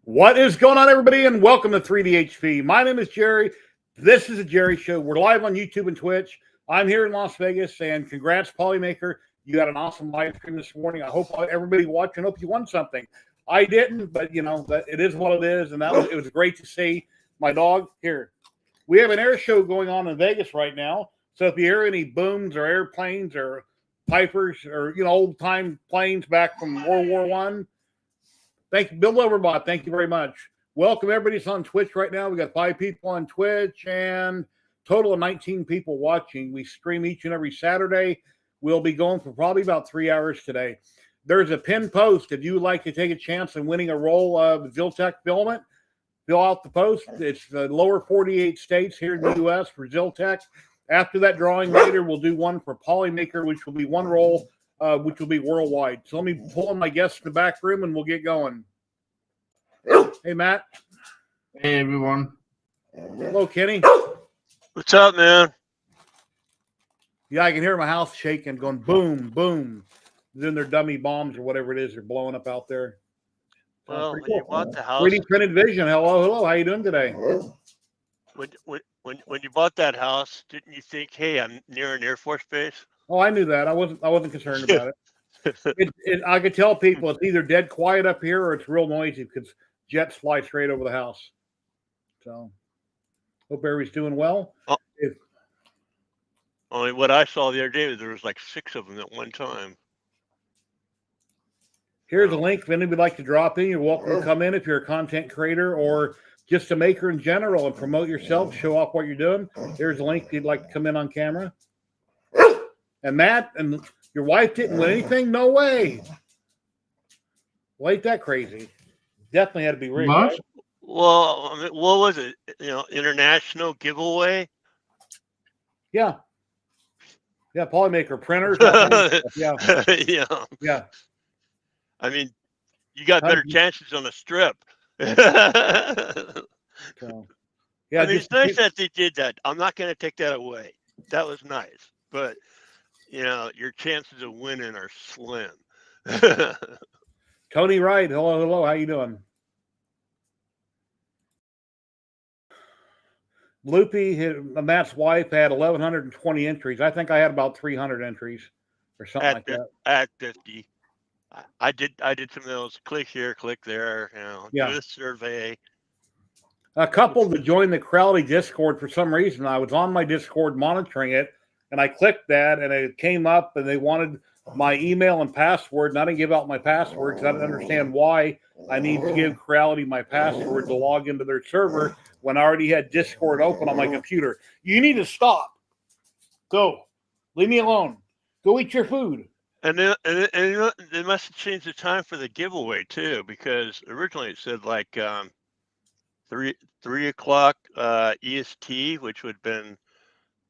What is going on, everybody, and welcome to 3DHP. My name is Jerry. This is a Jerry Show. We're live on YouTube and Twitch. I'm here in Las Vegas, and congrats, Polymaker. You got an awesome live stream this morning. I hope everybody watching, hope you won something. I didn't, but, you know, it is what it is, and it was great to see my dog here. We have an air show going on in Vegas right now, so if you hear any booms or airplanes or Pipers or, you know, old-time planes back from World War I, thank you, Bill Overbot. Thank you very much. Welcome, everybody. It's on Twitch right now. We got 5 people on Twitch and total of 19 people watching. We stream each and every Saturday. We'll be going for probably about 3 hours today. There's a pinned post. If you would like to take a chance in winning a roll of Ziltech filament, fill out the post. It's the lower 48 states here in the U.S. for Ziltech. After that drawing later, we'll do one for Polymaker, which will be one roll, which will be worldwide. So let me pull in my guests in the back room and we'll get going. Hey, Matt. Hey, everyone. Hello, Kenny. What's up, man? Yeah, I can hear my house shaking, going boom, boom. Then their dummy bombs or whatever it is they're blowing up out there. Well, when you bought the house, 3D printed vision. Hello. How you doing today? when you bought that house, didn't you think, hey, I'm near an Air Force base? Oh, I knew that. I wasn't concerned about it. I could tell people it's either dead quiet up here or it's real noisy because jets fly straight over the house. So, hope everybody's doing well. Oh. Only what I saw the other day, there was like 6 of them at one time. Here's a link. If anybody would like to drop in, you're welcome to come in if you're a content creator or just a maker in general and promote yourself, show off what you're doing. Here's a link if you'd like to come in on camera. And Matt, and your wife didn't win anything? No way. Well, ain't that crazy? Definitely had to be rigged. Right? Well, I mean, what was it? You know, international giveaway? Yeah. Yeah, Polymaker printers. Yeah. I mean, you got better chances on a strip. So, yeah, I mean, it's nice that they did that. I'm not going to take that away. That was nice. But, you know, your chances of winning are slim. Tony Wright, hello. How you doing? Loopy, Matt's wife, had 1,120 entries. I think I had about 300 entries or something like that. At 50. I did some of those click here, click there, you know, do a survey. A couple to join the Crowley Discord for some reason. I was on my Discord monitoring it, and I clicked that, and it came up, and they wanted my email and password, and I didn't give out my password because I didn't understand why I need to give Crowley my password to log into their server when I already had Discord open on my computer. You need to stop. Go. Leave me alone. Go eat your food. And they must have changed the time for the giveaway too, because originally it said like 3 o'clock EST, which would have been,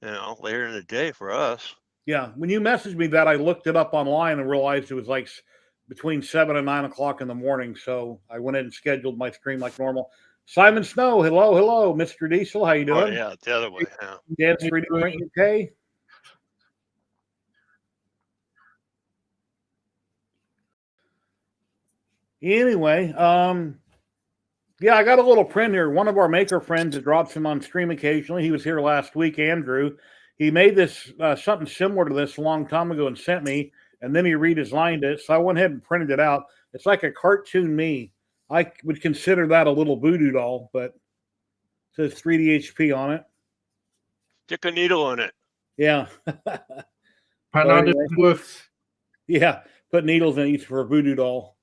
you know, later in the day for us. Yeah, when you messaged me that, I looked it up online and realized it was like between 7 and 9 o'clock in the morning. So I went in and scheduled my stream like normal. Simon Snow, hello, Mr. Diesel, how you doing? Oh, yeah, the other way. Yeah. Dance 3D Print UK. Anyway, yeah, I got a little print here. One of our maker friends that drops him on stream occasionally. He was here last week, Andrew. He made this something similar to this a long time ago and sent me, and then he redesigned it. So I went ahead and printed it out. It's like a cartoon me. I would consider that a little voodoo doll, but it says 3DHP on it. Stick a needle in it. Yeah. Yeah, put needles in it for a voodoo doll.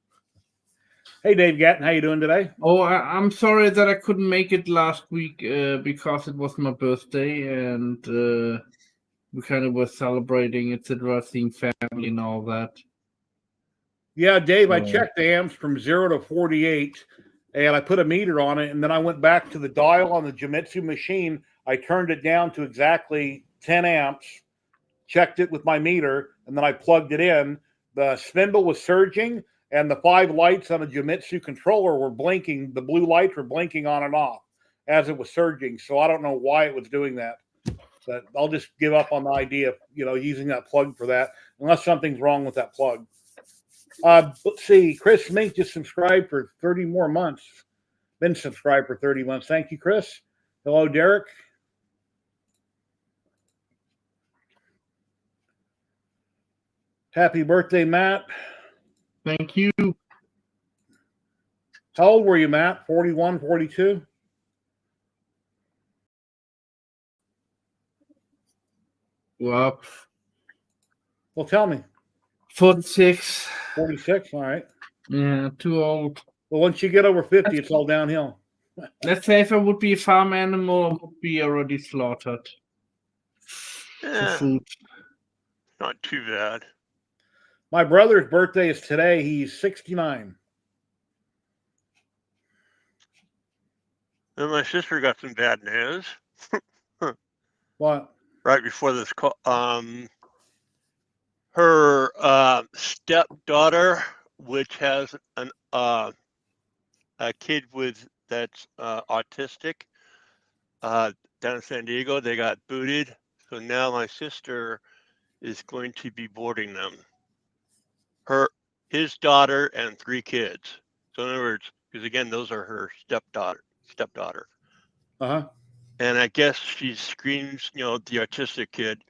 Hey, Dave Gatton, how you doing today? Oh, I'm sorry that I couldn't make it last week because it was my birthday and we kind of were celebrating, etc., seeing family and all that. Yeah, Dave, I checked the amps from 0 to 48, and I put a meter on it, and then I went back to the dial on the Jimitsu machine. I turned it down to exactly 10 amps, checked it with my meter, and then I plugged it in. The spindle was surging, and the 5 lights on a Jimitsu controller were blinking. The blue lights were blinking on and off as it was surging. So I don't know why it was doing that. But I'll just give up on the idea of, you know, using that plug for that, unless something's wrong with that plug. Let's see. Chris Mink just subscribed for 30 more months. been subscribed for 30 months. Thank you, Chris. Hello, Derek. Happy birthday, Matt. Thank you. How old were you, Matt? 41, 42? Well, Well, tell me. 46. 46? All right. Yeah, too old. Well, once you get over 50, it's all downhill. Let's say if I would be a farm animal, I would be already slaughtered for Yeah, food. not too bad. My brother's birthday is today. He's 69. And my sister got some bad news. What? Right before this call. Her stepdaughter, which has a kid that's autistic, down in San Diego, they got booted. So now my sister is going to be boarding them. His daughter and 3 kids. So in other words, because again, those are her stepdaughter. Uh-huh. And I guess she screams, the autistic kid,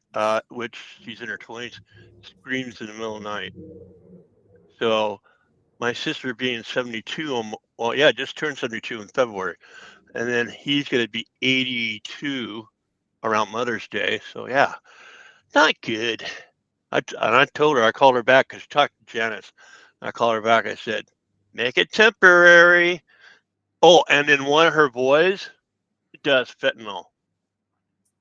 which she's in her 20s, screams in the middle of the night. So my sister being 72, just turned 72 in February. And then he's going to be 82 around Mother's Day. So yeah, not good. I told her, I called her back because she talked to Janice. I called her back. I said, make it temporary. Oh, and then one of her boys does fentanyl.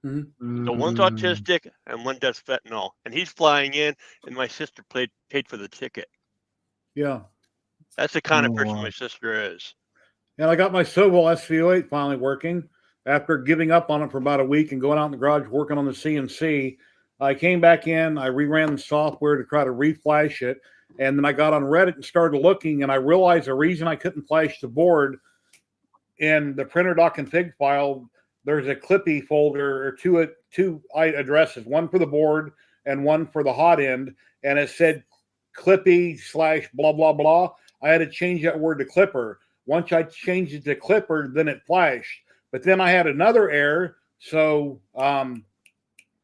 So one's autistic and one does fentanyl. And he's flying in, and my sister paid for the ticket. Yeah. That's the kind of person my sister is. And I got my Sobel SV08 finally working. After giving up on it for about a week and going out in the garage working on the CNC, I came back in, I reran the software to try to reflash it, and then I got on Reddit and started looking, and I realized the reason I couldn't flash the board in the printer.config file, there's a Clippy folder or two addresses, one for the board and one for the hot end, and it said Clippy / blah, blah, blah. I had to change that word to Clipper. Once I changed it to Clipper, then it flashed. But then I had another error. So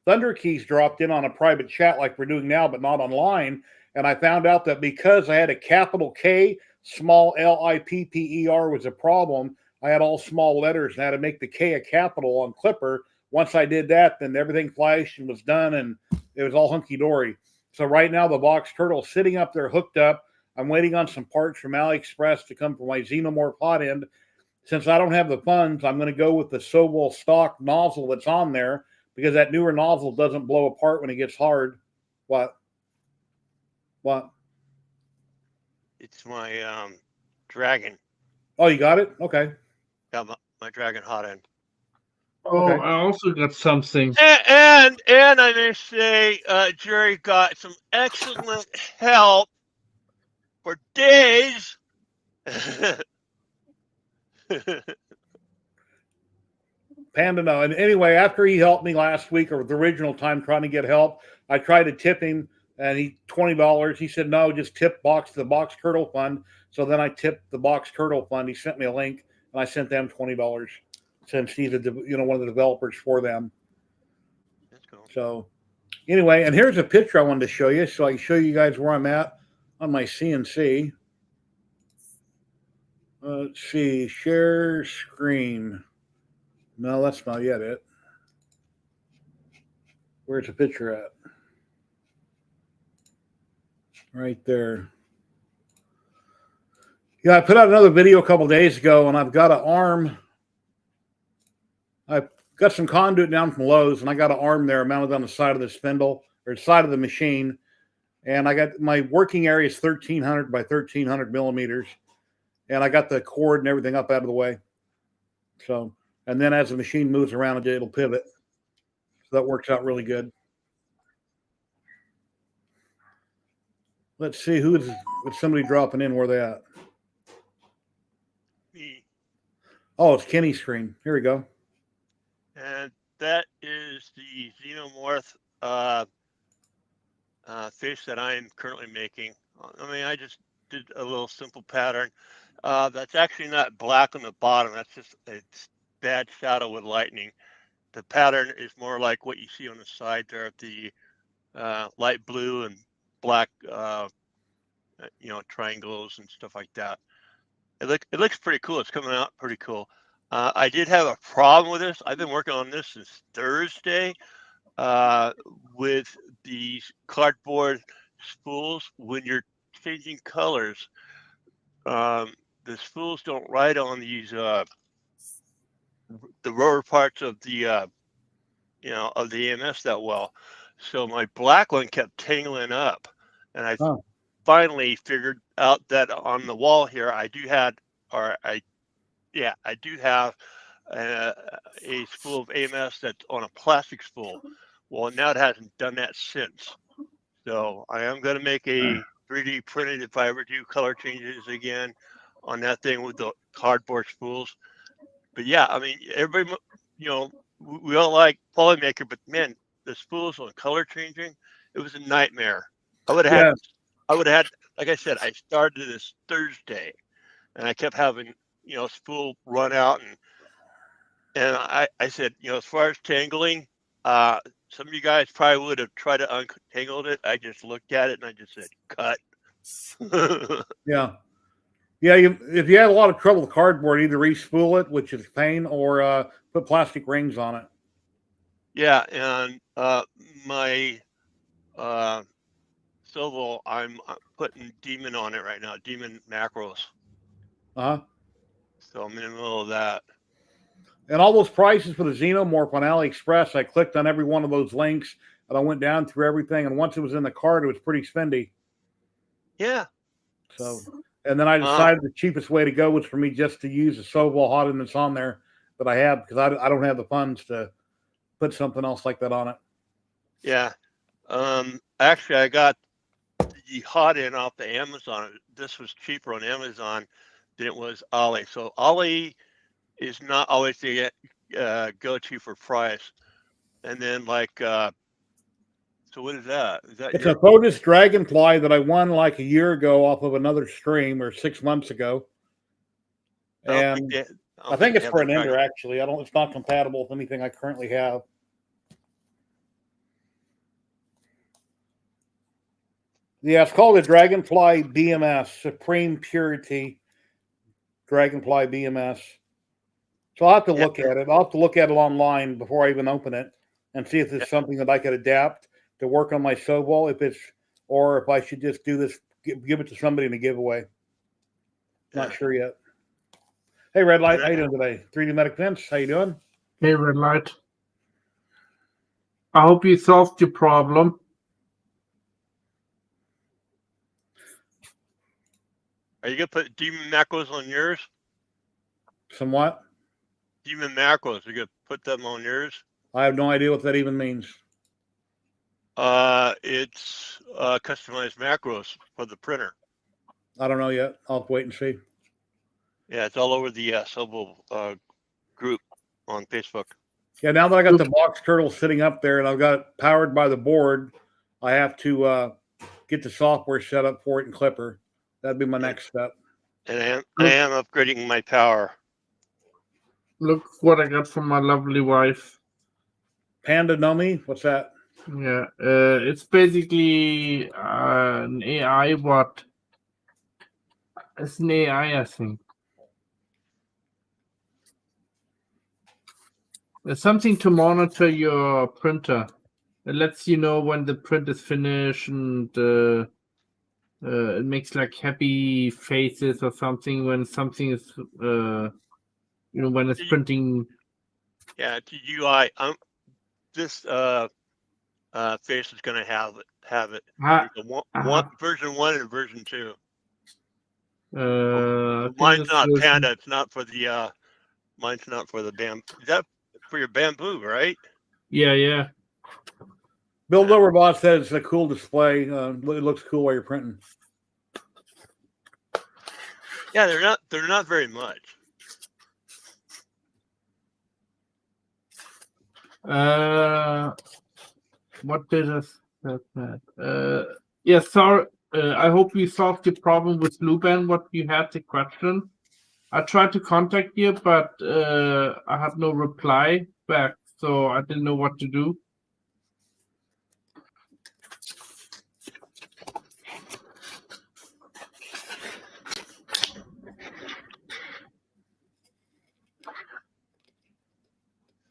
Thunder Keys dropped in on a private chat like we're doing now, but not online. And I found out that because I had a capital K, small LIPPER was a problem. I had all small letters and I had to make the K a capital on Clipper. Once I did that, then everything flashed and was done, and it was all hunky-dory. So right now, the box turtle sitting up there hooked up. I'm waiting on some parts from AliExpress to come for my Xenomorph hot end. Since I don't have the funds, I'm going to go with the Sobel stock nozzle that's on there because that newer nozzle doesn't blow apart when it gets hard. What? It's my Dragon. Oh, you got it? Okay. Yeah, my Dragon hot end. Oh, Okay. I also got something. And I may say, Jerry got some excellent help for days. Panda, no. And anyway, after he helped me last week, or the original time trying to get help, I tried to tip him, and he $20. He said, no, just tip the Box Turtle Fund. So then I tipped the Box Turtle Fund. He sent me a link, and I sent them $20 since he's one of the developers for them. That's cool. So anyway, and here's a picture I wanted to show you so I can show you guys where I'm at on my CNC. Let's see, share screen. No, that's not yet it. Where's the picture at? Right there. Yeah, I put out another video a couple days ago, and I've got an arm. I've got some conduit down from Lowe's, and I got an arm there mounted on the side of the spindle, or side of the machine. And I got my working area is 1,300 by 1,300 millimeters. And I got the cord and everything up out of the way. So, and then as the machine moves around, it'll pivot. So that works out really good. Let's see with somebody dropping in. Where they at? Me. Oh, it's Kenny's screen. Here we go. And that is the Xenomorph fish that I am currently making. I mean, I just did a little simple pattern. That's actually not black on the bottom. That's just it's bad shadow with lightning. The pattern is more like what you see on the side there, the light blue and black, triangles and stuff like that. It looks pretty cool. It's coming out pretty cool. I did have a problem with this. I've been working on this since Thursday with these cardboard spools. When you're changing colors, the spools don't write on these the rubber parts of the of the EMS that well. So my black one kept tangling up, and I finally figured out that on the wall here I do have a spool of AMS that's on a plastic spool. Well, now it hasn't done that since. So I am going to make a 3D printed if I ever do color changes again on that thing with the cardboard spools. But yeah, I mean, everybody, we all like Polymaker, but man, the spools on color changing, it was a nightmare. I would have had, like I said, I started this Thursday, and I kept having, spool run out, and I said, as far as tangling, some of you guys probably would have tried to untangle it. I just looked at it and I just said, cut. Yeah. If you had a lot of trouble with cardboard, either re-spool it, which is a pain, or put plastic rings on it. Yeah, and my Silvo, I'm putting Demon on it right now, Demon macros. So I'm in the middle of that. And all those prices for the Xenomorph on AliExpress, I clicked on every one of those links and I went down through everything. And once it was in the cart, it was pretty spendy. Yeah. So, and then I decided the cheapest way to go was for me just to use the Sovol hot that's on there that I have, because I don't have the funds to put something else like that on it. Yeah. Actually, I got the hot in off the Amazon. This was cheaper on Amazon than it was Ali. So Ali is not always the go-to for price. And then so what is that? It's a Fotis Dragonfly that I won like a year ago off of another stream, or 6 months ago. And I think it's for an Ender, actually. It's not compatible with anything I currently have. Yeah, it's called a Dragonfly BMS, Supreme Purity Dragonfly BMS. So I'll have to look at it. I'll have to look at it online before I even open it and see if it's something that I could adapt to work on my Sovol, or if I should just do this, give it to somebody in a giveaway. Not sure yet. Hey, Red Light, how you doing today? 3D Medic Vince, how you doing? Hey, Red Light. I hope you solved your problem. Are you gonna put Demon macros on yours? Somewhat. Demon macros, are you gonna put them on yours? I have no idea what that even means. It's customized macros for the printer. I don't know yet. I'll have to wait and see. Yeah, it's all over the Silvo group on Facebook. Yeah, now that I got the box turtle sitting up there and I've got it powered by the board, I have to get the software set up for it in Clipper. That'd be my next step. And I am upgrading my power. Look what I got from my lovely wife. Panda Nomi? What's that? Yeah, it's basically an AI. It's an AI, I think. It's something to monitor your printer. It lets you know when the print is finished, and it makes like happy faces or something when something is, when it's printing. Yeah, to UI. This face is going to have it. Version 1 and version 2. Mine's not Panda. It's not for the. Mine's not for the bamboo. Is that for your bamboo, right? Yeah. Bill Loverbot says it's a cool display. It looks cool while you're printing. Yeah, they're not very much. What did I say? Yeah, sorry. I hope you solved your problem with Luban, what you had the question. I tried to contact you, but I had no reply back, so I didn't know what to do.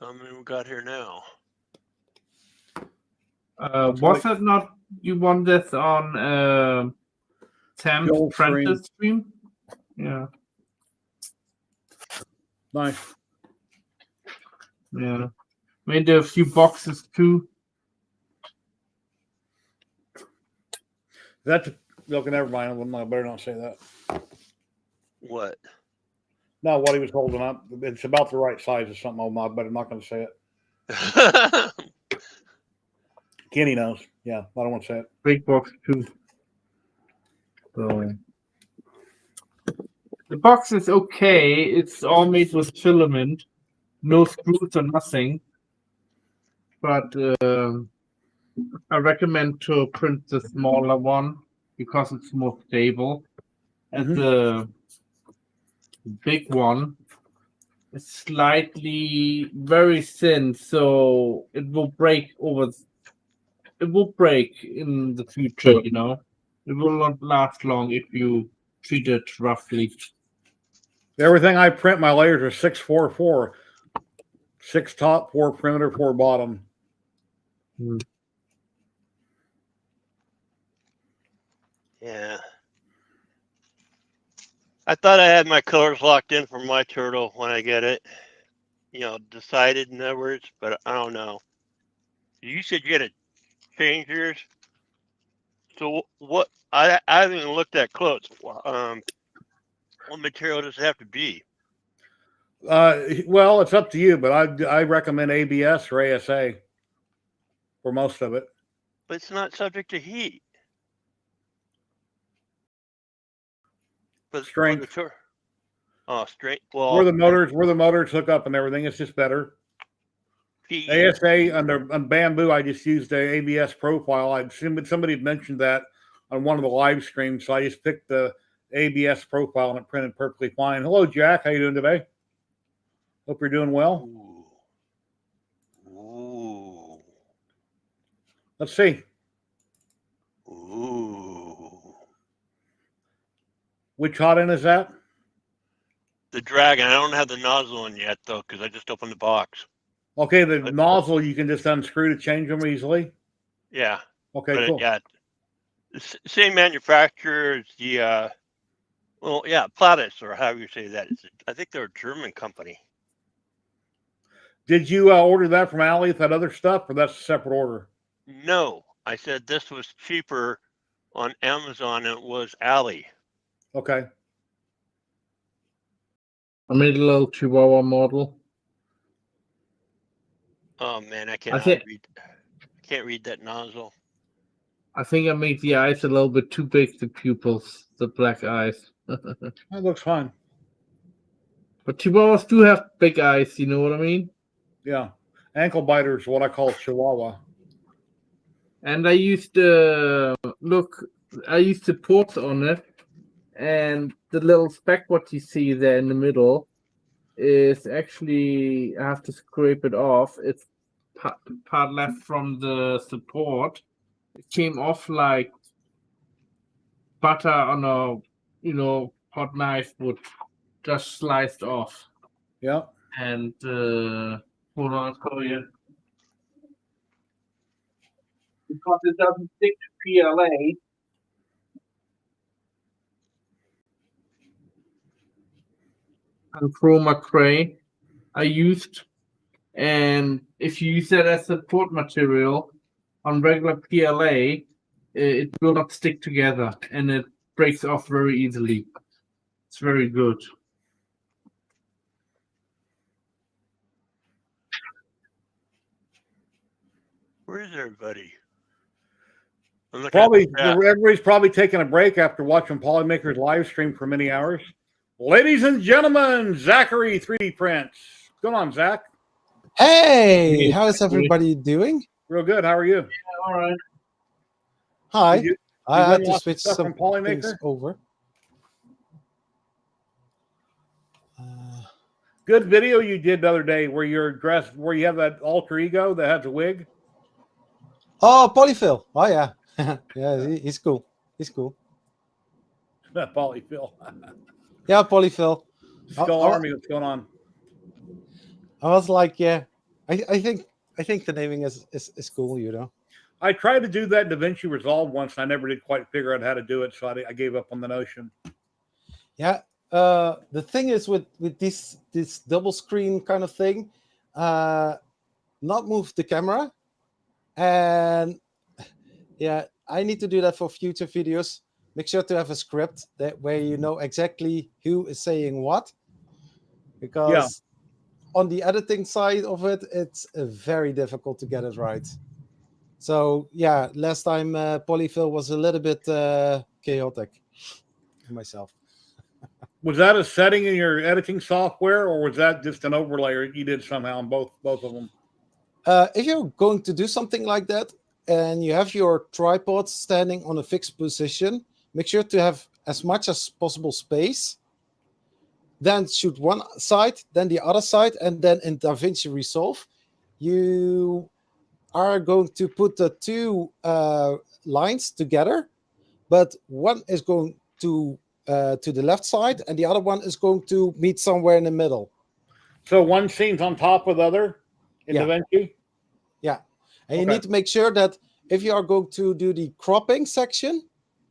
How many we got here now? Was that not you won this on Sam's Joel Prentice stream? Yeah. Nice. Yeah. Made a few boxes too. That's okay. Never mind. I better not say that. What? No, what he was holding up. It's about the right size or something. But I'm not going to say it. Kenny knows. Yeah, I don't want to say it. Big box too. So the box is okay. It's all made with filament, no screws or nothing. But I recommend to print the smaller one because it's more stable. And the big one is slightly very thin, so it will break over. It will break in the future. You know, it will not last long if you treat it roughly. Everything I print, my layers are 644. 6 top, 4 perimeter, 4 bottom. Yeah. I thought I had my colors locked in for my turtle when I get it. You know, decided in other words, but I don't know. You said you had to change yours. So what? I haven't even looked that close. What material does it have to be? Well, it's up to you, but I recommend ABS or ASA for most of it. But it's not subject to heat. But Strength. Strength. Well, Where the motors hook up and everything, it's just better. ASA on bamboo, I just used the ABS profile. I assumed somebody had mentioned that on one of the live streams, so I just picked the ABS profile and it printed perfectly fine. Hello, Jack. How you doing today? Hope you're doing well. Ooh. Let's see. Ooh. Which hot end is that? The Dragon. I don't have the nozzle in yet, though, because I just opened the box. Okay, the nozzle you can just unscrew to change them easily. Yeah. Okay, but cool. Yeah. Same manufacturer as the, Platis, or however you say that. I think they're a German company. Did you order that from Allie with that other stuff, or that's a separate order? No, I said this was cheaper on Amazon and it was Allie. Okay. I made a little Chihuahua model. Oh man, I can't read that nozzle. I think I made the eyes a little bit too big, the pupils, the black eyes. That looks fine. But Chihuahuas do have big eyes, you know what I mean? Yeah. Ankle biter is what I call Chihuahua. And I used the ports on it, and the little speck what you see there in the middle is actually, I have to scrape it off. It's part left from the support. It came off like butter on a hot knife would just sliced off. Yeah. And hold on, I'll show you. Because it doesn't stick to PLA. And chroma cray I used, and if you use that as support material on regular PLA, it will not stick together and it breaks off very easily. It's very good. Where is everybody? Everybody's probably taking a break after watching Polymaker's live stream for many hours. Ladies and gentlemen, Zachary 3D Prints. What's going on, Zach? Hey, how is everybody doing? Real good. How are you? Yeah, all right. Hi. I You had win to lots of switch stuff some from Polymaker? things over. Good video you did the other day where you're dressed, where you have that alter ego that has a wig. Oh, Polyphil. Oh yeah, yeah. He's cool. He's cool. That Polyphil. Yeah, Polyphil. Skull I- Army, what's going on? I was like, yeah. I think the naming is cool. You know. I tried to do that in DaVinci Resolve once. I never did quite figure out how to do it, so I gave up on the notion. Yeah. The thing is with this double screen kind of thing, not move the camera, and yeah, I need to do that for future videos. Make sure to have a script that where you know exactly who is saying what, because on the editing side of it, it's very difficult to get it right. So yeah, last time Polyfill was a little bit chaotic for myself. Was that a setting in your editing software, or was that just an overlay you did somehow on both of them? If you're going to do something like that and you have your tripod standing on a fixed position, make sure to have as much as possible space. Then shoot one side, then the other side, and then in DaVinci Resolve, you are going to put the two lines together, but one is going to the left side, and the other one is going to meet somewhere in the middle. So one scene's on top of the other in Yeah. DaVinci? Yeah. And you Okay. need to make sure that if you are going to do the cropping section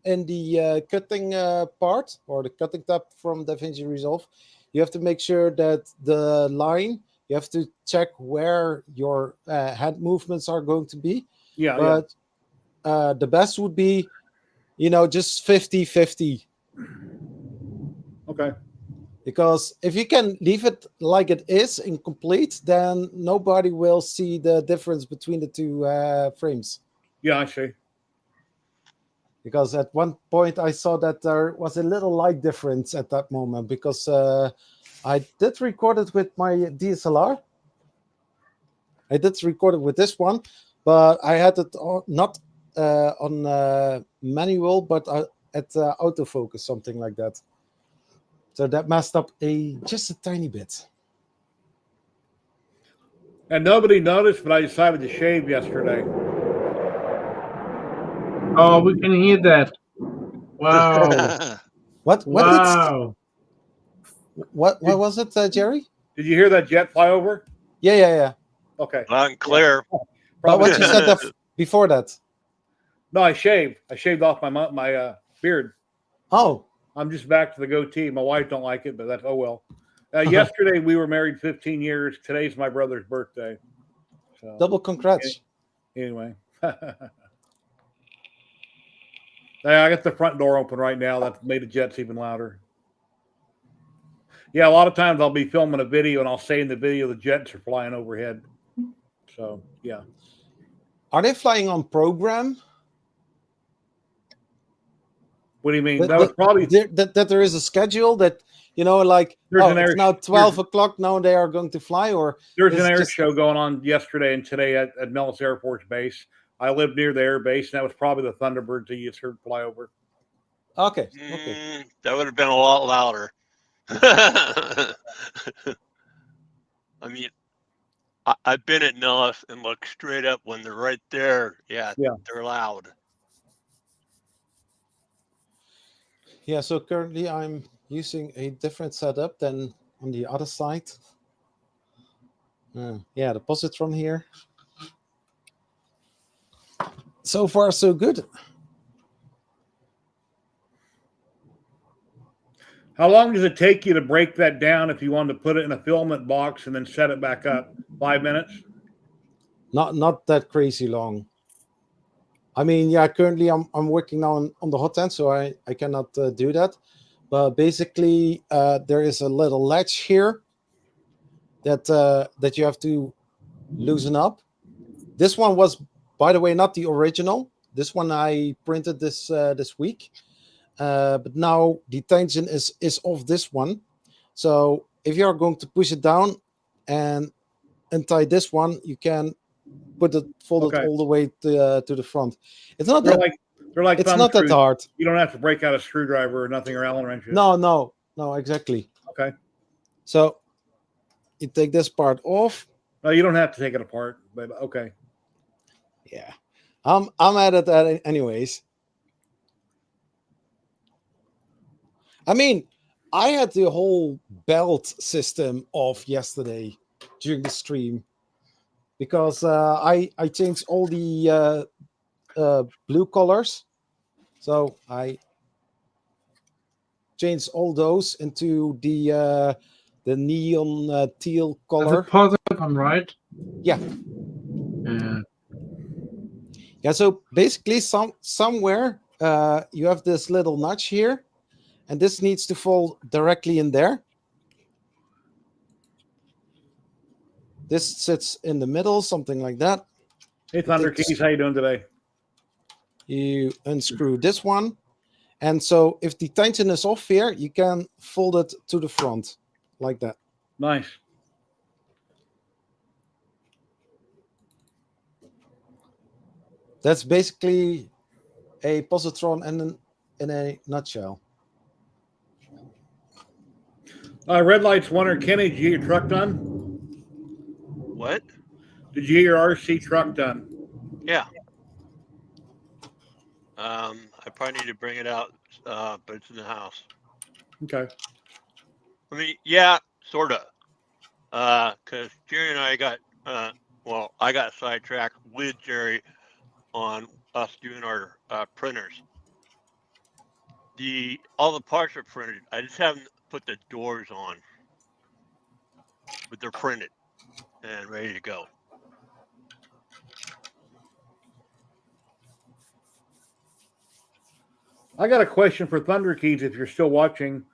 in the cutting part, or the cutting tab from DaVinci Resolve, you have to make sure that the line, you have to check where your hand movements are going to be. Yeah, But the best would be, just 50-50. Okay. Because if you can leave it like it is incomplete, then nobody will see the difference between the two frames. Yeah, I see. Because at one point I saw that there was a little light difference at that moment, because I did record it with my DSLR. I did record it with this one, but I had it not on manual, but at autofocus, something like that. So that messed up just a tiny bit. And nobody noticed, but I decided to shave yesterday. Oh, we can hear that. Wow. What Wow. what was it, Jerry? Did you hear that jet fly over? Yeah. Okay. Loud and clear. But what you said before that? No, I shaved. I shaved off my beard. Oh. I'm just back to the goatee. My wife don't like it, but that's oh well. Yesterday we were married 15 years. Today's my brother's birthday. So, double congrats. Anyway. I got the front door open right now. That made the jets even louder. Yeah, a lot of times I'll be filming a video and I'll say in the video the jets are flying overhead. So, yeah. Are they flying on program? What do you mean? That was probably that there is a schedule that, like, it's now 12 o'clock, now they are going to fly, or there's an air show going on yesterday and today at Nellis Air Force Base. I live near the air base, and that was probably the Thunderbirds that you just heard fly over. Okay. That would have been a lot louder. I mean, I've been at Nellis and looked straight up when they're right there. Yeah. They're loud. Yeah, so currently I'm using a different setup than on the other side. Yeah, the positron here. So far, so good. How long does it take you to break that down if you wanted to put it in a filament box and then set it back up? 5 minutes? Not that crazy long. I mean, yeah, currently I'm working now on the hot end, so I cannot do that. But basically, there is a little latch here that you have to loosen up. This one was, by the way, not the original. This one I printed this week. But now the tension is off this one. So if you are going to push it down and untie this one, you can fold it all the way to the front. It's not They're that They're like It's thumb not that screws. hard. You don't have to break out a screwdriver or nothing or Allen wrenches. No, exactly. Okay. So you take this part off. No, you don't have to take it apart, but okay. Yeah, I'm at it anyways. I mean, I had the whole belt system off yesterday during the stream because I changed all the blue colors, so I changed all those into the neon teal color. Is it positive on right? Yeah. Yeah. So basically, somewhere you have this little notch here, and this needs to fall directly in there. This sits in the middle, something like that. Hey, Thunder Keys, how you doing today? You unscrew this one, and so if the tension is off here, you can fold it to the front like that. Nice. That's basically a positron in a nutshell. Red Lights Wonder, Kenny, did you get your truck done? What? Did you get your RC truck done? Yeah. I probably need to bring it out, but it's in the house. Okay. I mean, yeah, sort of. Because Jerry and I got, I got sidetracked with Jerry on us doing our printers. All the parts are printed. I just haven't put the doors on, but they're printed and ready to go. I got a question for Thunder Keys if you're still watching.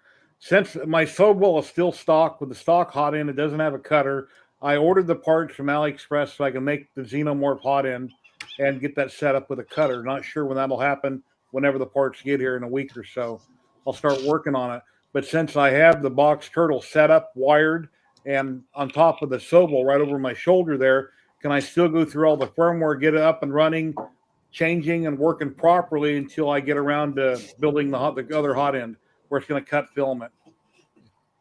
Since my Sobel is still stock with the stock hot end, it doesn't have a cutter. I ordered the parts from AliExpress so I can make the Xenomorph hot end and get that set up with a cutter. Not sure when that'll happen, whenever the parts get here in a week or so. I'll start working on it. But since I have the box turtle set up, wired, and on top of the Sobel right over my shoulder there, can I still go through all the firmware, get it up and running, changing and working properly until I get around to building the other hot end where it's going to cut filament?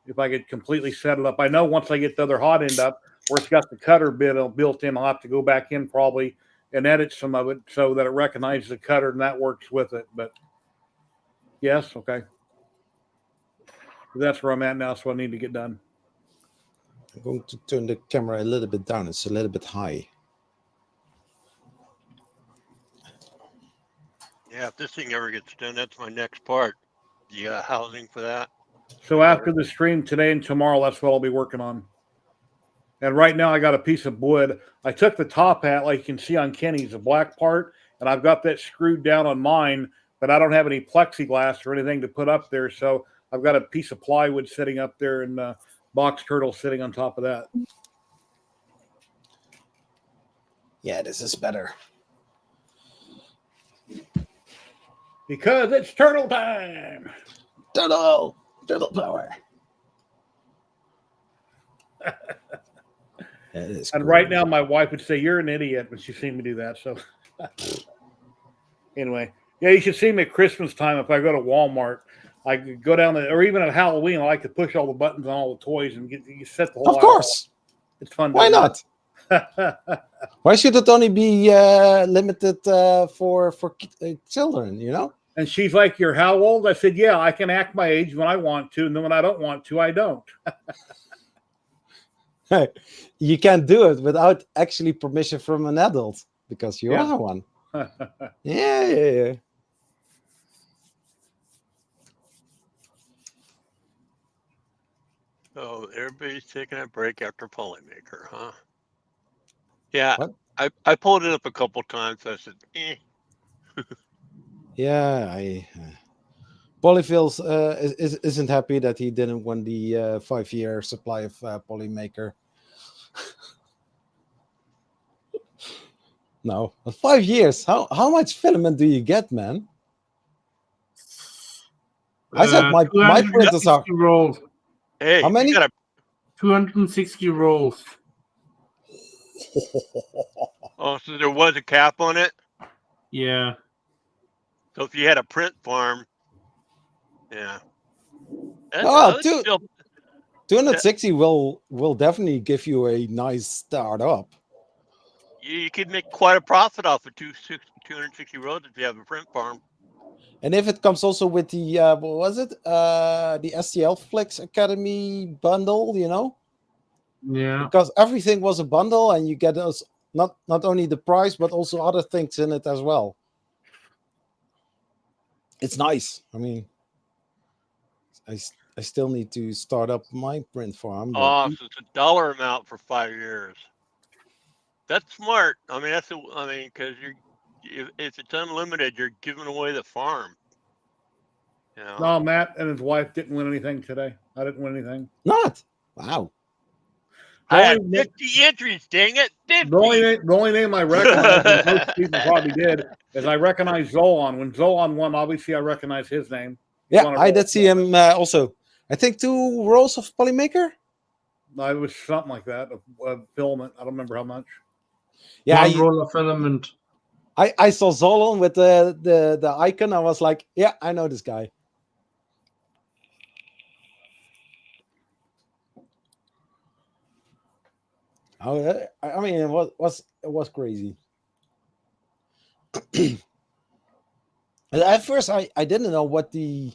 If I could completely set it up. I know once I get the other hot end up where it's got the cutter bit built in, I'll have to go back in probably and edit some of it so that it recognizes the cutter and that works with it. But yes, okay. That's where I'm at now, so I need to get done. I'm going to turn the camera a little bit down. It's a little bit high. Yeah, if this thing ever gets done, that's my next part. The housing for that. So after the stream today and tomorrow, that's what I'll be working on. And right now I got a piece of wood. I took the top hat, like you can see on Kenny's, the black part, and I've got that screwed down on mine, but I don't have any plexiglass or anything to put up there. So I've got a piece of plywood sitting up there and box turtle sitting on top of that. Yeah, this is better. Because it's turtle time. Turtle power. And cool. right now, my wife would say, "You're an idiot," when she seen me do that. So anyway, yeah, you should see me at Christmas time. If I go to Walmart, I could go down there, or even at Halloween, I like to push all the buttons on all the toys and you set the whole. Of course, it's fun. Why not? Why should it only be limited for children? You know. And she's like, "You're how old?" I said, "Yeah, I can act my age when I want to, and then when I don't want to, I don't." You can't do it without actually permission from an adult because you are one. Yeah. Oh, everybody's taking a break after Polymaker, huh? Yeah, What? I pulled it up a couple times. So I said, eh. Yeah, Polyphils isn't happy that he didn't win the 5-year supply of Polymaker. No, 5 years. How much filament do you get, man? I said my printers are rolls. Hey, how many? 260 rolls. Oh, so there was a cap on it? Yeah. So if you had a print farm, yeah. Oh, That's still, 260 will definitely give you a nice startup. you could make quite a profit off of 260 roads if you have a print farm. And if it comes also with the what was it? The STL Flex Academy bundle, you know? Yeah. Because everything was a bundle and you get us not only the price but also other things in it as well. It's nice. I mean, I still need to start up my print farm. But Oh, so it's a dollar amount for 5 years. That's smart. I mean, because if it's unlimited, you're giving away the farm. You know? No, Matt and his wife didn't win anything today. I didn't win anything. not. Wow. I had only- 50 entries, dang it. 50. The only name I recognize, and most people probably did, is I recognize Zolan. When Zolan won, obviously I recognize his name. Yeah, Won a I roll. did see him also. I think 2 rolls of Polymaker. No, it was something like that, a filament. I don't remember how much. Yeah, One roll of filament. I saw Zolon with the icon. I was like, yeah, I know this guy. Oh, I mean, it was crazy. At first, I didn't know what the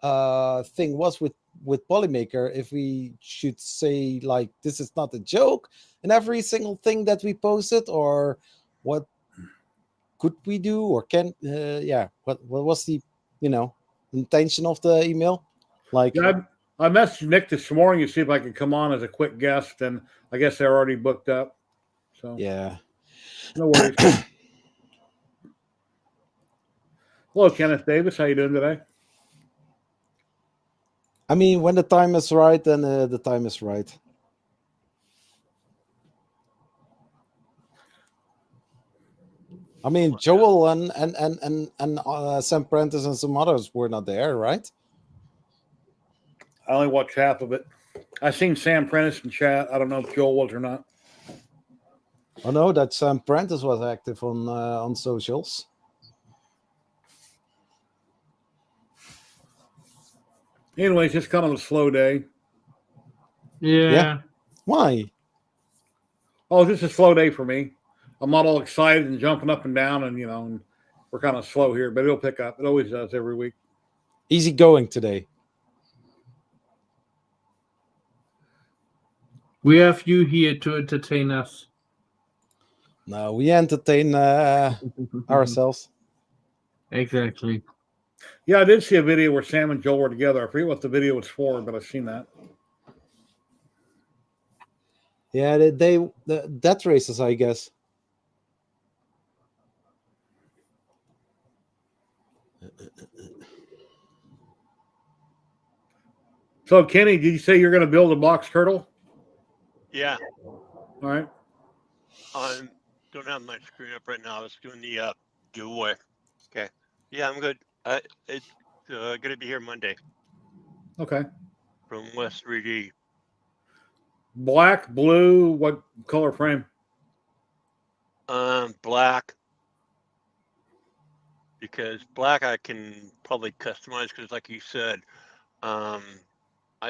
thing was with Polymaker. If we should say like this is not a joke in every single thing that we posted, or what could we do, or can yeah, what was the intention of the email? Like, Yeah, I messaged Nick this morning to see if I could come on as a quick guest, and I guess they're already booked up. So yeah. no worries. Hello, Kenneth Davis. How you doing today? I mean, when the time is right, then the time is right. I mean, Joel and Sam Prentice and some others were not there, right? I only watched half of it. I seen Sam Prentice in chat. I don't know if Joel was or not. Oh no, that Sam Prentice was active on socials. Anyways, just kind of a slow day. Yeah. Why? Oh, just a slow day for me. I'm not all excited and jumping up and down, and and we're kind of slow here, but it'll pick up. It always does every week. Easy going today. We have you here to entertain us. No, we entertain ourselves. Exactly. Yeah, I did see a video where Sam and Joel were together. I forget what the video was for, but I've seen that. Yeah, the death races, I guess. So, Kenny, did you say you're going to build a box turtle? Yeah. All right. I don't have my screen up right now. I was doing the giveaway. Okay. Yeah, I'm good. It's going to be here Monday Okay. from West 3D. Black, blue, what color frame? Black. Because black I can probably customize because, like you said, I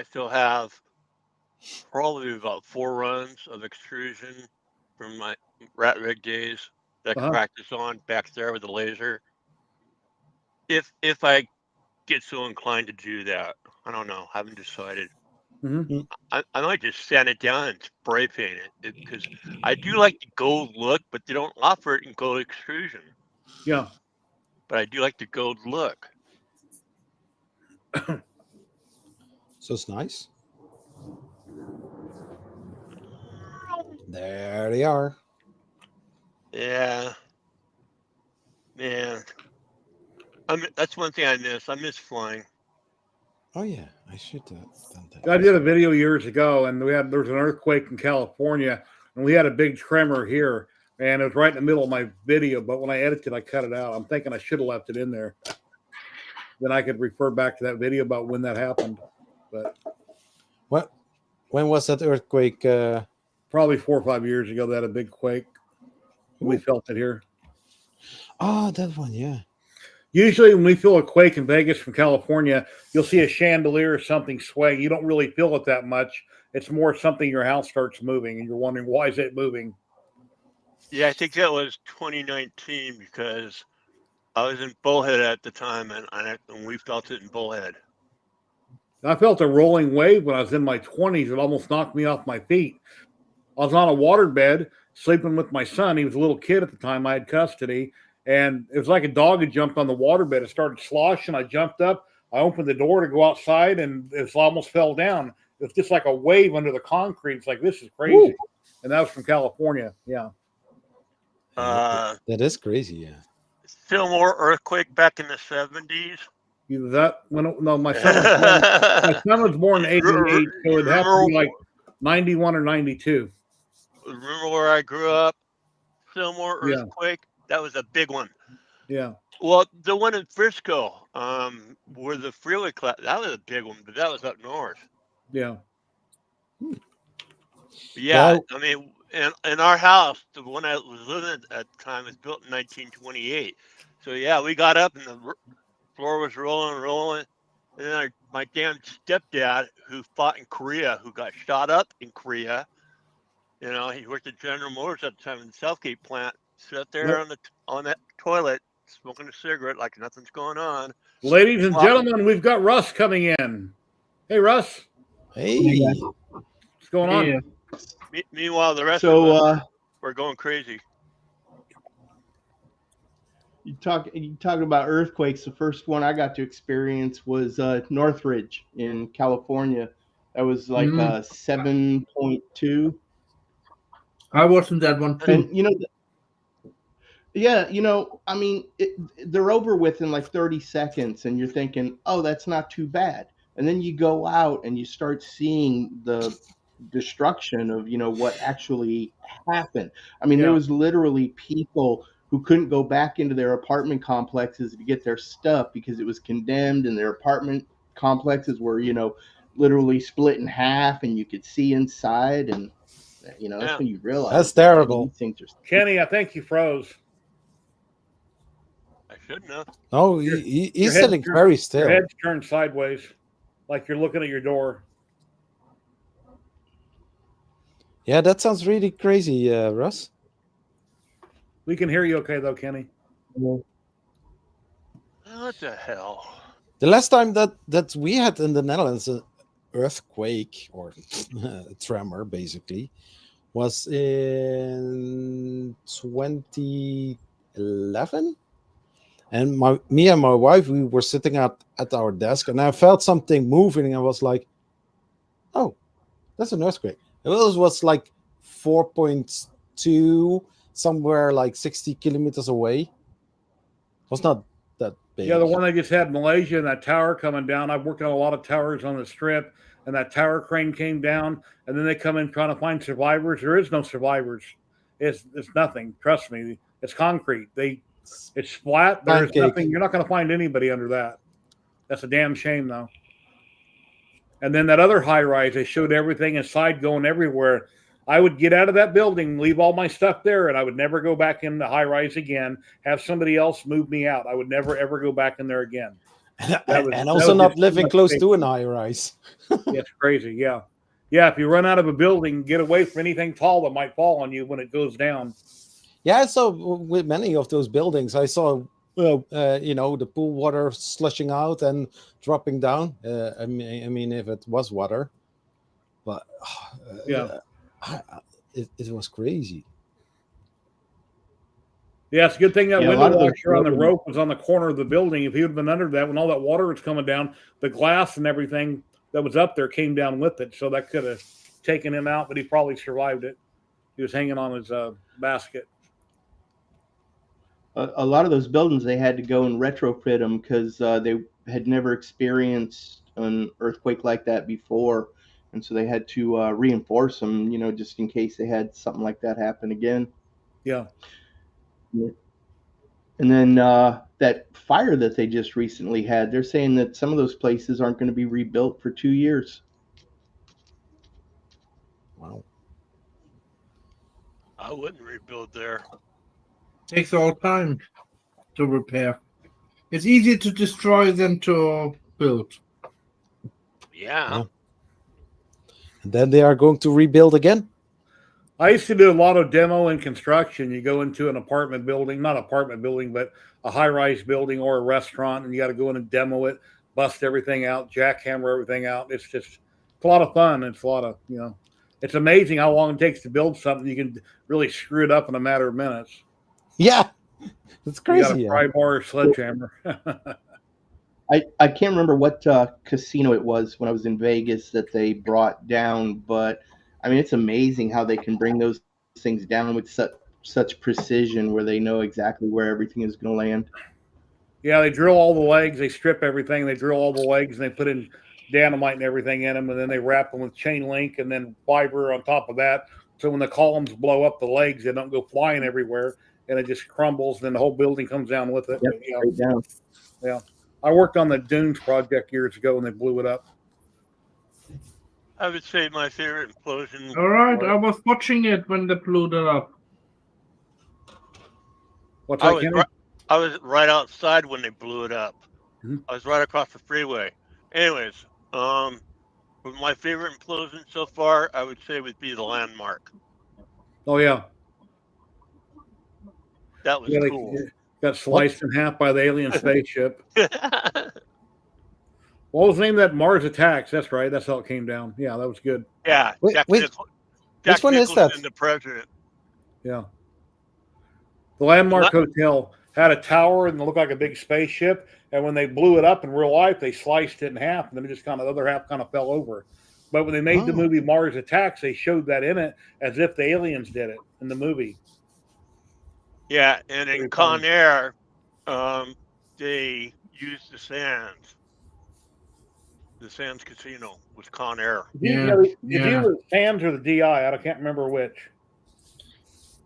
still have probably about 4 runs of extrusion from my rat rig days that I can practice on back there with the laser. If I get so inclined to do that, I don't know. Haven't decided. Mm-hmm. I might just sand it down and spray paint it because I do like the gold look, but they don't offer it in gold extrusion. Yeah. But I do like the gold look. So it's nice. There they are. Yeah. Man. That's one thing I miss. I miss flying. Oh yeah, I should have done that. I did a video years ago, and there was an earthquake in California, and we had a big tremor here, and it was right in the middle of my video. But when I edited, I cut it out. I'm thinking I should have left it in there. Then I could refer back to that video about when that happened. But when was that earthquake? Probably 4 or 5 years ago, they had a big quake. We felt it here. Oh, that one, yeah. Usually, when we feel a quake in Vegas from California, you'll see a chandelier or something swaying. You don't really feel it that much. It's more something your house starts moving, and you're wondering why is it moving. Yeah, I think that was 2019 because I was in Bullhead at the time, and we felt it in Bullhead. I felt a rolling wave when I was in my 20s. It almost knocked me off my feet. I was on a waterbed sleeping with my son. He was a little kid at the time. I had custody. And it was like a dog had jumped on the waterbed. It started sloshing. I jumped up. I opened the door to go outside, and it almost fell down. It was just like a wave under the concrete. It's like, this is crazy. Ooh. And that was from California. Yeah. That is crazy. Yeah. Still more earthquake back in the 70s. Either that when no, my son was born in 88, so it'd have to be like 91 or 92. Remember where I grew up? Fillmore earthquake. Yeah. That was a big one. Yeah. Well, the one in Frisco, where the freeway collapsed, that was a big one, but that was up north. Yeah. Yeah, well, I mean, in our house, the one I was living at the time was built in 1928. So yeah, we got up and the floor was rolling. And then my damn stepdad, who fought in Korea, who got shot up in Korea, you know, he worked at General Motors at the time in the Southgate plant, sat there on that toilet, smoking a cigarette like nothing's going on. Ladies and gentlemen, we've got Russ coming in. Hey, Russ. Hey. What's going on? Meanwhile, the rest of us we're going crazy. You talking about earthquakes. The first one I got to experience was Northridge in California. That was like 7.2. I wasn't that one too. And I mean, they're over within like 30 seconds, and you're thinking, oh, that's not too bad. And then you go out and you start seeing the destruction of what actually happened. I mean, there was literally people who couldn't go back into their apartment complexes to get their stuff because it was condemned, and their apartment complexes were literally split in half, and you could see inside, and that's when you realize that's terrible. Things are... Kenny, I think you froze. I shouldn't have. No, he's sitting very still. Your head's turned sideways, like you're looking at your door. Yeah, that sounds really crazy, Russ. We can hear you okay, though, Kenny. What the hell? The last time that we had in the Netherlands an earthquake or a tremor, basically, was in 2011. And me and my wife, we were sitting at our desk, and I felt something moving, and I was like, oh, that's an earthquake. It was like 4.2, somewhere like 60 kilometers away. It was not that big. Yeah, the one they just had in Malaysia, and that tower coming down. I've worked on a lot of towers on the Strip, and that tower crane came down, and then they come in trying to find survivors. There is no survivors. It's nothing. Trust me. It's concrete. It's flat. There's nothing. You're not going to find anybody under that. That's a damn shame, though. And then that other high rise, they showed everything inside going everywhere. I would get out of that building, leave all my stuff there, and I would never go back in the high rise again. Have somebody else move me out. I would never, ever go back in there again. And also not living close to an high rise. It's crazy. Yeah. Yeah. If you run out of a building, get away from anything tall that might fall on you when it goes down. Yeah. So with many of those buildings, I saw, the pool water slushing out and dropping down. I mean, if it was water, but it was crazy. Yeah, it's a good thing that window washer on the rope was on the corner of the building. If he would have been under that, when all that water was coming down, the glass and everything that was up there came down with it. So that could have taken him out, but he probably survived it. He was hanging on his basket. A lot of those buildings, they had to go and retrofit them because they had never experienced an earthquake like that before. And so they had to reinforce them, just in case they had something like that happen again. Yeah. And then that fire that they just recently had, they're saying that some of those places aren't going to be rebuilt for 2 years. Wow. I wouldn't rebuild there. Takes all time to repair. It's easier to destroy than to build. Yeah. And then they are going to rebuild again. I used to do a lot of demo and construction. You go into an apartment building, not apartment building, but a high-rise building or a restaurant, and you got to go in and demo it, bust everything out, jackhammer everything out. It's a lot of fun. It's a lot of, it's amazing how long it takes to build something. You can really screw it up in a matter of minutes. Yeah, it's You got crazy. a pry bar or sledgehammer. I can't remember what casino it was when I was in Vegas that they brought down, but I mean, it's amazing how they can bring those things down with such precision where they know exactly where everything is going to land. Yeah, they drill all the legs, they strip everything, they drill all the legs, and they put in dynamite and everything in them, and then they wrap them with chain link and then fiber on top of that. So when the columns blow up the legs, they don't go flying everywhere, and it just crumbles, and then the whole building comes down with it. Yep, straight down. Yeah. I worked on the Dunes project years ago, and they blew it up. I would say my favorite implosion. All right, I was watching it when they blew that up. What's I that, was Kenny? right, I was right outside when they blew it up. Mhm. I was right across the freeway. Anyways, my favorite implosion so far, I would say would be the Landmark. Oh, yeah. That was Yeah, they cool. got sliced in half by the alien spaceship. What was the name of that? Mars Attacks. That's right. That's how it came down. Yeah, that was good. Yeah, Wait, Jack which one is Nicholson, that? the president. Yeah. The Landmark What? Hotel had a tower and it looked like a big spaceship. And when they blew it up in real life, they sliced it in half, and then it just kind of the other half kind of fell over. But when they made the Oh. movie Mars Attacks, they showed that in it as if the aliens did it in the movie. Yeah, and in Pretty Con funny. Air, they used the Sands Casino with Con Air. It's Yeah. either the Sands or the DI. I can't remember which.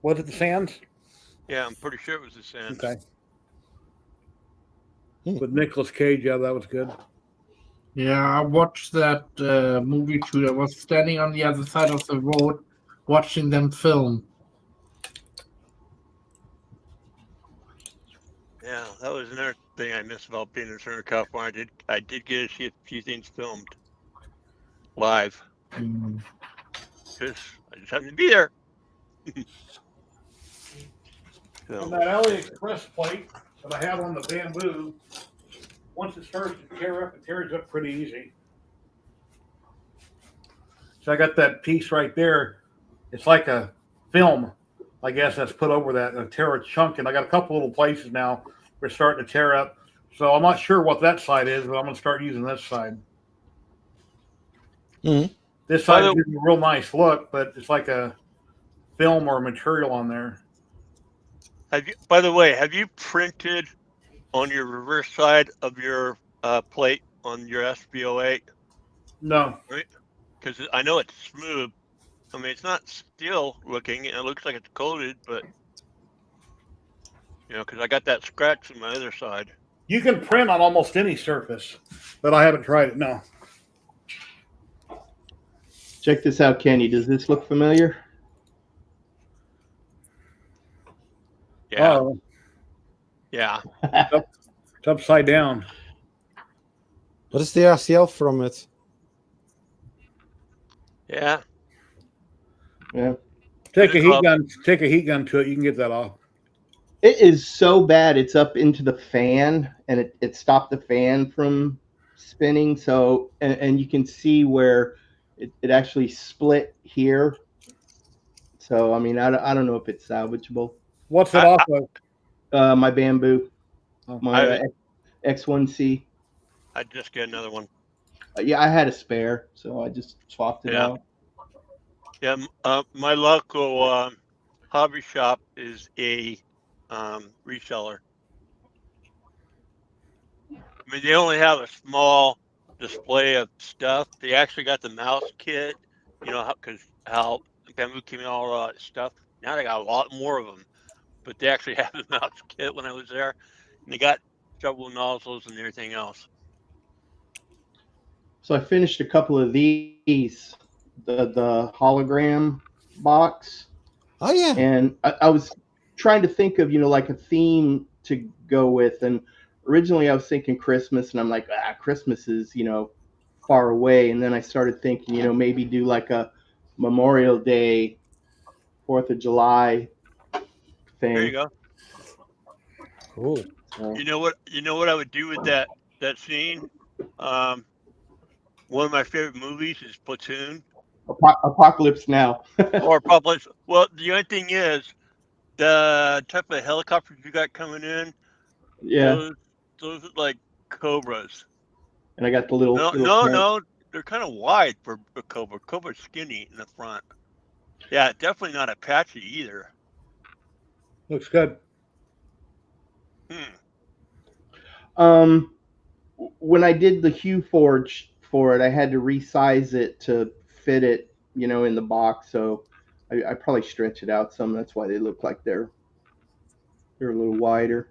Was it the Sands? Yeah, I'm pretty sure it was the Sands. Okay. With Nicolas Cage, yeah, that was good. Yeah, I watched that movie too. I was standing on the other side of the road watching them film. Yeah, that was another thing I missed about being in Southern California. I did get to see a few things filmed live Mm. because I just happened to be there. On So, that AliExpress plate that I have on the bamboo, once it starts to tear up, it tears up pretty easy. So I got that piece right there. It's like a film, I guess, that's put over that and tear a chunk. And I got a couple little places now we're starting to tear up. So I'm not sure what that side is, but I'm going to start using this side. Mhm. This side gives me a real nice look, but it's like a film or material on there. by the way, have you printed on your reverse side of your plate on your SBO8? No. Right? Because I know it's smooth. I mean, it's not steel looking. It looks like it's coated, but because I got that scratch on my other side. You can print on almost any surface, but I haven't tried it. No. Check this out, Kenny. Does this look familiar? Yeah. Uh-oh. Yeah. It's upside down. What is the RCL from it? Yeah. Yeah. Take a heat gun to it. You can get that off. It is so bad. It's up into the fan, and it stopped the fan from spinning. So, and you can see where it actually split here. So, I mean, I don't know if it's salvageable. What's it off of? My bamboo, Oh. my X1C. I'd just get another one. Yeah, I had a spare, so I just swapped it Yeah. out. Yeah. My local hobby shop is a reseller. I mean, they only have a small display of stuff. They actually got the mouse kit, because how Bamboo came in all that stuff. Now they got a lot more of them, but they actually have the mouse kit when I was there, and they got several nozzles and everything else. So I finished a couple of these, the hologram box. Oh yeah. And I was trying to think of, like a theme to go with. And originally I was thinking Christmas, and I'm like, Christmas is, far away. And then I started thinking, maybe do like a Memorial Day, 4th of July thing. There you go. Cool. So, You know what I would do with that scene? One of my favorite movies is Platoon. Apocalypse Now. Or probably. Well, the only thing is, the type of helicopters you got coming in, Yeah. those are like Cobras. And I got the little. No, they're kind of wide for a Cobra. Cobra's skinny in the front. Yeah, definitely not Apache either. Looks good. When I did the Hue Forge for it, I had to resize it to fit it, in the box. So I probably stretch it out some. That's why they look like they're a little wider.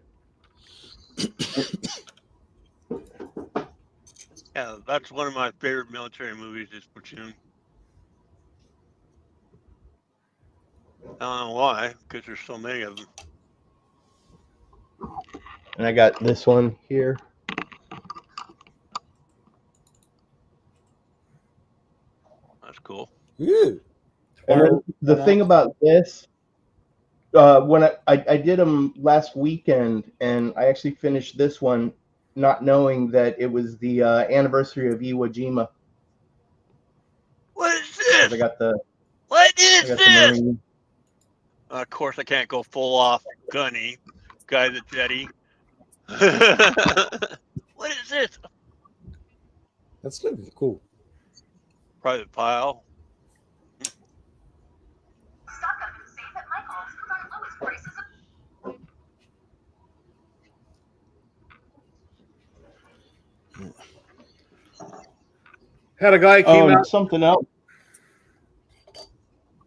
Yeah, that's one of my favorite military movies is Platoon. I don't know why, because there's so many of them. And I got this one here. That's cool. Ooh. And then the thing about this, when I did them last weekend, and I actually finished this one not knowing that it was the anniversary of Iwo Jima. What is this? I got the. What is this? Of course, I can't go full off gunny, guy the jetty. What is this? That's looking cool. Private pile. Had a guy came out. Something else.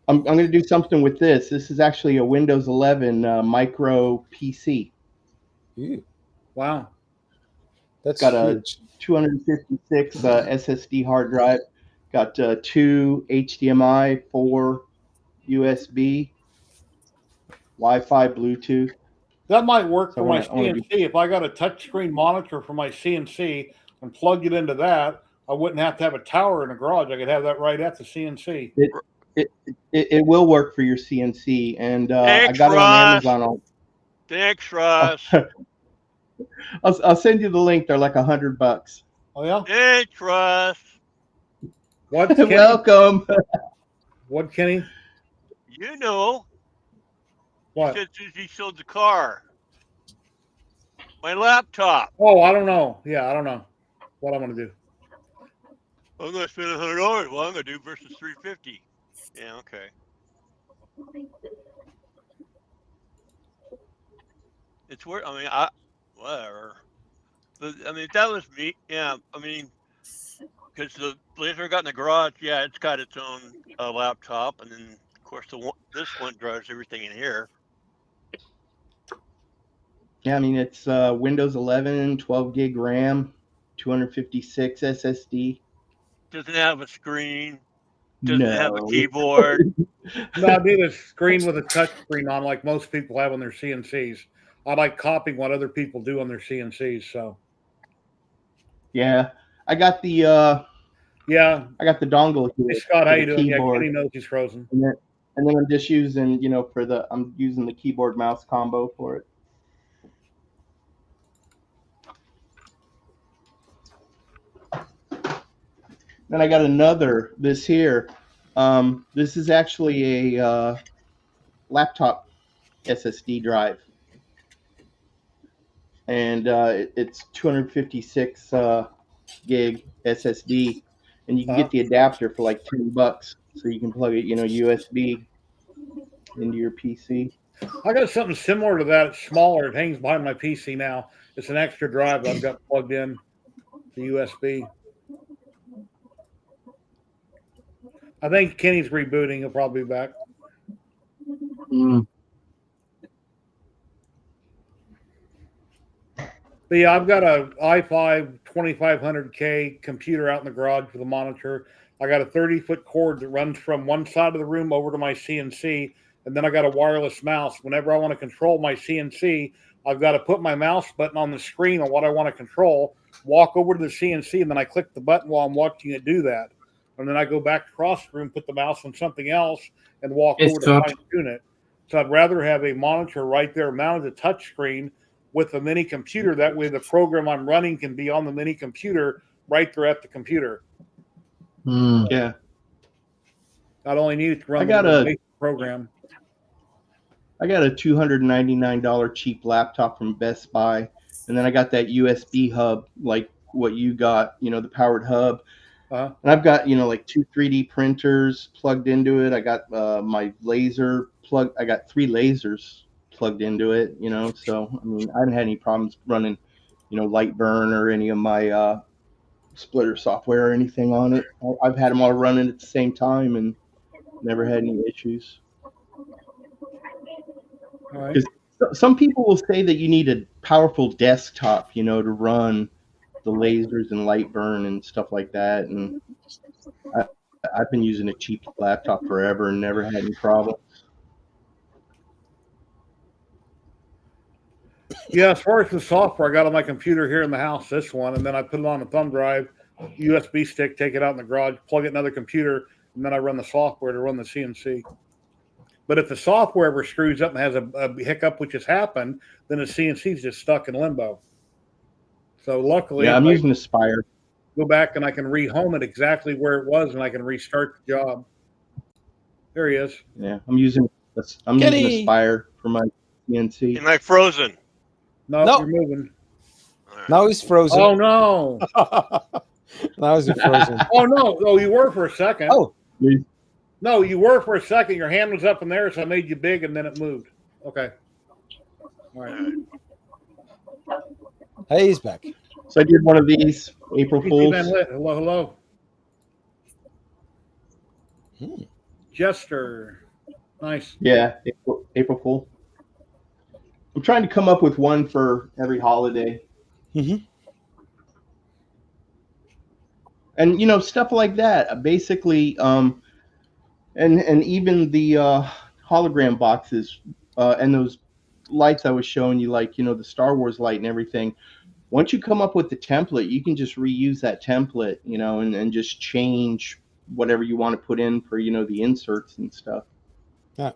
I'm going to do something with this. This is actually a Windows 11 micro PC. Ooh. Wow. That's got huge. A 256 SSD hard drive. Got 2 HDMI, 4 USB, Wi-Fi, Bluetooth. That might work So for my CNC. If I got a touchscreen monitor for my CNC and plugged it into that, I wouldn't have to have a tower in the garage. I could have that right at the CNC. It will work for your CNC, and Thanks, I got Ross. it on Amazon. Thanks, Ross. I'll send you the link. They're like $100. Oh yeah. Thanks, Ross. What? Kenny? Welcome. What, Kenny? You know. What? He said he sold the car. My laptop. Oh, I don't know. Yeah, I don't know what I'm gonna do. I'm gonna spend $100. Well, I'm gonna do versus $350. Yeah, okay. It's worth. I mean, whatever. But, I mean, if that was me. Yeah, I mean, because the laser got in the garage. Yeah, it's got its own laptop, and then of course this one drives everything in here. Yeah, I mean, it's Windows 11, 12 gig RAM, 256 SSD. Doesn't have a screen. Doesn't No. have a keyboard. No, I need a screen with a touch screen on, like most people have on their CNCs. I like copying what other people do on their CNCs. So. Yeah, I got the I got the dongle here. Hey Scott, how you doing? Keyboard. Yeah, Kenny knows he's frozen. And then I'm just using, I'm using the keyboard mouse combo for it. Then I got this here. This is actually a laptop SSD drive. And it's 256 gig SSD. And you can get the adapter for like $10. So you can plug it, USB into your PC. I got something similar to that. It's smaller. It hangs behind my PC now. It's an extra drive that I've got plugged in to USB. I think Kenny's rebooting. He'll probably be back. But yeah, I've got a i5 2500K computer out in the garage with a monitor. I got a 30-foot cord that runs from one side of the room over to my CNC, and then I got a wireless mouse. Whenever I want to control my CNC, I've got to put my mouse button on the screen on what I want to control, walk over to the CNC, and then I click the button while I'm watching it do that. And then I go back across the room, put the mouse on something else, and walk It's over to good. fine tune it. So I'd rather have a monitor right there mounted to touch screen with a mini computer. That way the program I'm running can be on the mini computer right there at the computer. Hmm. Yeah. Not only need it to run I got the a- basic program. I got a $299 cheap laptop from Best Buy, and then I got that USB hub, like what you got, the powered hub. Uh-huh. And I've got, like 2 3D printers plugged into it. I got my laser plug. I got 3 lasers plugged into it, So, I mean, I haven't had any problems running, Lightburn or any of my splitter software or anything on it. I've had them all running at the same time and never had any issues. All right. Because some people will say that you need a powerful desktop, to run the lasers and Lightburn and stuff like that. And I've been using a cheap laptop forever and never had any problems. Yeah, as far as the software, I got on my computer here in the house, this one, and then I put it on a thumb drive, USB stick, take it out in the garage, plug it in another computer, and then I run the software to run the CNC. But if the software ever screws up and has a hiccup, which has happened, then the CNC is just stuck in limbo. So luckily, Yeah, I'm I using Aspire. go back and I can rehome it exactly where it was, and I can restart the job. There he is. Yeah, I'm using Kenny! Aspire for my CNC. Am I frozen? No, No. you're moving. All right. Now he's frozen. Oh no! Now he's frozen. Oh no! Oh, you were for a second. Oh. No, you were for a second. Your hand was up in there, so I made you big, and then it moved. Okay. All right. Hey, he's back. So I did one of these April PC Fools. Van Lit. Hello, hello. Hmm. Jester. Nice. Yeah, April Fool. I'm trying to come up with one for every holiday. Mhm. And stuff like that. Basically, and even the hologram boxes and those lights I was showing you, like the Star Wars light and everything. Once you come up with the template, you can just reuse that template, and just change whatever you want to put in for the inserts and stuff. Yeah.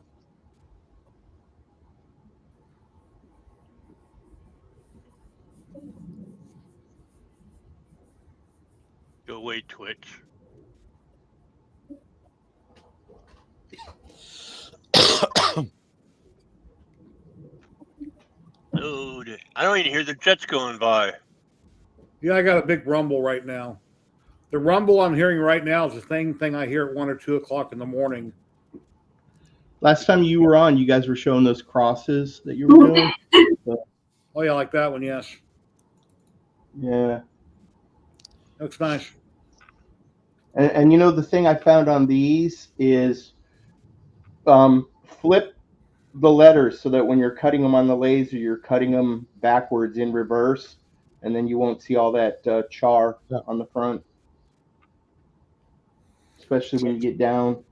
Go away, Twitch. Dude, I don't even hear the jets going by. Yeah, I got a big rumble right now. The rumble I'm hearing right now is the same thing I hear at 1 or 2 o'clock in the morning. Last time you were on, you guys were showing those crosses that you were doing. Oh yeah, like that one. Yes, Yeah. looks nice. And the thing I found on these is flip the letters so that when you're cutting them on the laser, you're cutting them backwards in reverse, and then you won't see all that char on the front. Especially when you get down,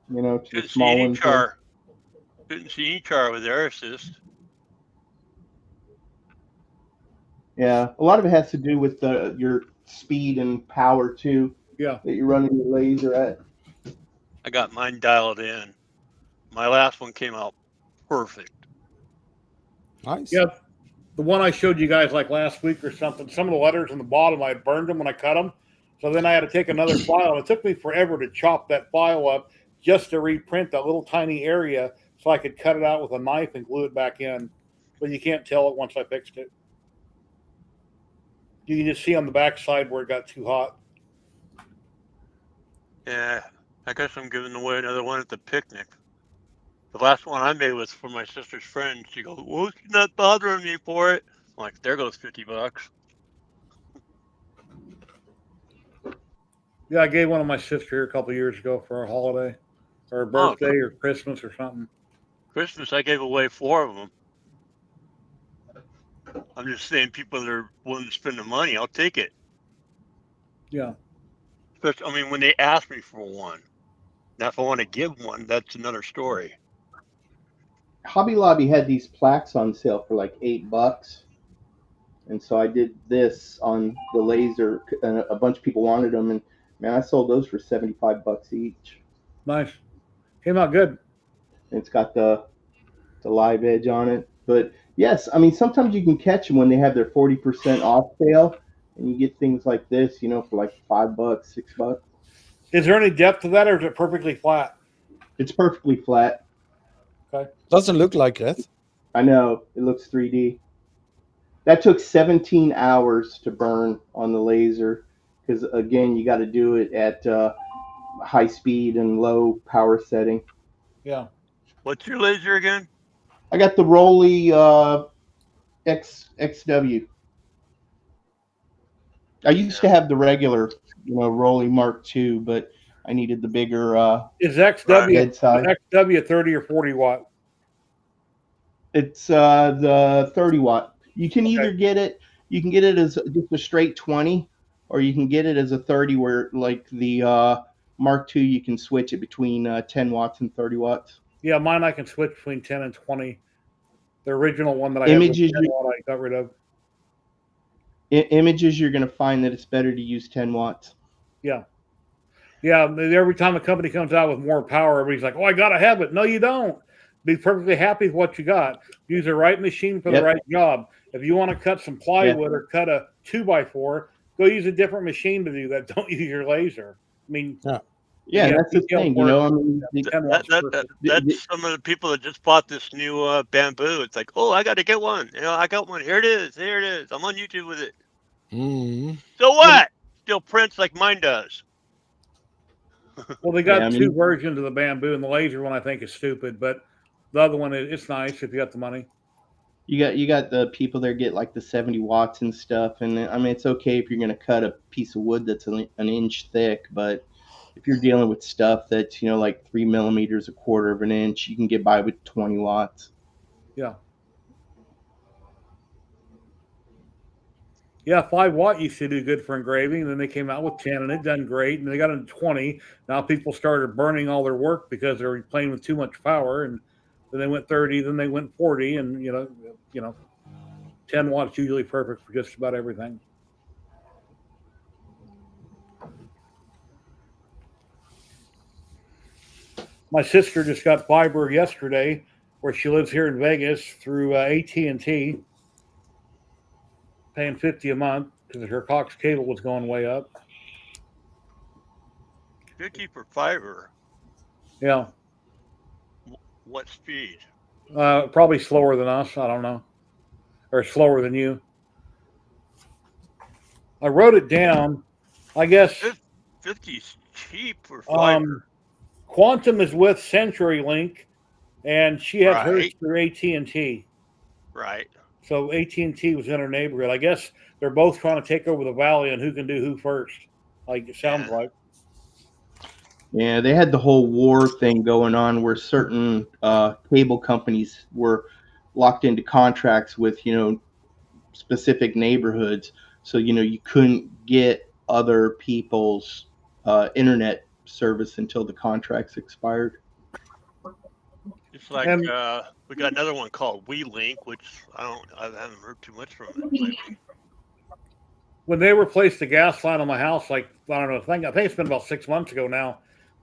to the Couldn't see small any ones. char. Couldn't see any char with air assist. Yeah, a lot of it has to do with your speed and power too. Yeah. That you're running your laser at. I got mine dialed in. My last one came out perfect. Nice. Yeah, the one I showed you guys like last week or something. Some of the letters in the bottom, I burned them when I cut them. So then I had to take another file. It took me forever to chop that file up just to reprint that little tiny area so I could cut it out with a knife and glue it back in. But you can't tell it once I fixed it. You can just see on the back side where it got too hot. Yeah, I guess I'm giving away another one at the picnic. The last one I made was for my sister's friend. She goes, "Well, she's not bothering me for it." I'm like, there goes $50. Yeah, I gave one to my sister here a couple of years ago for a holiday or a birthday or Christmas or something. Christmas, I gave away 4 of them. I'm just saying, people that are willing to spend the money, I'll take it. Yeah. Especially, I mean, when they ask me for one. Now, if I want to give one, that's another story. Hobby Lobby had these plaques on sale for like $8. And so I did this on the laser, and a bunch of people wanted them, and man, I sold those for $75 each. Nice. Came out good. And it's got the live edge on it. But yes, I mean sometimes you can catch them when they have their 40% off sale, and you get things like this, you know, for like $5, $6. Is there any depth to that, or is it perfectly flat? It's perfectly flat. Okay. Doesn't look like it. I know it looks 3D. That took 17 hours to burn on the laser because, again, you got to do it at high speed and low power setting. Yeah. What's your laser again? I got the Rolly XW. I used to have the regular, Rolly Mark II, but I needed the bigger Is XW head size. XW 30 or 40 watt? It's the 30 watt. You can either get it, you can get it as just a straight 20, or you can get it as a 30 where like the Mark II, you can switch it between 10 watts and 30 watts. Yeah, mine I can switch between 10 and 20. The original one that I Images, had with 10 watt, I got rid of. Images, you're going to find that it's better to use 10 watts. Yeah. Yeah, every time a company comes out with more power, everybody's like, oh, I got to have it. No, you don't. Be perfectly happy with what you got. Use the right machine for the right job. If you want to cut some plywood or cut a 2x4, go use a different machine to do that. Don't use your laser. I mean, yeah, that's the thing. I mean, that's some of the people that just bought this new bamboo. It's like, oh, I got to get one. I got one. Here it is. Here it is. I'm on YouTube with it. So what? Still prints like mine does. Well, they got two versions of the bamboo, and the laser one I think is stupid, but the other one, it's nice if you got the money. You got the people that get like the 70 watts and stuff, and I mean it's okay if you're going to cut a piece of wood that's an inch thick, but if you're dealing with stuff that's like 3 millimeters, a quarter of an inch, you can get by with 20 watts. Yeah. Yeah, 5 watt used to do good for engraving, and then they came out with 10, and it done great, and they got into 20. Now people started burning all their work because they were playing with too much power, and then they went 30, then they went 40, and 10 watts usually perfect for just about everything. My sister just got fiber yesterday, where she lives here in Vegas, through AT&T, paying $50 a month because her Cox cable was going way up. 50 for fiber. Yeah. What speed? Probably slower than us. I don't know. Or slower than you. I wrote it down. I guess 50's cheap for fiber. Quantum is with CenturyLink, and she had hers through AT&T. Right. So AT&T was in her neighborhood. I guess they're both trying to take over the valley on who can do who first. Like it sounds like. Yeah, they had the whole war thing going on where certain cable companies were locked into contracts with, specific neighborhoods. So, you couldn't get other people's internet service until the contracts expired. It's like we got another one called WeLink, which I haven't heard too much from it lately. When they replaced the gas line on my house, like I think it's been about 6 months ago now.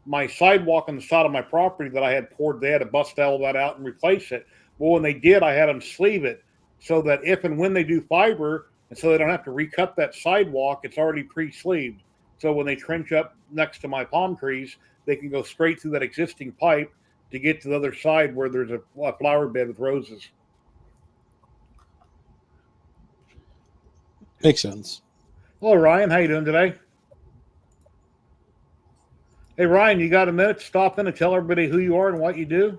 My sidewalk on the side of my property that I had poured, they had to bust all that out and replace it. Well, when they did, I had them sleeve it so that if and when they do fiber, and so they don't have to recut that sidewalk, it's already pre-sleeved. So when they trench up next to my palm trees, they can go straight through that existing pipe to get to the other side where there's a flower bed with roses. Makes sense. Hello, Ryan. How you doing today? Hey, Ryan, you got a minute to stop in and tell everybody who you are and what you do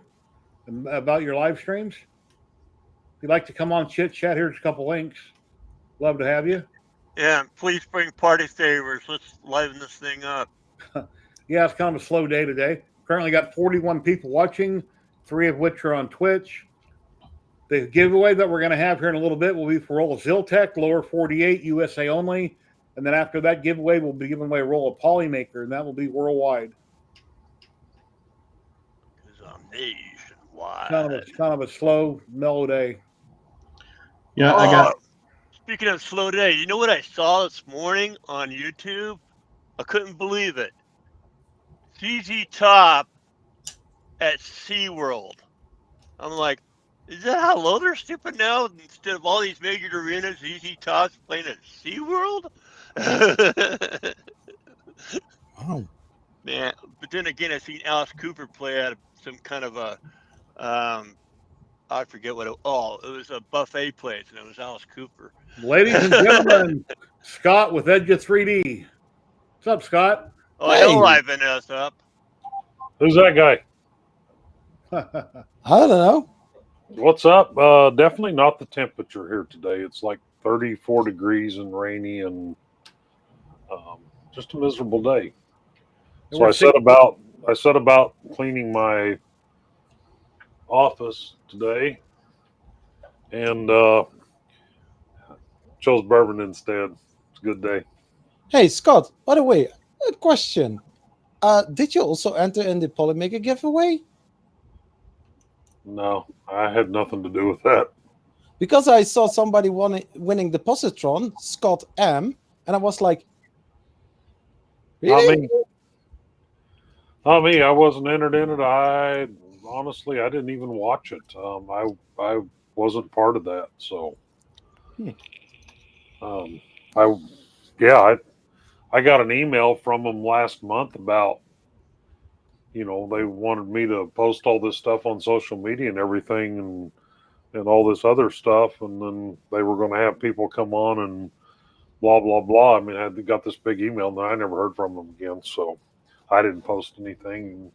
about your live streams? If you'd like to come on chit chat, here's a couple links. Love to have you. Yeah, please bring party favors. Let's liven this thing up. Yeah, it's kind of a slow day today. Currently got 41 people watching, 3 of which are on Twitch. The giveaway that we're going to have here in a little bit will be for roll of Ziltech, lower 48, USA only. And then after that giveaway, we'll be giving away a roll of Polymaker, and that will be worldwide. nationwide. Kind of a slow, mellow day. Yeah, Oh, I got. speaking of slow day, you know what I saw this morning on YouTube? I couldn't believe it. ZZ Top at SeaWorld. I'm like, is that how low they're stooping now? Instead of all these major arenas, ZZ Top's playing at SeaWorld? Wow. Man, but then again, I seen Alice Cooper play at some kind of a, I forget what it was a buffet place, and it was Alice Cooper. Ladies and gentlemen, Scott with Edge of 3D. What's up, Scott? Oh, Hey. he'll liven us up. Who's that guy? I don't know. What's up? Definitely not the temperature here today. It's like 34 degrees and rainy and just a miserable day. So I set about cleaning my office today and chose bourbon instead. It's a good day. Hey, Scott, by the way, a question. Did you also enter in the Polymaker giveaway? No, I had nothing to do with that. Because I saw somebody winning the positron, Scott M, and I was like, really? Not me. Not me. I wasn't entered in it. I honestly, I didn't even watch it. I wasn't part of that. So, I got an email from them last month about, they wanted me to post all this stuff on social media and everything and all this other stuff. And then they were going to have people come on and blah, blah, blah. I mean, I got this big email and I never heard from them again. So I didn't post anything. And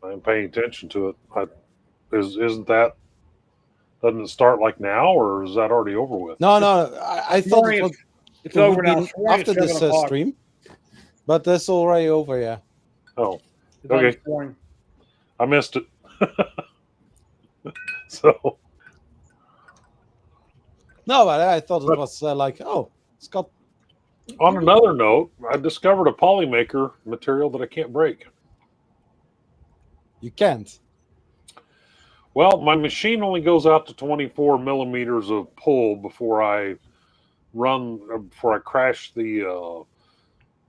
I ain't paying attention to it. Doesn't it start like now or is that already over with? No, I thought it was It's over now. be after this stream, but that's already over, yeah. Oh, It's okay. on I missed it. So. No, but I thought it was like, oh, Scott. On another note, I discovered a Polymaker material that I can't break. You can't. Well, my machine only goes out to 24 millimeters of pull before I crash the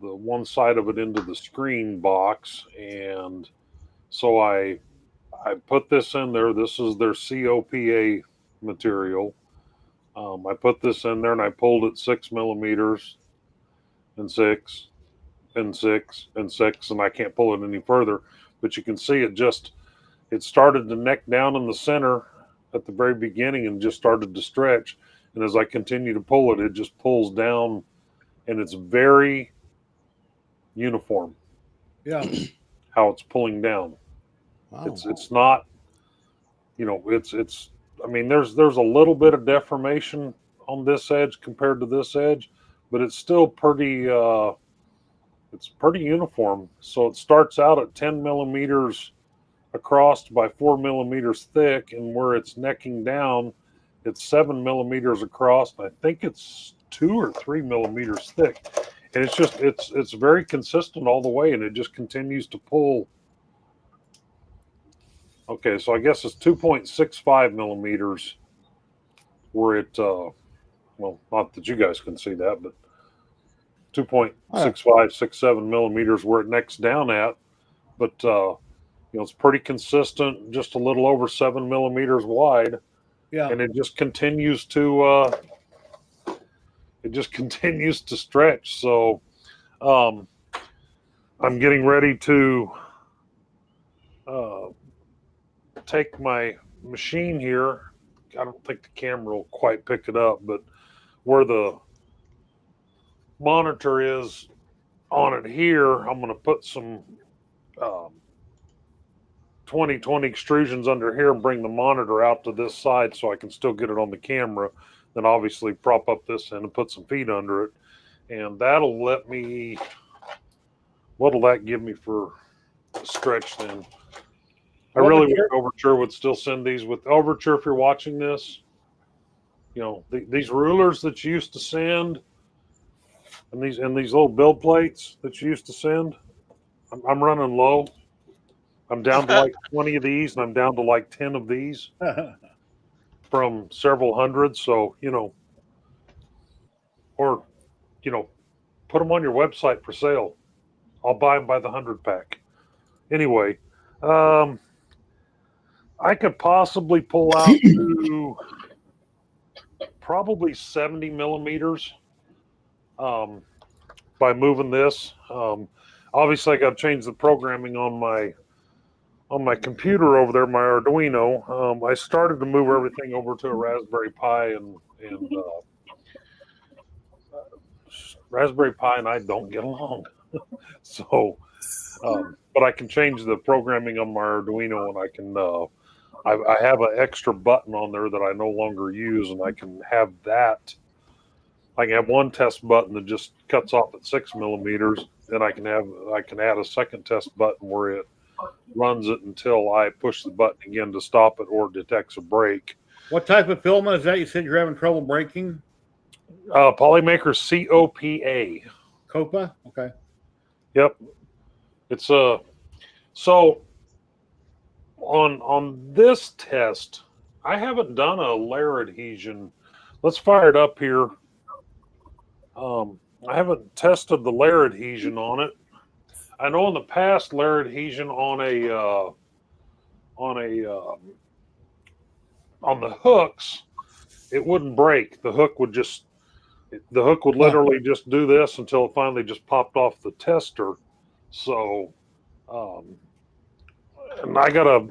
one side of it into the screen box. And so I put this in there. This is their COPA material. I put this in there and I pulled it 6 millimeters and 6 and 6 and 6, and I can't pull it any further. But you can see it started to neck down in the center at the very beginning and just started to stretch. And as I continue to pull it, it just pulls down, and it's very uniform. Yeah. How it's pulling down. Wow. It's not, it's. I mean, there's a little bit of deformation on this edge compared to this edge, but it's still pretty. It's pretty uniform. So it starts out at 10 millimeters across by 4 millimeters thick, and where it's necking down, it's 7 millimeters across. I think it's 2 or 3 millimeters thick, and it's very consistent all the way, and it just continues to pull. Okay, so I guess it's 2.65 millimeters where it, well, not that you guys can see that, but 2.65, 67 millimeters where it necks down at. But, it's pretty consistent, just a little over 7 millimeters wide. Yeah. And it just continues to, stretch. So, I'm getting ready to, take my machine here. I don't think the camera will quite pick it up, but where the monitor is on it here, I'm going to put some 2020 extrusions under here and bring the monitor out to this side so I can still get it on the camera. Then obviously prop up this end and put some feet under it. And that'll let me, what'll that give me for stretch then? I really wish Overture would still send these with Overture. If you're watching this, these rulers that you used to send, and these little build plates that you used to send, I'm running low. I'm down to like 20 of these, and I'm down to like 10 of these from several hundred. So, or, put them on your website for sale. I'll buy them by the 100-pack. Anyway, I could possibly pull out to probably 70 millimeters by moving this. Obviously, I got to change the programming on my computer over there, my Arduino. I started to move everything over to a Raspberry Pi, and Raspberry Pi and I don't get along. So, but I can change the programming on my Arduino, and I can. I have an extra button on there that I no longer use, and I can have that. I can have one test button that just cuts off at 6 millimeters. Then I can add a second test button where it runs it until I push the button again to stop it or detects a break. What type of filament is that? You said you're having trouble breaking? Polymaker COPA. Copa? Okay. Yep. It's so on this test, I haven't done a layer adhesion. Let's fire it up here. I haven't tested the layer adhesion on it. I know in the past layer adhesion on the hooks, it wouldn't break. The hook would literally just do this until it finally just popped off the tester. So, and I gotta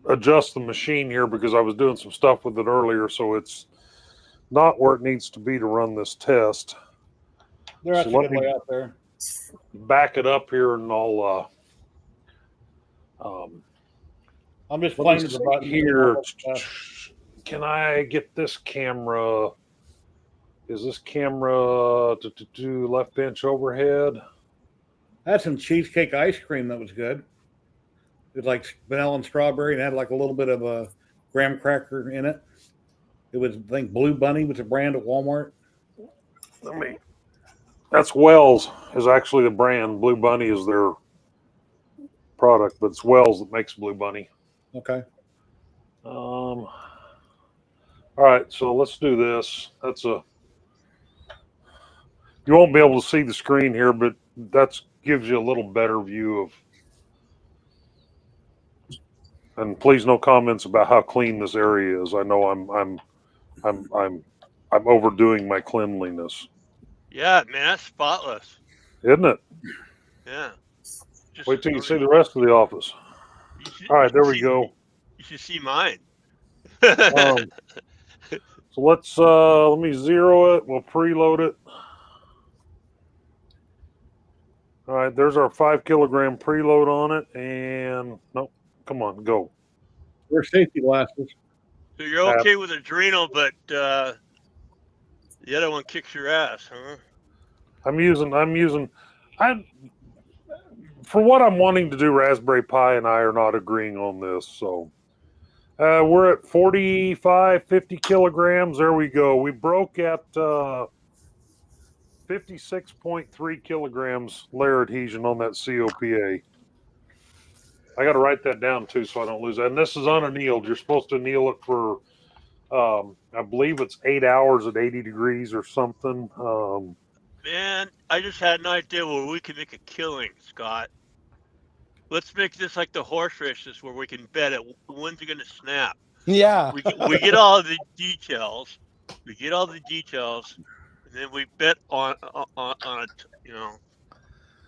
adjust the machine here because I was doing some stuff with it earlier, so it's not where it needs to be to run this test. They're actually So good way out there. Back it up here, and I'm just playing with the button here. Can I get this camera? Is this camera left bench overhead? I had some cheesecake ice cream that was good. It was like vanilla and strawberry, and had like a little bit of a graham cracker in it. It was, I think, Blue Bunny was a brand at Walmart. That's Wells is actually the brand. Blue Bunny is their product, but it's Wells that makes Blue Bunny. Okay. All right, so let's do this. You won't be able to see the screen here, but that gives you a little better view of. And please, no comments about how clean this area is. I know I'm overdoing my cleanliness. Yeah, man, that's spotless. Isn't it? Yeah. Wait till you see the rest of the office. All right, there we go. You should see mine. So let me zero it. We'll preload it. All right, there's our 5 kilogram preload on it, and nope. Come on, go. Wear safety glasses. So you're okay with Adrenal, but the other one kicks your ass, huh? For what I'm wanting to do, Raspberry Pi and I are not agreeing on this. So we're at 45, 50 kilograms. There we go. We broke at 56.3 kilograms layer adhesion on that COPA. I got to write that down too so I don't lose that. And this is unannealed. You're supposed to anneal it for, I believe it's 8 hours at 80 degrees or something. Man, I just had an idea where we can make a killing, Scott. Let's make this like the horse races where we can bet it when's it going to snap. Yeah. We get all the details. We get all the details, and then we bet on a on a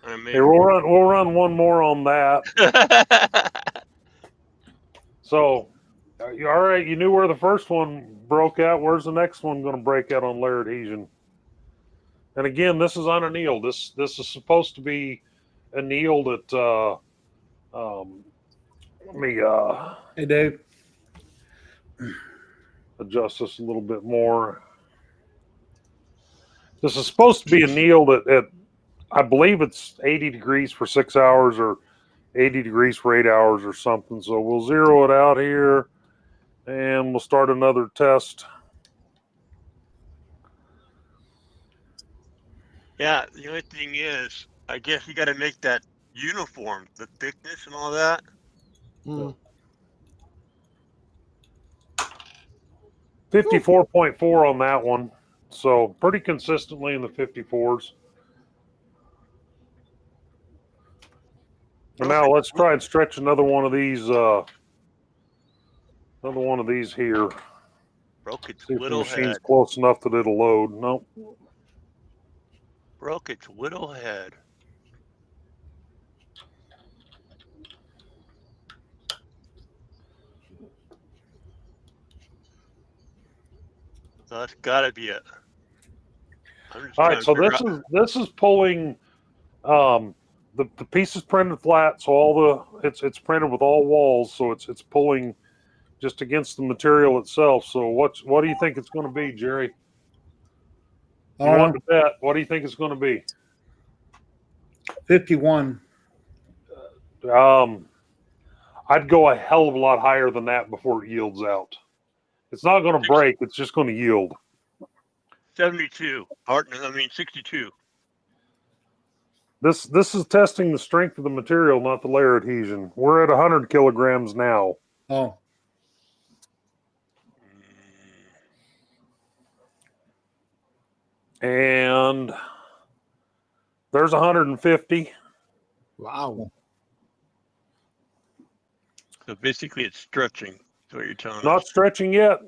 Hey, we'll run one more on that. So, all right, you knew where the first one broke out. Where's the next one going to break out on layer adhesion? And again, this is unannealed. This is supposed to be annealed at. Let me Hey, Dave. adjust this a little bit more. This is supposed to be annealed at I believe it's 80 degrees for 6 hours or 80 degrees for 8 hours or something. So we'll zero it out here and we'll start another test. Yeah, the only thing is, I guess you got to make that uniform, the thickness and all that. Mm. 54.4 on that one. So pretty consistently in the 54s. And now let's try and stretch another one of these. Another one of these here. Broke its See if the little machine's head. close enough that it'll load. Nope. Broke its little head. So that's got to be it. I'm just All trying right, to so figure out. this is pulling the piece is printed flat, so all the it's printed with all walls, so it's pulling just against the material itself. So what do you think it's going to be, Jerry? You want to bet? What do you think it's going to be? 51. I'd go a hell of a lot higher than that before it yields out. It's not going to break; it's just going to yield. 72. I mean 62. This is testing the strength of the material, not the layer adhesion. We're at 100 kilograms now. Oh, And there's 150. Wow. So basically, it's stretching. That's what you're telling Not us. stretching yet. I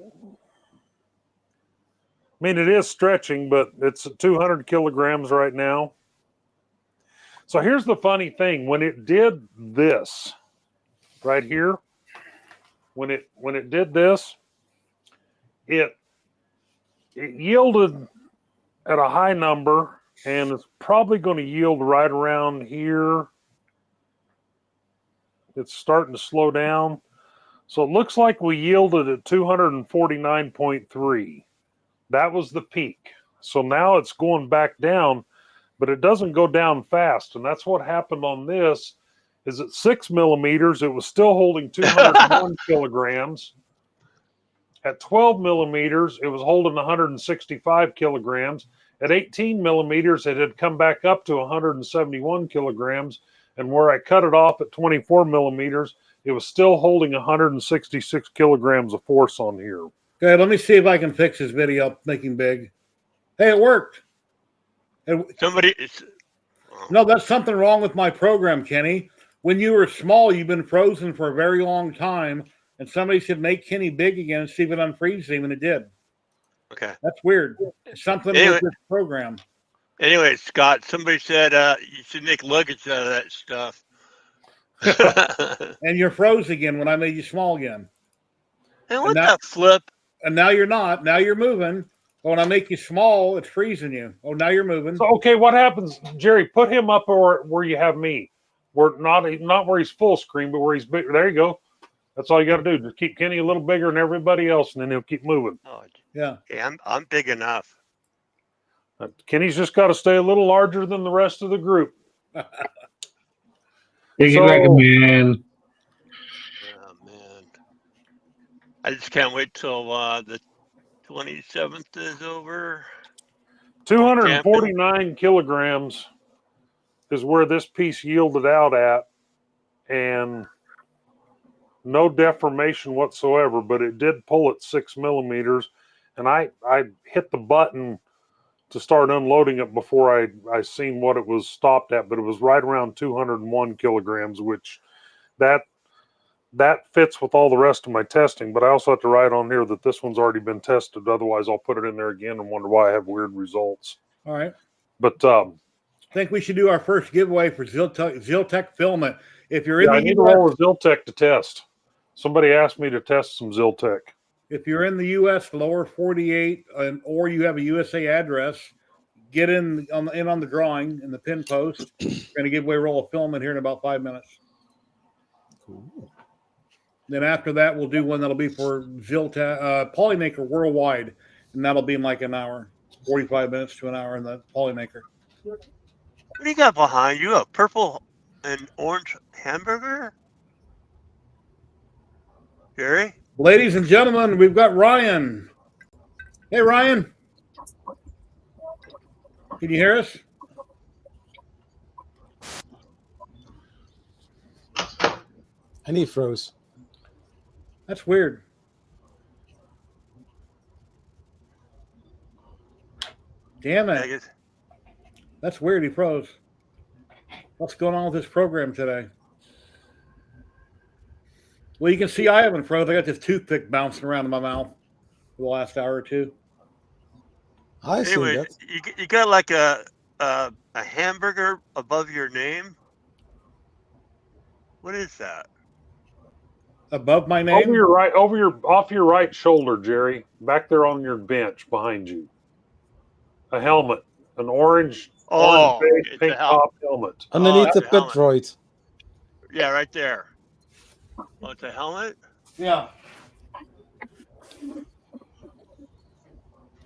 mean, it is stretching, but it's at 200 kilograms right now. So here's the funny thing. When it did this right here, when it did this, it yielded at a high number, and it's probably going to yield right around here. It's starting to slow down. So it looks like we yielded at 249.3. That was the peak. So now it's going back down, but it doesn't go down fast. And that's what happened on this is at 6 millimeters, it was still holding 201 kilograms. At 12 millimeters, it was holding 165 kilograms. At 18 millimeters, it had come back up to 171 kilograms. And where I cut it off at 24 millimeters, it was still holding 166 kilograms of force on here. okay. Let me see if I can fix this video making big. Hey, it worked. No, that's something wrong with my program, Kenny. When you were small, you've been frozen for a very long time, and somebody should make Kenny big again and see if it unfreezes him, and it did. Okay. That's weird. Something Anyway. with this program. Anyway, Scott, somebody said you should make luggage out of that stuff. And you're froze again when I made you small again. And what the flip? And now you're not. Now you're moving. But when I make you small, it's freezing you. Oh, now you're moving. So, okay, what happens, Jerry? Put him up where you have me. Where not where he's full screen, but where he's big. There you go. That's all you got to do. Just keep Kenny a little bigger than everybody else, and then he'll keep moving. Oh, yeah. Yeah, I'm big enough. Kenny's just got to stay a little larger than the rest of the group. Take it like a man. Oh man, I just can't wait till the 27th is over. 249 kilograms is where this piece yielded out at, and no deformation whatsoever, but it did pull at 6 millimeters, and I hit the button to start unloading it before I seen what it was stopped at, but it was right around 201 kilograms, which that fits with all the rest of my testing. But I also have to write on here that this one's already been tested. Otherwise, I'll put it in there again and wonder why I have weird results. All right. But I think we should do our first giveaway for Ziltech filament. If you're in the I need to roll a Ziltech to test. Somebody asked me to test some Ziltech. If you're in the U.S. lower 48, or you have a USA address, get in on the drawing in the pin post. We're going to give away a roll of filament here in about 5 minutes. Cool. Then after that, we'll do one that'll be for Ziltech Polymaker worldwide, and that'll be in like an hour, 45 minutes to an hour in the Polymaker. What do you got behind you? A purple and orange hamburger? Gary? Ladies and gentlemen, we've got Ryan. Hey, Ryan. Can you hear us? And he froze. That's weird. Damn I it. guess, That's weird. He froze. What's going on with this program today? Well, you can see I haven't froze. I got this toothpick bouncing around in my mouth for the last hour or two. I see anyways, that. you got like a hamburger above your name. What is that? Above my name? Off your right shoulder, Jerry. Back there on your bench behind you. A helmet. An orange Oh, base, it's pink a helmet. top helmet. Underneath it's the a pit helmet. droid. Yeah, right there. Oh, it's a helmet. Yeah.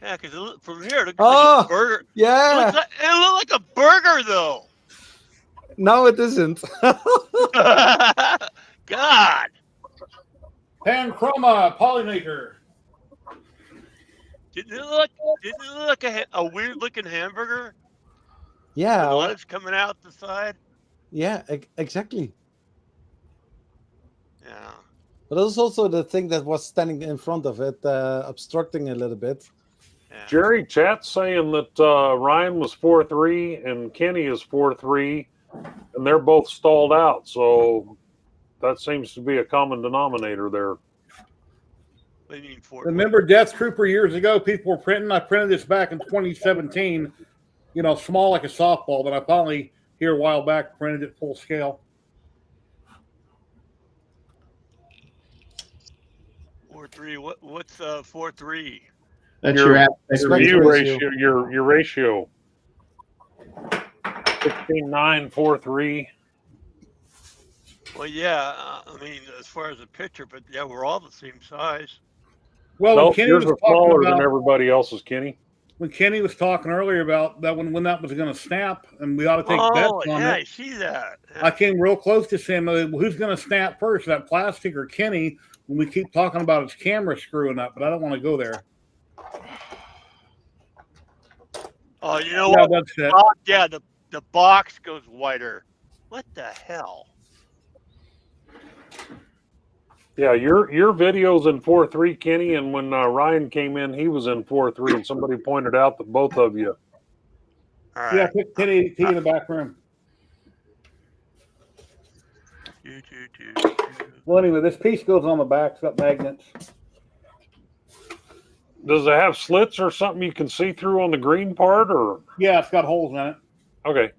Yeah, because from here it looks Oh, like a burger. Yeah. It looked like a burger though. No, it isn't. God. Panchroma Polymaker. Didn't it look like a weird looking hamburger? Yeah. With lettuce coming out the side? Yeah, exactly. Yeah. But it was also the thing that was standing in front of it, obstructing a little bit. Yeah. Jerry, chat's saying that Ryan was 4-3 and Kenny is 4-3, and they're both stalled out. So that seems to be a common denominator there. What do you mean Remember Death Trooper years ago? People were printing. I printed this back in 2017. You know, small like a softball. But I finally, here a while back, printed it full scale. 4-3. What's 4-3? That's Your aspect view ratio. ratio, your ratio. 16:9, 4-3. Well, yeah. I mean, as far as the picture, but yeah, we're all the same size. Well, No, when Kenny yours was are talking smaller than about everybody else's, Kenny. when Kenny was talking earlier about that when that was going to snap, and we ought to take bets on yeah, it. I see that. Yeah. I came real close to saying, who's going to snap first, that plastic or Kenny? When we keep talking about his camera screwing up, but I don't want to go there. Oh, you know Yeah, what? that's it. Yeah, the box goes wider. What the hell? Yeah, your video's in 4-3, Kenny, and when Ryan came in, he was in 4-3, and somebody pointed out that both of you. All right. Yeah, put Kenny in the back room. Well, anyway, this piece goes on the back. It's got magnets. Does it have slits or something you can see through on the green part, or? Yeah, it's got holes in it. Okay.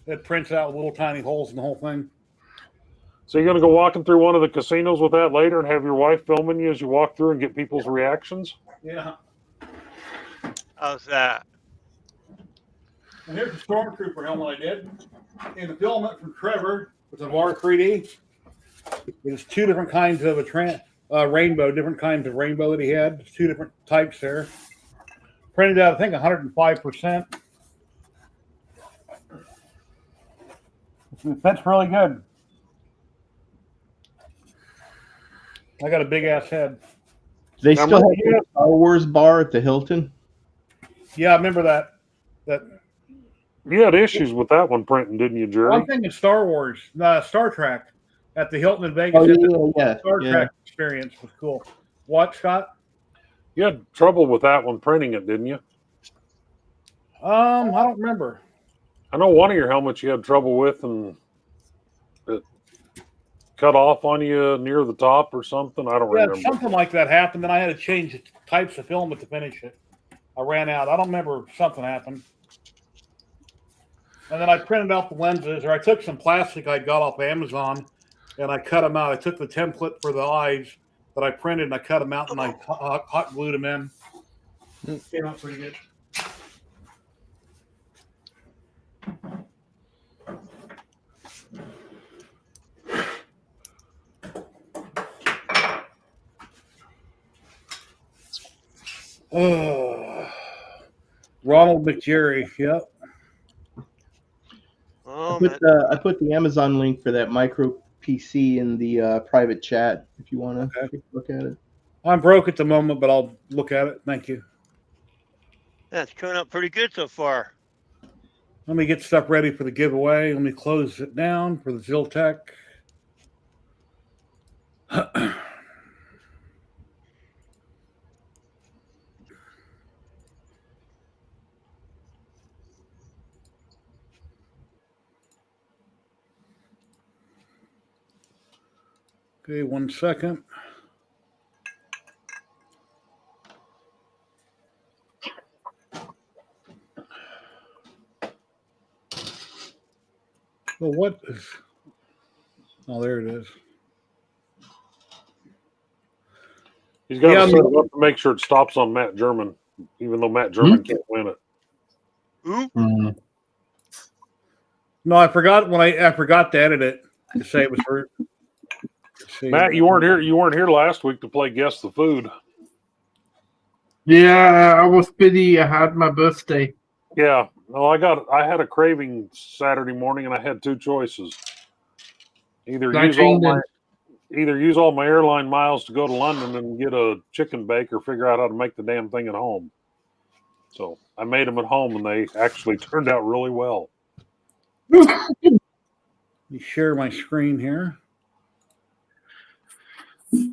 It prints out with little tiny holes in the whole thing. So you're going to go walking through one of the casinos with that later and have your wife filming you as you walk through and get people's reactions? Yeah. How's that? And here's the Stormtrooper helmet I did. In the filament from Trevor, with a R3D. There's two different kinds of rainbow, different kinds of rainbow that he had. There's two different types there. Printed out, I think, 105%. That's really good. I got a big ass head. They still have a Star Wars bar at the Hilton. Yeah, I remember that. You had issues with that one printing, didn't you, Jerry? I'm thinking Star Wars, Star Trek at the Hilton in Vegas. Yeah. Star Trek experience was cool. What, Scott? You had trouble with that one printing it, didn't you? I don't remember. I know one of your helmets you had trouble with, and it cut off on you near the top or something. I don't remember. Something like that happened. Then I had to change types of filament to finish it. I ran out. I don't remember. Something happened. And then I printed out the lenses, or I took some plastic I got off Amazon, and I cut them out. I took the template for the eyes that I printed, and I cut them out, and I hot glued them in. Came out pretty good. Ronald McJerry, yep. Oh, I put the Amazon link for that micro PC in the private chat if you want to take a look at it. I'm broke at the moment, but I'll look at it. Thank you. That's coming up pretty good so far. Let me get stuff ready for the giveaway. Let me close it down for the Ziltech. Okay, 1 second. Well, what is... Oh, there it is. He's got Yeah, to set it up to make sure it stops on Matt German, even though Matt German can't win it. Who? No, I forgot I forgot to edit it to say it was for. Matt, you weren't here. You weren't here last week to play Guess the Food. Yeah, I was busy. I had my birthday. Yeah. No, I had a craving Saturday morning, and I had two choices: either use all my airline miles to go to London and get a chicken bake, or figure out how to make the damn thing at home. So I made them at home, and they actually turned out really well. Let me share my screen here.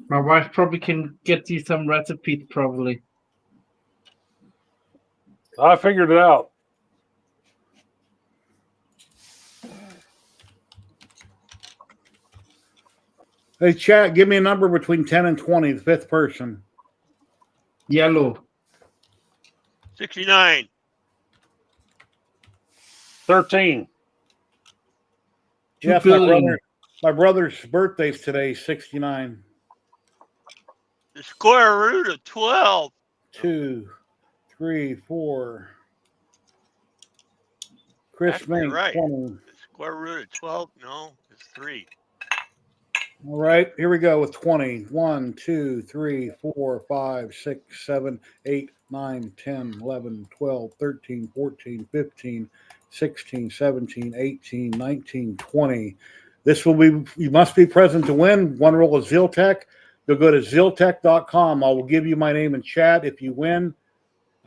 My wife probably can get you some recipes, probably. I figured it out. Hey, chat, give me a number between 10 and 20, the fifth person. Yellow. 69. 13. Yes, my brother's birthday's today, 69. The square root of 12. 2, 3, 4. Chris Actually, Mink, right. 20. The square root of 12? No, it's 3. All right, here we go with 20. 1, 2, 3, 4, 5, 6, 7, 8, 9, 10, 11, 12, 13, 14, 15, 16, 17, 18, 19, 20. This will be, you must be present to win. One roll of Ziltech. You'll go to ziltech.com. I will give you my name in chat if you win.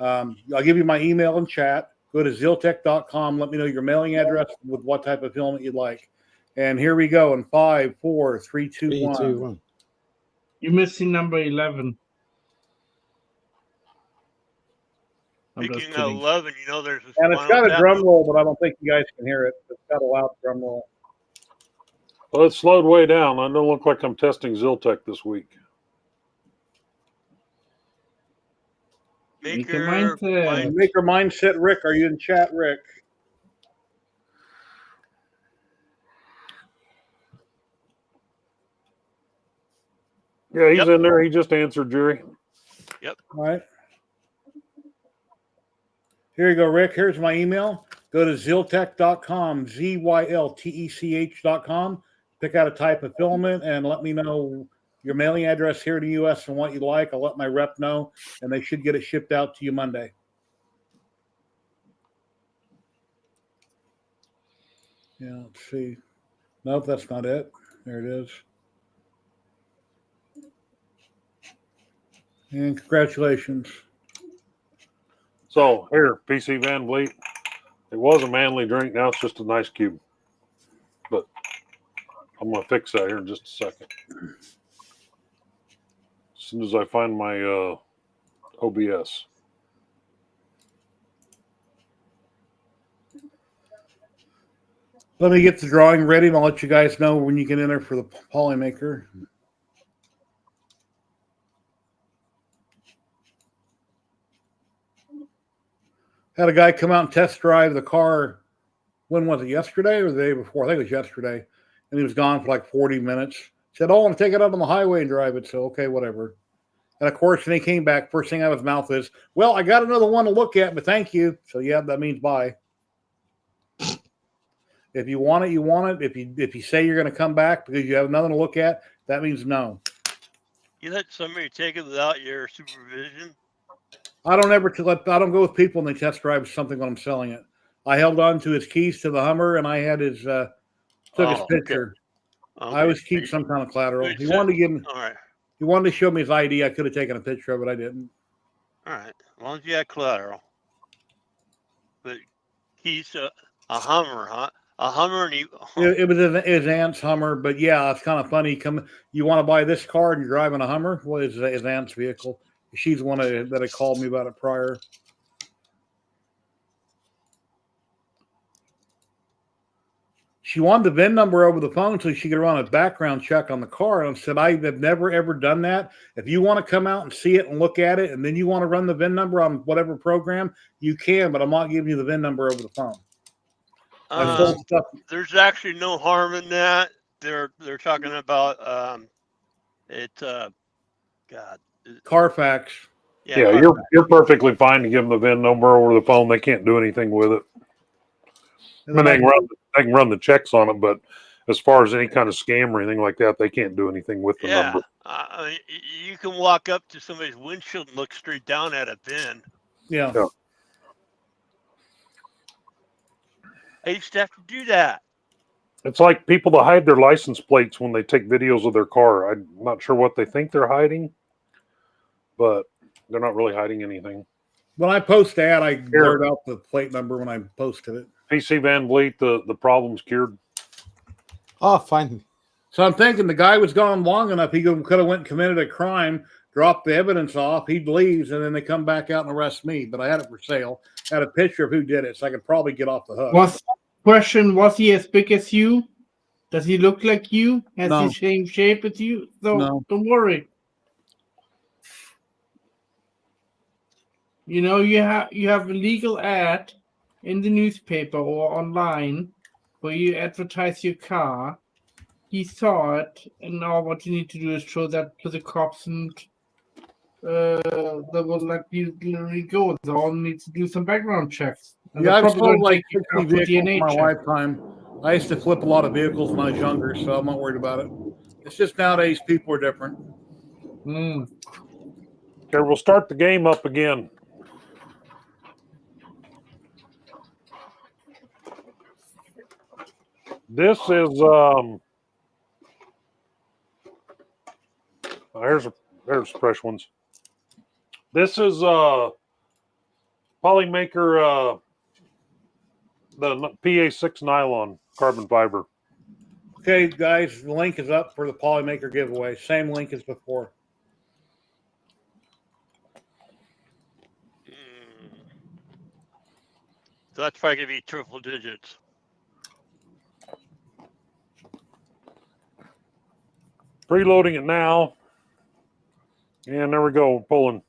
I'll give you my email in chat. Go to ziltech.com. Let me know your mailing address with what type of helmet you'd like. And here we go in 5, 4, 3, 2, 3, 1. 2, 1. You're missing number 11. I'm just Speaking of kidding. 11, you know there's a And it's got a drum roll, but I don't think you guys can hear it. It's got a loud drum roll. Well, it slowed way down. I don't look like I'm testing Ziltech this week. Maker mindset. Maker mindset, Rick. Are you in chat, Rick? Yeah, he's Yep. in there. He just answered, Jerry. Yep. All right. Here you go, Rick. Here's my email. Go to ziltech.com, zyltech.com. Pick out a type of filament and let me know your mailing address here in the U.S. and what you like. I'll let my rep know, and they should get it shipped out to you Monday. Yeah, let's see. Nope, that's not it. There it is. And congratulations. So here, PC Van Vliet. It was a manly drink. Now it's just a nice cube. But I'm going to fix that here in just a second. As soon as I find my OBS. Let me get the drawing ready, and I'll let you guys know when you can enter for the Polymaker. Had a guy come out and test drive the car. When was it? Yesterday or the day before? I think it was yesterday. And he was gone for like 40 minutes. Said, "Oh, I want to take it out on the highway and drive it." So, okay, whatever. And of course, when he came back, first thing out of his mouth is, "Well, I got another one to look at, but thank you." So, yeah, that means bye. If you want it, you want it. If you say you're going to come back because you have nothing to look at, that means no. You let somebody take it without your supervision? I don't go with people and they test drive something when I'm selling it. I held on to his keys to the Hummer and I had his took his picture. Okay. I always keep some kind of collateral. He All right. He wanted to show me his ID. I could have taken a picture of it. I didn't. All right. As long as you had collateral. But he's a Hummer, huh? A Hummer, and It was his aunt's Hummer, but yeah, it's kind of funny. You want to buy this car and you're driving a Hummer? Well, it's his aunt's vehicle. She's the one that had called me about it prior. She wanted the VIN number over the phone so she could run a background check on the car. And I said, I have never, ever done that. If you want to come out and see it and look at it, and then you want to run the VIN number on whatever program, you can, but I'm not giving you the VIN number over the phone. There's actually no harm in that. They're talking about God. Carfax. Yeah, you're perfectly fine to give them the VIN number over the phone. They can't do anything with it. I mean, they can run the checks on it, but as far as any kind of scam or anything like that, they can't do anything with the number. I mean, you can walk up to somebody's windshield and look straight down at a VIN. Yeah. I used to have to do that. It's like people that hide their license plates when they take videos of their car. I'm not sure what they think they're hiding, but they're not really hiding anything. When I post that, I blurred out the plate number when I posted it. PC Van Vliet, the problem's cured. Oh, fine. So I'm thinking the guy was gone long enough. He could have went and committed a crime, dropped the evidence off. He leaves, and then they come back out and arrest me. But I had it for sale. I had a picture of who did it, so I could probably get off the hook. Was he as big as you? Does he look like you? Has No. the same shape as you? No. Don't worry. You know, you have a legal ad in the newspaper or online where you advertise your car. He saw it, and now what you need to do is show that to the cops, and they will let you go. They all need to do some background checks. And Yeah, I've probably sold gonna like take you 60 out for vehicles DNA in my check. lifetime. I used to flip a lot of vehicles when I was younger, so I'm not worried about it. It's just nowadays people are different. Mm. Okay, we'll start the game up again. This is there's fresh ones. This is Polymaker the PA6 nylon carbon fiber. Okay, guys, the link is up for the Polymaker giveaway. Same link as before. So that's probably going to be triple digits. Preloading it now. And there we go, pulling.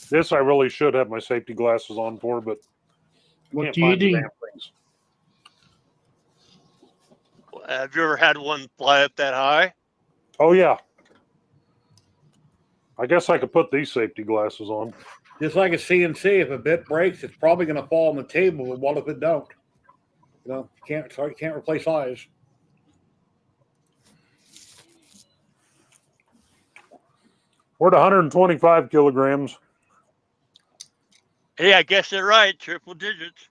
This I really should have my safety glasses on for, but What can't do you find the do? damn things. Have you ever had one fly up that high? Oh, yeah. I guess I could put these safety glasses on. Just like a CNC, if a bit breaks, it's probably going to fall on the table. But what if it don't? You know, you can't replace eyes. We're at 125 kilograms. Hey, I guess they're right. Triple digits.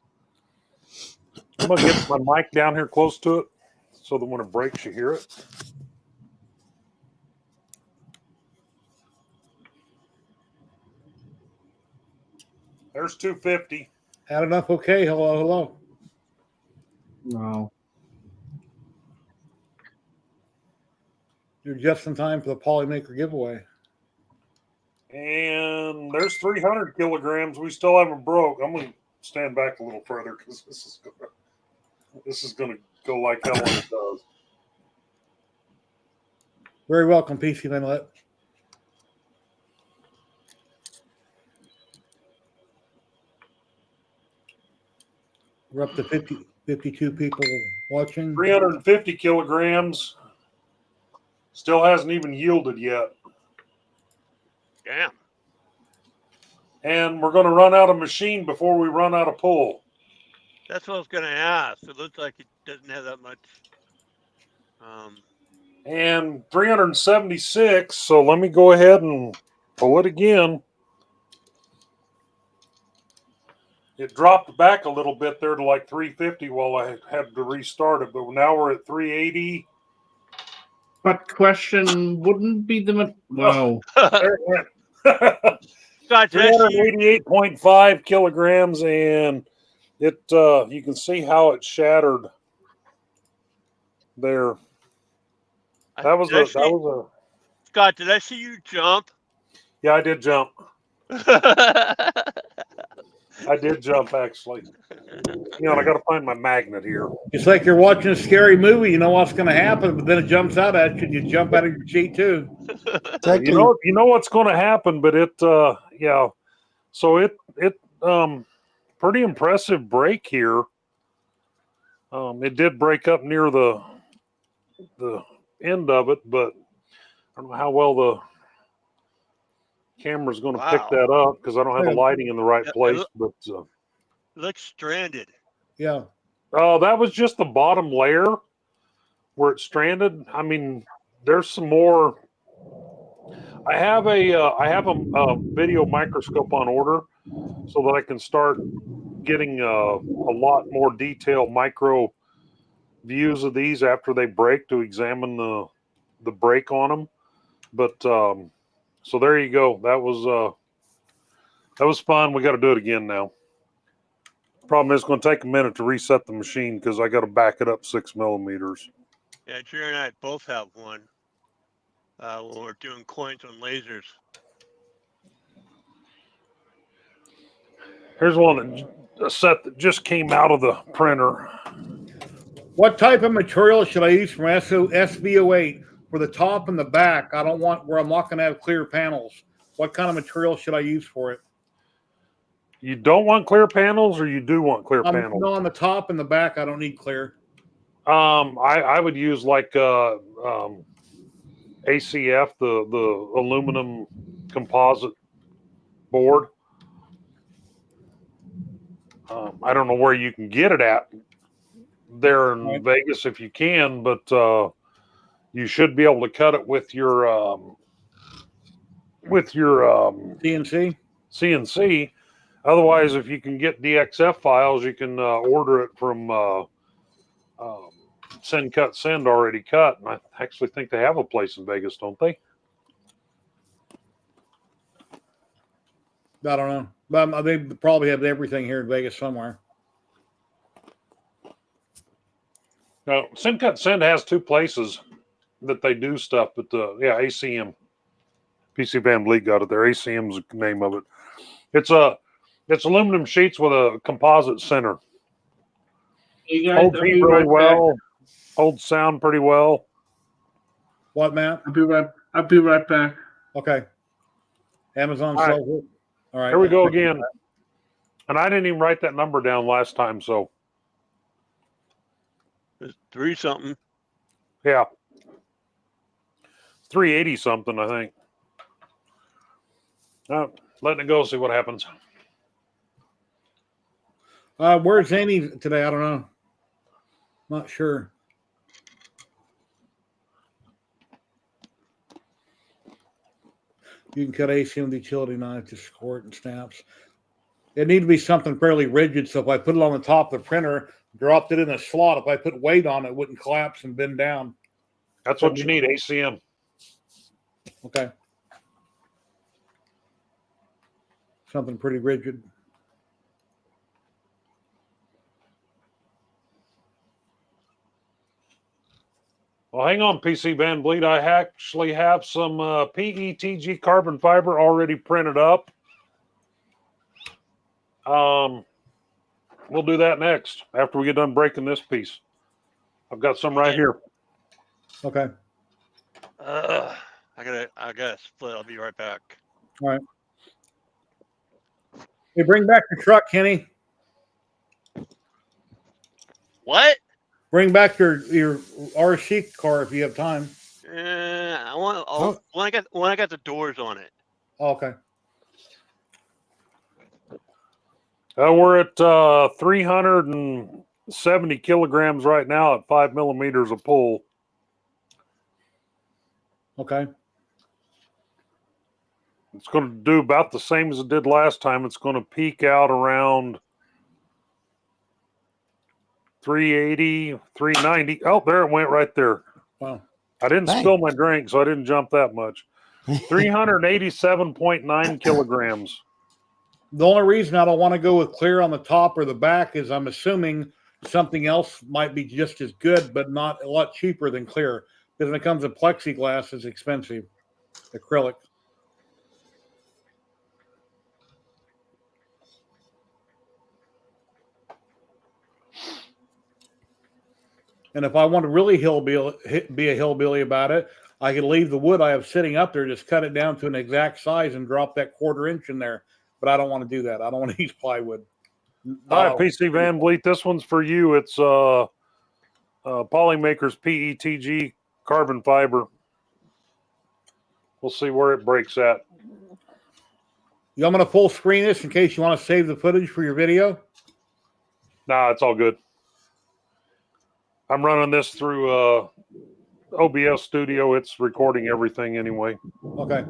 I'm going to get my mic down here close to it so that when it breaks, you hear it. There's 250. Had enough? Okay. Hello. No. You're just in time for the Polymaker giveaway. And there's 300 kilograms. We still haven't broke. I'm going to stand back a little further because this is going to go like hell when it does. Very welcome, PC Inlet. We're up to 52 people watching. 350 kilograms. Still hasn't even yielded yet. Damn. And we're going to run out of machine before we run out of pull. That's what I was going to ask. It looks like it doesn't have that much. And 376. So let me go ahead and pull it again. It dropped back a little bit there to like 350 while I had to restart it. But now we're at 380. But question wouldn't be the no. There it went. God, 388.5 kilograms, and it you can see how it shattered there. That was a Scott, did I see you jump? yeah, I did jump. I I did jump actually. You know, I got to find my magnet here. It's like you're watching a scary movie. You know what's going to happen, but then it jumps out at you, and you jump out of your seat too. Exactly. You know what's going to happen, but it, yeah. So it, pretty impressive break here. It did break up near the end of it, but I don't know how well the camera's going to pick that up because I don't have the lighting in the right place. But looks stranded. Yeah. that was just the bottom layer where it's stranded. I mean, there's some more. I have a video microscope on order so that I can start getting a lot more detailed micro views of these after they break to examine the break on them. But so there you go. That was fun. We got to do it again now. Problem is, it's going to take a minute to reset the machine because I got to back it up 6 millimeters. Yeah, Jerry and I both have one when we're doing coins on lasers. Here's a set that just came out of the printer. What type of material should I use from SB08 for the top and the back? I don't want where I'm not going to have clear panels. What kind of material should I use for it? You don't want clear panels, or you do want clear panels? No, on the top and the back, I don't need clear. I would use like ACF, the aluminum composite board. I don't know where you can get it at there in Vegas if you can, but you should be able to cut it with your CNC. Otherwise, if you can get DXF files, you can order it from Send Cut Send already cut. And I actually think they have a place in Vegas, don't they? I don't know. But they probably have everything here in Vegas somewhere. No, Send Cut Send has 2 places that they do stuff, but ACM. PC Van Vliet got it there. ACM's the name of it. It's aluminum sheets with a composite center. Hey guys, Holds heat really well. Holds sound pretty well. What, Matt? I'll be right back. Okay. Amazon All right. sells it. All right. Here we go again. And I didn't even write that number down last time, so. It's 3 something. Yeah. 380 something, I think. Letting it go, see what happens. Where's Amy today? I don't know. Not sure. You can cut ACM with the utility knife to squirt and snaps. It needs to be something fairly rigid, so if I put it on the top of the printer, dropped it in a slot, if I put weight on it, it wouldn't collapse and bend down. That's what you need, ACM. Okay. Something pretty rigid. Well, hang on, PC Van Vliet. I actually have some PETG carbon fiber already printed up. We'll do that next after we get done breaking this piece. I've got some right here. Okay. I gotta split. I'll be right back. All right. Hey, bring back your truck, Kenny. What? Bring back your RC car if you have time. I want when I got the doors on it. Oh, okay. We're at 370 kilograms right now at 5 millimeters of pull. Okay. It's going to do about the same as it did last time. It's going to peak out around 380, 390. Oh, there it went right there. Wow. I didn't spill my drink, so I didn't jump that much. 387.9 kilograms. The only reason I don't want to go with clear on the top or the back is I'm assuming something else might be just as good, but not a lot cheaper than clear. Because when it comes to plexiglass, it's expensive. Acrylic. And if I want to really be a hillbilly about it, I could leave the wood I have sitting up there, just cut it down to an exact size and drop that 1/4 inch in there. But I don't want to do that. I don't want to use plywood. All right, PC Van Vliet, this one's for you. It's Polymakers PETG carbon fiber. We'll see where it breaks at. You want me to full screen this in case you want to save the footage for your video? Nah, it's all good. I'm running this through OBS Studio. It's recording everything anyway. Okay.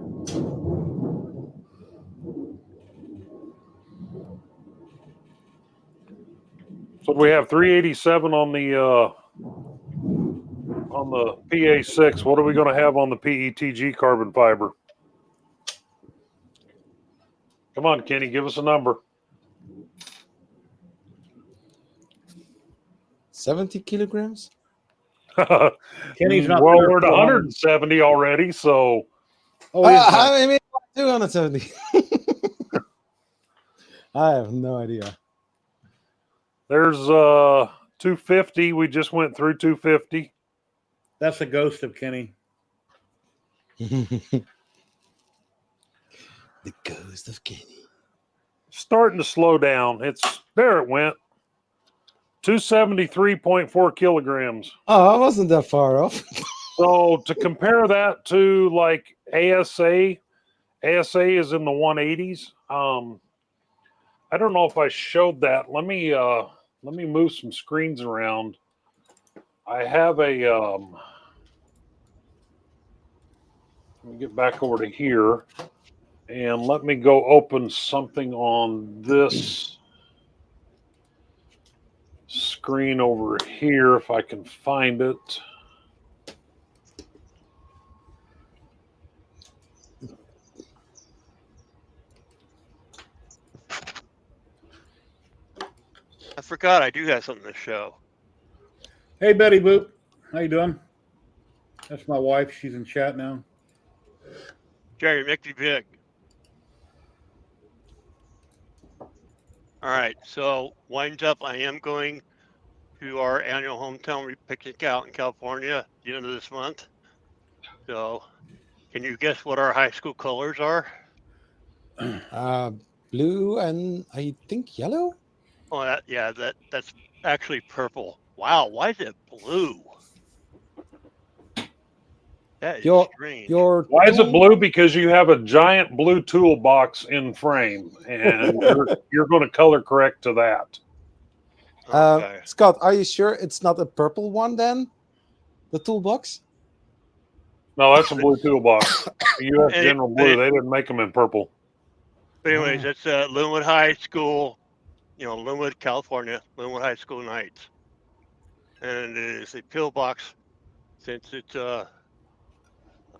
So we have 387 on the PA6. What are we going to have on the PETG carbon fiber? Come on, Kenny, give us a number. 70 kilograms. Kenny's not well, there we're at for 170 already, so Oh, he is not. I mean, 270. I have no idea. there's 250. We just went through 250. That's a ghost of Kenny. The ghost of Kenny. Starting to slow down. There it went. 273.4 kilograms. Oh, I wasn't that far off. So to compare that to like ASA is in the 180s. I don't know if I showed that. Let me move some screens around. I have a let me get back over to here and let me go open something on this screen over here if I can find it. I forgot I do have something to show. Hey, Betty Boop. How you doing? That's my wife. She's in chat now. Jerry, make me big. All right, so winds up, I am going to our annual hometown picnic out in California at the end of this month. So, can you guess what our high school colors are? Blue and I think yellow. Oh, that's actually purple. Wow, why is it blue? That is strange. Why is it blue? Because you have a giant blue toolbox in frame, and you're going to color correct to that. Okay. Scott, are you sure it's not a purple one then? The toolbox? No, that's a blue toolbox. U.S. General Blue. They didn't make them in purple. But anyways, it's Linwood High School, Linwood, California, Linwood High School Knights. And it is a pillbox since it's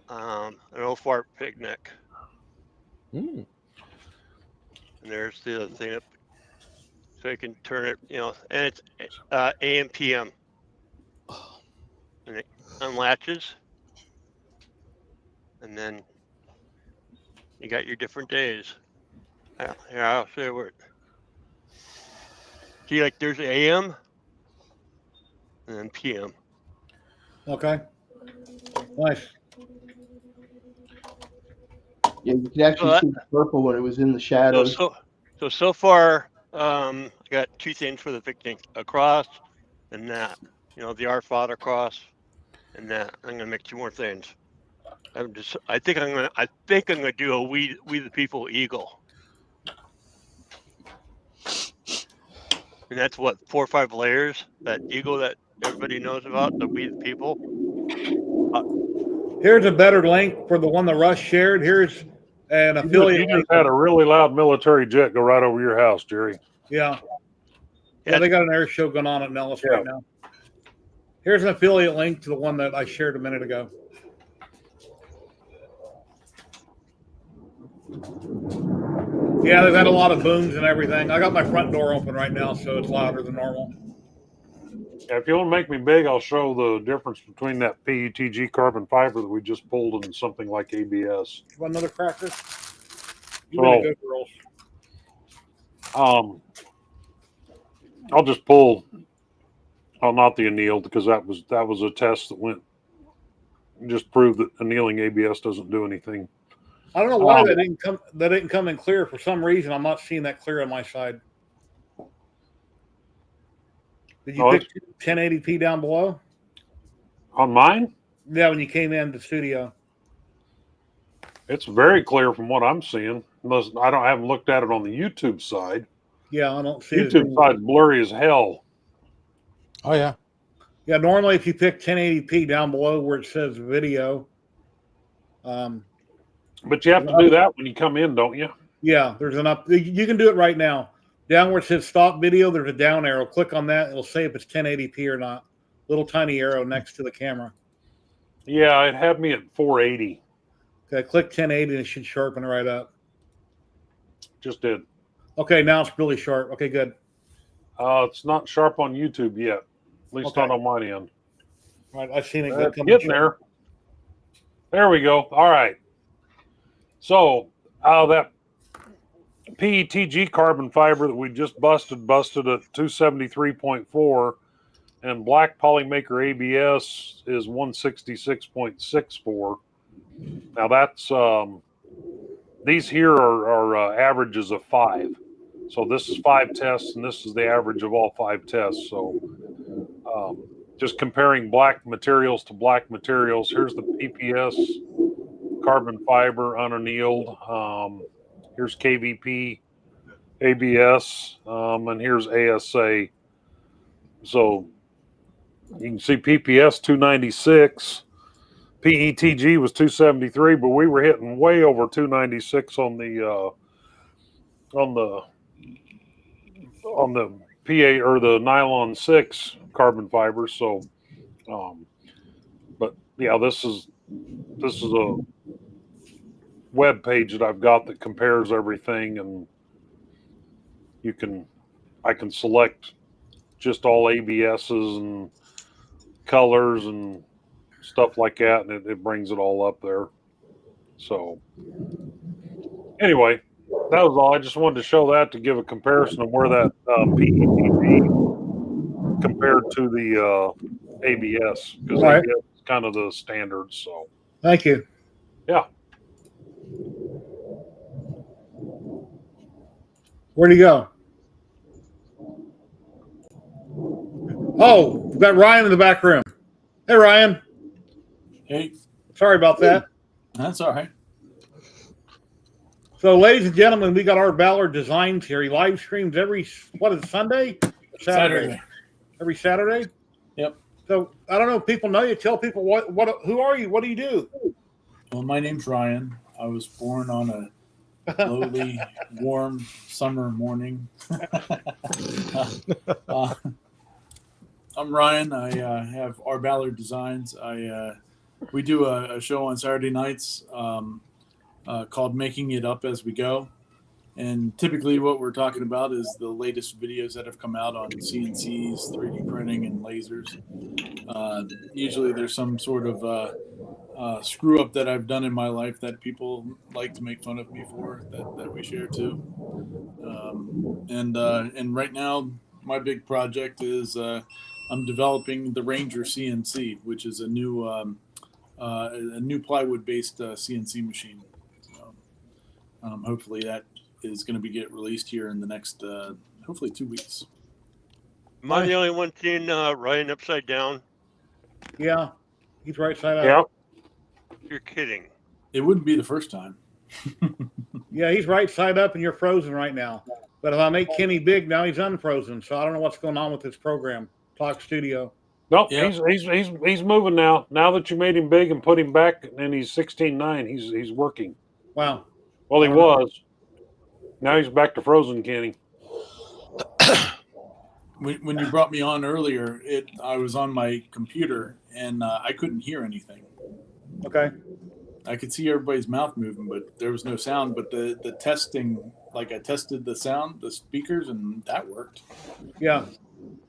an old fart picnic. Mm. And there's the other thing up, so you can turn it, and it's AM PM. And it unlatches, and then you got your different days. Here, I'll show you where. See, like there's AM and then PM. Okay. Nice. Yeah, you could actually see the purple when it was in the shadows. So far, I got two things for the picnic: a cross and that. The Our Father cross and that. I'm gonna make two more things. I think I'm gonna do a We the People eagle. And that's what, 4 or 5 layers, that eagle that everybody knows about, the We the People. Here's a better link for the one that Russ shared. Here's an affiliate. You just had a really loud military jet go right over your house, Jerry. Yeah. Yeah, they got an air show going on at Nellis right now. Here's an affiliate link to the one that I shared a minute ago. Yeah, they've had a lot of booms and everything. I got my front door open right now, so it's louder than normal. Yeah, if you want to make me big, I'll show the difference between that PETG carbon fiber that we just pulled and something like ABS. You want another cracker? You've been a good girl. I'll just pull Oh, not the annealed, because that was a test that went just proved that annealing ABS doesn't do anything. I don't know why that didn't come in clear. For some reason, I'm not seeing that clear on my side. Did you pick 1080p down below? On mine? Yeah, when you came in the studio. It's very clear from what I'm seeing. Unless I haven't looked at it on the YouTube side. Yeah, I don't see it. YouTube side's blurry as hell. Oh yeah. Yeah, normally if you pick 1080p down below where it says video. But you have to do that when you come in, don't you? Yeah, there's an up. You can do it right now. Down where it says stop video, there's a down arrow. Click on that. It'll say if it's 1080p or not. Little tiny arrow next to the camera. Yeah, it had me at 480. Okay, click 1080 and it should sharpen it right up. Just did. Okay, now it's really sharp. Okay, good. It's not sharp on YouTube yet. At least not on my end. All right, I've seen it Getting there. There we go. All right. So that PETG carbon fiber that we just busted at 273.4, and black polymaker ABS is 166.64. Now that's these here are averages of 5. So this is 5 tests, and this is the average of all 5 tests. So just comparing black materials to black materials. Here's the PPS carbon fiber unannealed. Here's KVP ABS, and here's ASA. So you can see PPS 296, PETG was 273, but we were hitting way over 296 on the PA or the nylon 6 carbon fiber. So, but yeah, this is a web page that I've got that compares everything, and I can select just all ABSs and colors and stuff like that, and it brings it all up there. So anyway, that was all. I just wanted to show that to give a comparison of where that PETG compared to the ABS, because ABS is kind of the standard. So thank you. Yeah. Where'd he go? Oh, we've got Ryan in the back room. Hey, Ryan. Hey. Sorry about that. That's all right. So, ladies and gentlemen, we got our Ballard Designs here. He live streams every, Sunday? Saturday. Every Saturday? Yep. So, I don't know if people know you. Tell people who are you? What do you do? Well, my name's Ryan. I was born on a lowly, warm summer morning. I'm Ryan. I have our Ballard Designs. We do a show on Saturday nights called Making It Up As We Go. And typically what we're talking about is the latest videos that have come out on CNCs, 3D printing, and lasers. Usually there's some sort of screw up that I've done in my life that people like to make fun of me for, that we share too. And right now my big project is I'm developing the Ranger CNC, which is a new plywood based CNC machine. So, hopefully that is going to get released here in the next hopefully 2 weeks. Am I the only one seeing Ryan upside down? Yeah, he's right side up. Yeah. You're kidding. It wouldn't be the first time. Yeah, he's right side up and you're frozen right now. But if I make Kenny big, now he's unfrozen. So I don't know what's going on with this program. Talk Studio. Nope, Yeah. he's moving now. Now that you made him big and put him back, and he's 16.9, he's working. Wow. Well, he was. Now he's back to frozen, Kenny. When you brought me on earlier, I was on my computer and I couldn't hear anything. Okay. I could see everybody's mouth moving, but there was no sound. But the testing, like I tested the sound, the speakers, and that worked. Yeah.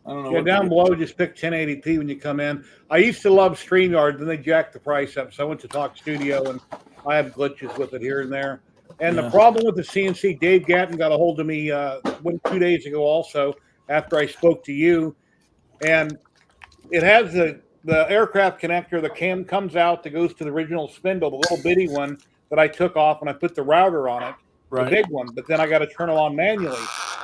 I don't know. Yeah, down below, just pick 1080p when you come in. I used to love StreamYard, then they jacked the price up. So I went to Talk Studio, and I have glitches with it here and there. And the problem with the CNC, Dave Gatton got a hold of me 2 days ago also after I spoke to you. And it has the aircraft connector. The cam comes out that goes to the original spindle, the little bitty one that I took off when I put the router on it, the big one. But then I got to turn it on manually.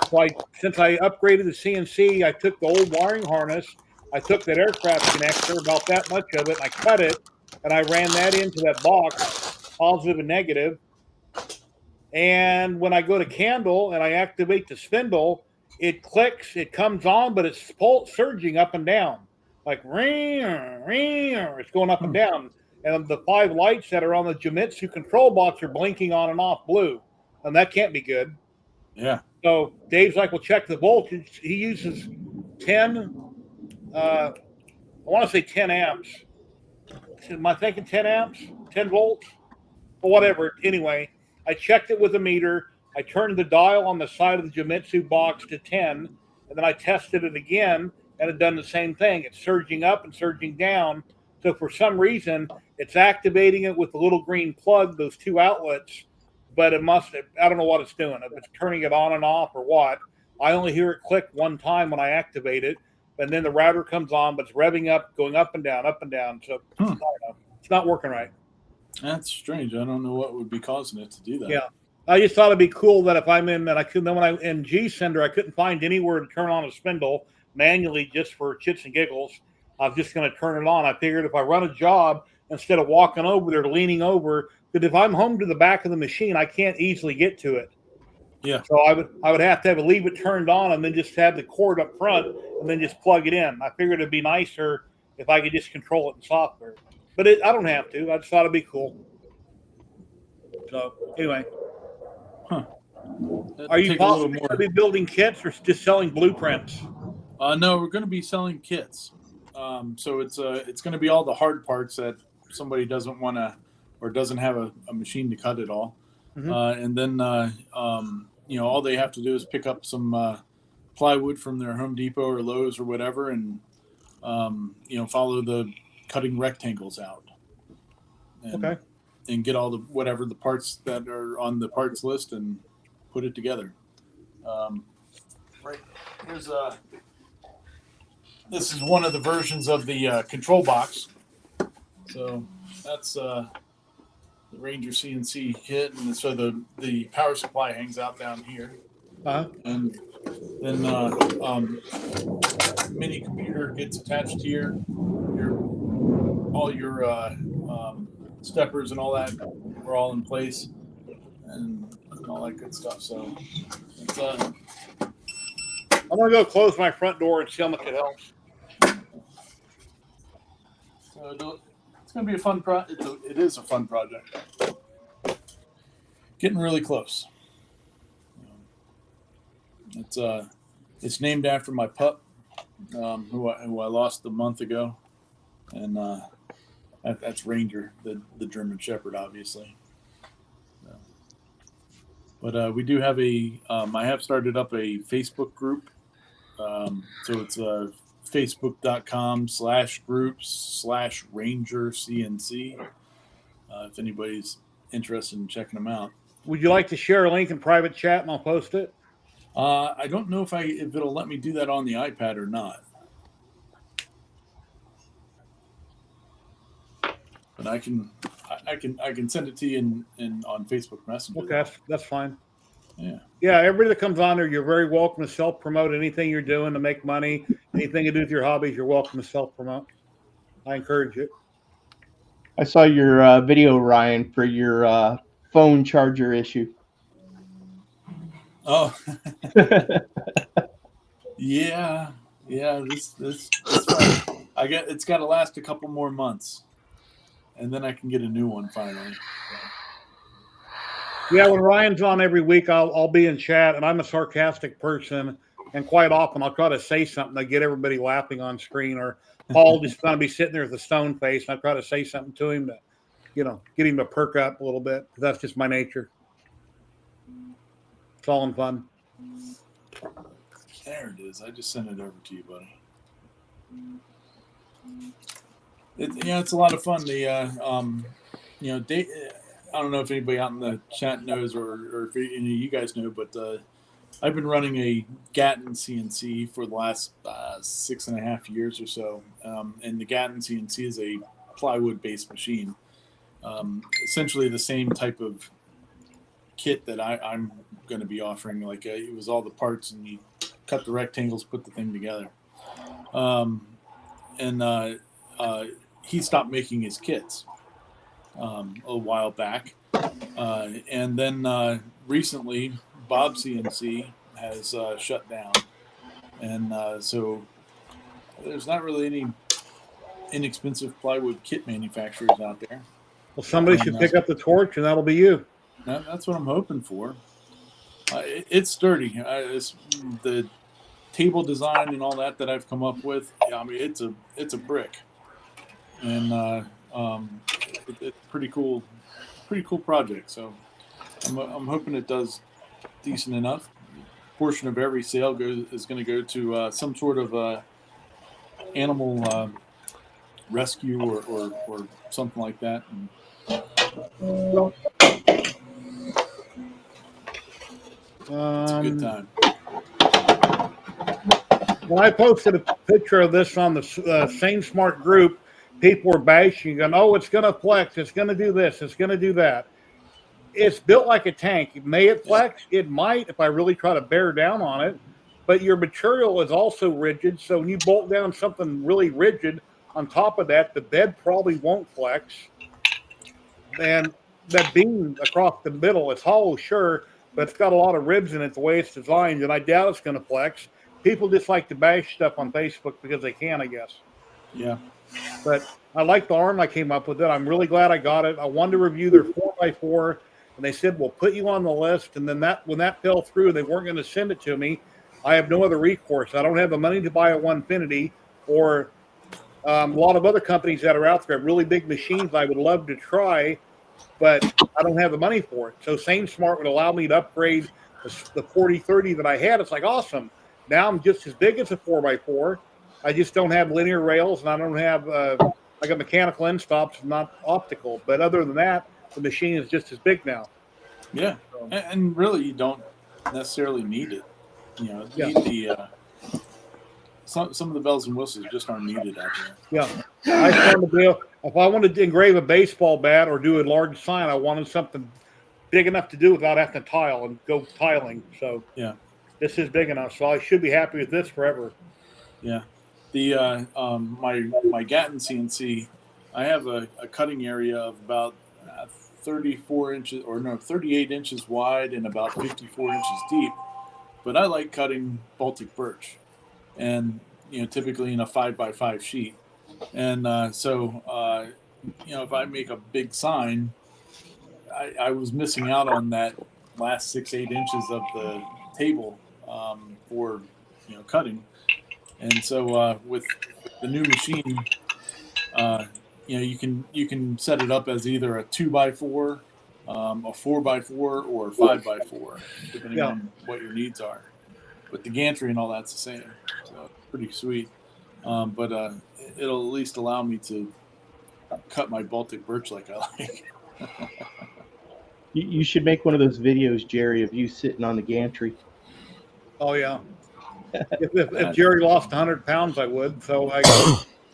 So since I upgraded the CNC, I took the old wiring harness. I took that aircraft connector, about that much of it, and I cut it, and I ran that into that box, positive and negative. And when I go to candle and I activate the spindle, it clicks, it comes on, but it's surging up and down. Like, it's going up and down. And the 5 lights that are on the Jamitsu control box are blinking on and off blue. And that can't be good. Yeah. So Dave's like, well, check the voltage. He uses 10, I want to say 10 amps. Am I thinking 10 amps? 10 volts? Or whatever. Anyway, I checked it with a meter. I turned the dial on the side of the Jamitsu box to 10, and then I tested it again, and it done the same thing. It's surging up and surging down. So for some reason, it's activating it with the little green plug, those 2 outlets, but it must have, I don't know what it's doing. If it's turning it on and off or what. I only hear it click one time when I activate it, and then the router comes on, but it's revving up, going up and down, up and down. So I don't know. It's not working right. That's strange. I don't know what would be causing it to do that. Yeah. I just thought it'd be cool that if I'm in that I could, then when I in G Sender, I couldn't find anywhere to turn on a spindle manually just for chits and giggles. I was just going to turn it on. I figured if I run a job, instead of walking over there, leaning over, that if I'm home to the back of the machine, I can't easily get to it. Yeah. So I would have to leave it turned on and then just have the cord up front and then just plug it in. I figured it'd be nicer if I could just control it in software. But I don't have to. I just thought it'd be cool. So anyway. Are you possibly going to be building kits or just selling blueprints? No, we're going to be selling kits. So it's going to be all the hard parts that somebody doesn't want to or doesn't have a machine to cut it all. Mm-hmm. And then all they have to do is pick up some plywood from their Home Depot or Lowe's or whatever, and follow the cutting rectangles out. Okay. And get all the parts that are on the parts list and put it together. Right here's this is one of the versions of the control box. So that's the Ranger CNC kit, and so the power supply hangs out down here. And then mini computer gets attached here. All your steppers and all that are all in place, and all that good stuff. So it's, I'm gonna go close my front door and see how much it helps. So it's gonna be a fun it is a fun project. Getting really close. It's named after my pup, who I lost a month ago, and that's Ranger, the German Shepherd, obviously. But we do have I have started up a Facebook group. So it's facebook.com/groups/Ranger CNC. If anybody's interested in checking them out. Would you like to share a link in private chat and I'll post it? I don't know if it'll let me do that on the iPad or not. But I can send it to you in on Facebook Messenger. Okay, that's fine. Yeah. Yeah, everybody that comes on there, you're very welcome to self-promote anything you're doing to make money, anything to do with your hobbies, you're welcome to self-promote. I encourage it. I saw your video, Ryan, for your phone charger issue. Oh. yeah. This fun. It's got to last a couple more months, and then I can get a new one finally. Yeah, when Ryan's on every week, I'll be in chat, and I'm a sarcastic person, and quite often I'll try to say something to get everybody laughing on screen, or Paul just going to be sitting there with a stone face, and I try to say something to him to, get him to perk up a little bit. That's just my nature. It's all in fun. There it is. I just sent it over to you, buddy. It's a lot of fun. Dave, I don't know if anybody out in the chat knows, or if any of you guys know, but I've been running a Gatton CNC for the last 6.5 years or so, and the Gatton CNC is a plywood-based machine. Essentially the same type of kit that I'm going to be offering. Like it was all the parts, and you cut the rectangles, put the thing together. He stopped making his kits a while back, and then recently Bob CNC has shut down, and so there's not really any inexpensive plywood kit manufacturers out there. Well, somebody should pick up the torch, and that'll be you. That's what I'm hoping for. It's sturdy. The table design and all that I've come up with. I mean, it's a brick, and it's pretty cool project. So I'm hoping it does decent enough. Portion of every sale is going to go to some sort of animal rescue or something like that. And, it's a good time. When I posted a picture of this on the Sane Smart group, people were bashing, going, "Oh, it's going to flex. It's going to do this. It's going to do that." It's built like a tank. May it flex? It might if I really try to bear down on it. But your material is also rigid, so when you bolt down something really rigid on top of that, the bed probably won't flex. And that beam across the middle is hollow, sure, but it's got a lot of ribs in it the way it's designed, and I doubt it's going to flex. People just like to bash stuff on Facebook because they can, I guess. Yeah. But I like the arm I came up with it. I'm really glad I got it. I wanted to review their 4x4, and they said, we'll put you on the list. And then when that fell through, they weren't going to send it to me. I have no other recourse. I don't have the money to buy a Onefinity or a lot of other companies that are out there have really big machines I would love to try, but I don't have the money for it. So Sane Smart would allow me to upgrade the 4030 that I had. It's like, awesome. Now I'm just as big as a 4x4. I just don't have linear rails, and I don't have I got mechanical end stops, not optical. But other than that, the machine is just as big now. Yeah, and really, you don't necessarily need it. You know, some of the bells and whistles just aren't needed out there. Yeah, I found the deal. If I wanted to engrave a baseball bat or do a large sign, I wanted something big enough to do without having to tile and go tiling. So yeah, this is big enough. So I should be happy with this forever. Yeah, the my Gatton CNC, I have a cutting area of about 38 inches wide and about 54 inches deep. But I like cutting Baltic birch, and typically in a 5x5 sheet. And so if I make a big sign, I was missing out on that last 6-8 inches of the table for cutting. And so with the new machine, you can set it up as either a 2x4, a 4x4, or a 5x4, depending on what your needs are. But the gantry and all that's the same, so it's pretty sweet. But it'll at least allow me to cut my Baltic birch like I like. You should make one of those videos, Jerry, of you sitting on the gantry. Oh yeah. If Jerry lost 100 pounds, I would. So I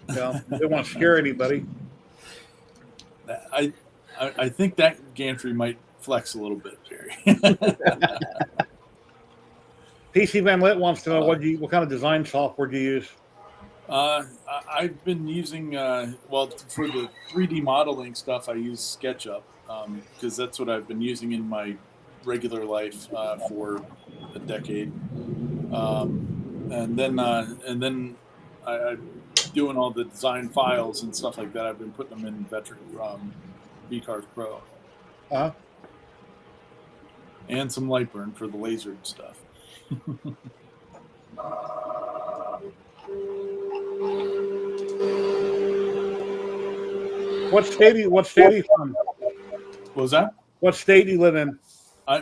didn't want to scare anybody. I think that gantry might flex a little bit, Jerry. PC Van Lit wants to know what kind of design software do you use? I've been using for the 3D modeling stuff, I use SketchUp because that's what I've been using in my regular life for a decade. And then I doing all the design files and stuff like that. I've been putting them in Vector VCarve Pro. And some Lightburn for the laser and stuff. What state are you from? What was that? What state do you live in?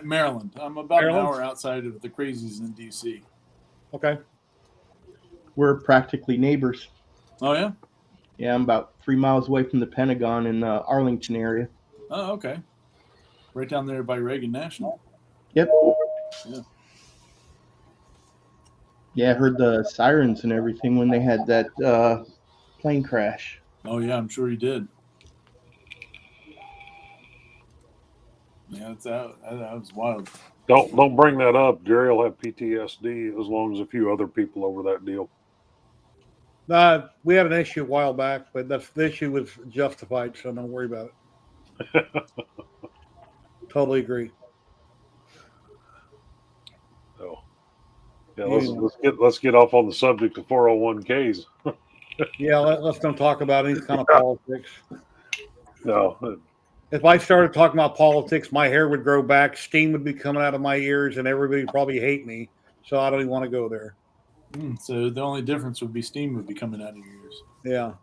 Maryland. I'm about Maryland? an hour outside of the crazies in DC. Okay. We're practically neighbors. Oh, yeah? Yeah, I'm about 3 miles away from the Pentagon in the Arlington area. Oh, okay. Right down there by Reagan National. Yep. Yeah. Yeah, I heard the sirens and everything when they had that plane crash. Oh yeah, I'm sure he did. Yeah, that was wild. Don't bring that up. Jerry will have PTSD as long as a few other people over that deal. We had an issue a while back, but the issue was justified, so don't worry about it. Totally agree. So, yeah, let's get off on the subject of 401ks. Yeah, let's don't talk about any kind of politics. No, If I started talking about politics, my hair would grow back, steam would be coming out of my ears, and everybody would probably hate me. So I don't even want to go there. So the only difference would be steam would be coming out of your ears. Yeah.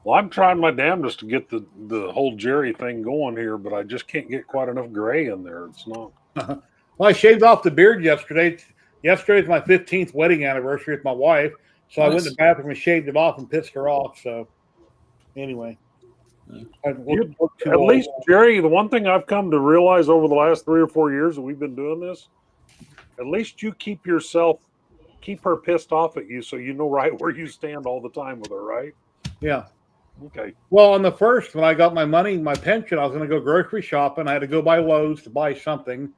well, I'm trying my damnedest to get the whole Jerry thing going here, but I just can't get quite enough gray in there. It's not. Well, I shaved off the beard yesterday. Yesterday's my 15th wedding anniversary with my wife. So I went to the bathroom and shaved it off and pissed her off. So anyway. At least, Jerry, the one thing I've come to realize over the last 3 or 4 years that we've been doing this, at least you keep her pissed off at you so you know right where you stand all the time with her, right? Yeah. Okay. Well, on the first, when I got my money, my pension, I was going to go grocery shopping. I had to go by Lowe's to buy something.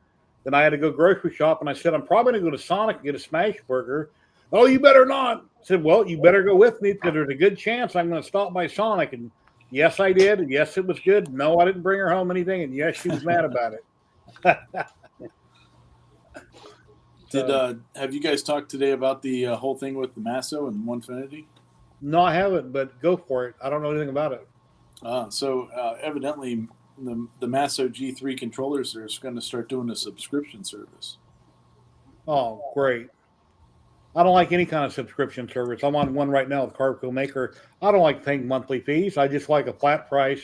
Then I had to go grocery shop, and I said, I'm probably going to go to Sonic and get a smash burger. Oh, you better not. I said, well, you better go with me because there's a good chance I'm going to stop by Sonic. And yes, I did. And yes, it was good. No, I didn't bring her home anything. And yes, she was mad about it. Have you guys talked today about the whole thing with the Masso and Onefinity? No, I haven't, but go for it. I don't know anything about it. Evidently, the Masso G3 controllers are going to start doing a subscription service. Oh, great. I don't like any kind of subscription service. I'm on one right now with Carb Maker. I don't like paying monthly fees. I just like a flat price.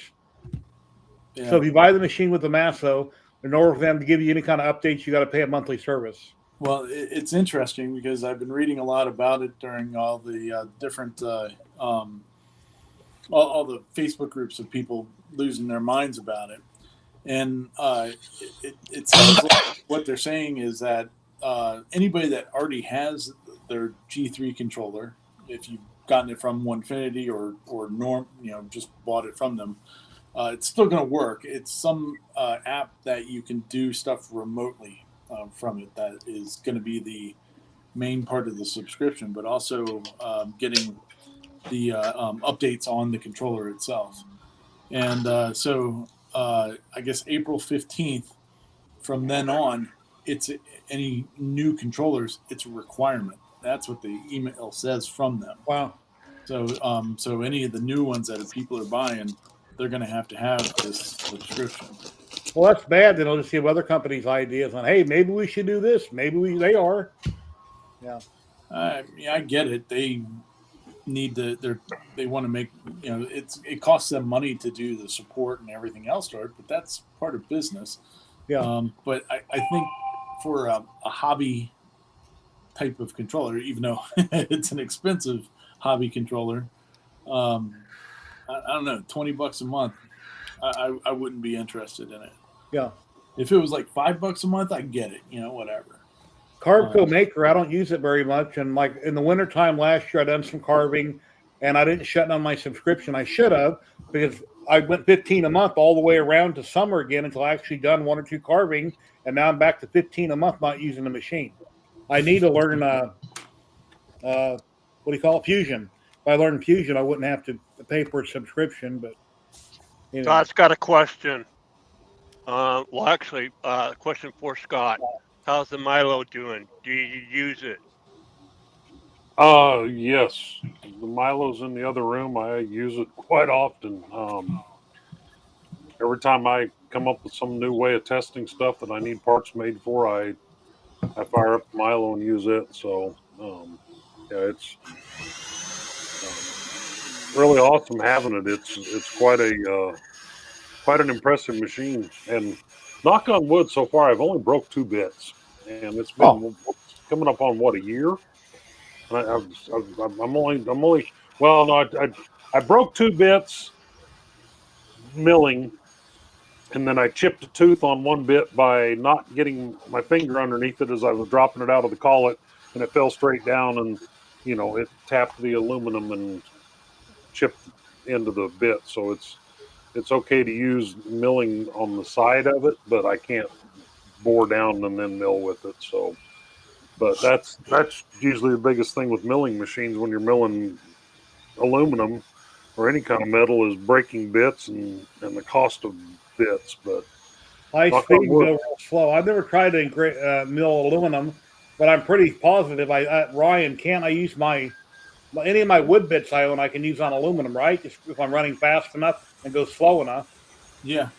Yeah. So if you buy the machine with the Masso, in order for them to give you any kind of updates, you got to pay a monthly service. Well, it's interesting because I've been reading a lot about it during all the different, all the Facebook groups of people losing their minds about it. And it sounds like what they're saying is that anybody that already has their G3 controller, if you've gotten it from Onefinity or just bought it from them, it's still going to work. It's some app that you can do stuff remotely from it that is going to be the main part of the subscription, but also getting the updates on the controller itself. And so I guess April 15th, from then on, it's any new controllers, it's a requirement. That's what the email says from them. Wow. So any of the new ones that people are buying, they're going to have this subscription. Well, that's bad. Then I'll just give other companies ideas on, hey, maybe we should do this. Maybe they are. Yeah. I get it. They need they want to make, it costs them money to do the support and everything else to it, but that's part of business. Yeah. But I think for a hobby type of controller, even though it's an expensive hobby controller, I don't know, $20 a month, I wouldn't be interested in it. Yeah. If it was like $5 a month, I get it, whatever. Carb Maker, I don't use it very much. And like in the wintertime last year, I done some carving and I didn't shut down my subscription. I should have, because I went 15 a month all the way around to summer again until I actually done 1 or 2 carving. And now I'm back to 15 a month, not using the machine. I need to learn, Fusion. If I learned Fusion, I wouldn't have to pay for a subscription, but. Scott's got a question. Question for Scott. How's the Milo doing? Do you use it? Yes. The Milo's in the other room. I use it quite often. Every time I come up with some new way of testing stuff that I need parts made for, I fire up Milo and use it. So, it's really awesome having it. It's quite an impressive machine. And knock on wood, so far I've only broke 2 bits, and it's been coming up on a year. And I broke 2 bits milling, and then I chipped a tooth on one bit by not getting my finger underneath it as I was dropping it out of the collet, and it fell straight down, and it tapped the aluminum and chipped into the bit. So it's okay to use milling on the side of it, but I can't bore down and then mill with it. So, but that's usually the biggest thing with milling machines when you're milling aluminum or any kind of metal is breaking bits and the cost of bits. But High knock speed on and wood. go real slow. I've never tried to mill aluminum, but I'm pretty positive. Ryan, can't I use any of my wood bits I own? I can use on aluminum, right? Just if I'm running fast enough and go slow enough. Yeah,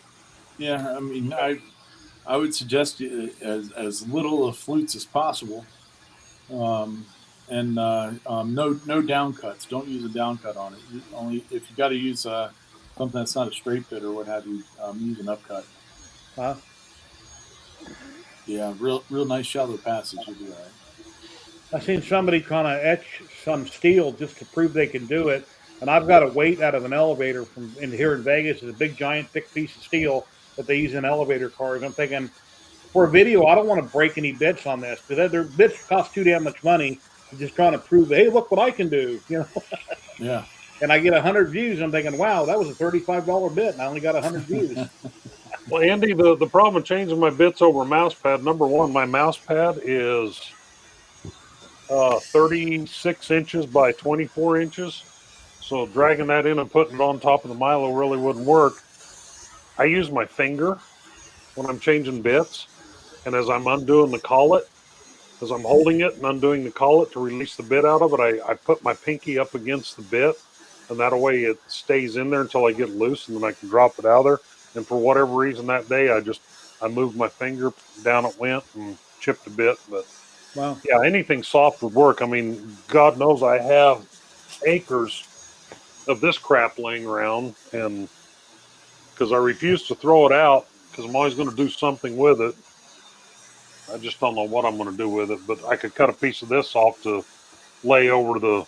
yeah. I mean, I would suggest as little of flutes as possible, and no down cuts. Don't use a down cut on it. Only if you got to use something that's not a straight bit or what have you, use an upcut. Huh? Yeah, real nice shallow passage. You'll be all right. I've seen somebody trying to etch some steel just to prove they can do it, and I've got a weight out of an elevator from in here in Vegas. It's a big, giant, thick piece of steel that they use in elevator cars. I'm thinking, for a video, I don't want to break any bits on this because their bits cost too damn much money. To just trying to prove, hey, look what I can do, Yeah. And I get 100 views. I'm thinking, wow, that was a $35 bit, and I only got 100 views. Well, Andy, the problem with changing my bits over a mouse pad, number one, my mouse pad is 36 inches by 24 inches. So dragging that in and putting it on top of the Milo really wouldn't work. I use my finger when I'm changing bits. And as I'm undoing the collet, as I'm holding it and undoing the collet to release the bit out of it, I put my pinky up against the bit. And that way it stays in there until I get loose, and then I can drop it out of there. And for whatever reason that day, I moved my finger, down it went, and chipped a bit. But Wow. yeah, anything soft would work. I mean, God knows I have acres of this crap laying around, and because I refuse to throw it out because I'm always going to do something with it. I just don't know what I'm going to do with it, but I could cut a piece of this off to lay over the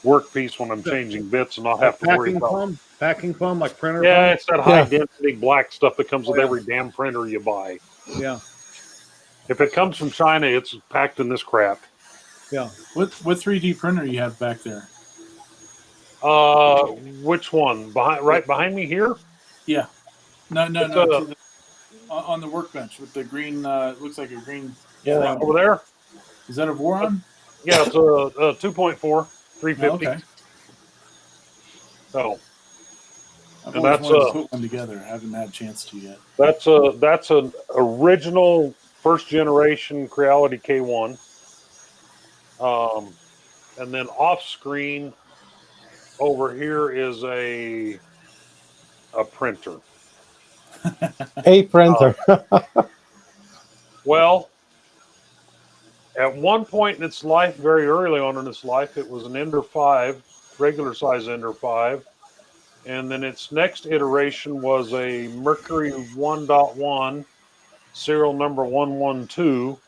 workpiece when I'm changing bits and not have to worry about packing foam, like printer Yeah, foam? it's that high density black stuff that comes with yeah. every damn printer you buy. Yeah. If it comes from China, it's packed in this crap. Yeah. What 3D printer you have back there? Which one? Right behind me here? Yeah. No. It's On the workbench with the green. Looks like a green. Voron over there. Is that a Voron? Yeah, it's a 2.4, 350. Oh, okay. So, I've and always that's wanted to put one together. I haven't had a chance to yet. That's an original first generation Creality K1. And then off screen over here is a printer. A printer. Well, at one point in its life, very early on in its life, it was an Ender 5, regular size Ender 5. And then its next iteration was a Mercury 1.1, serial number 112.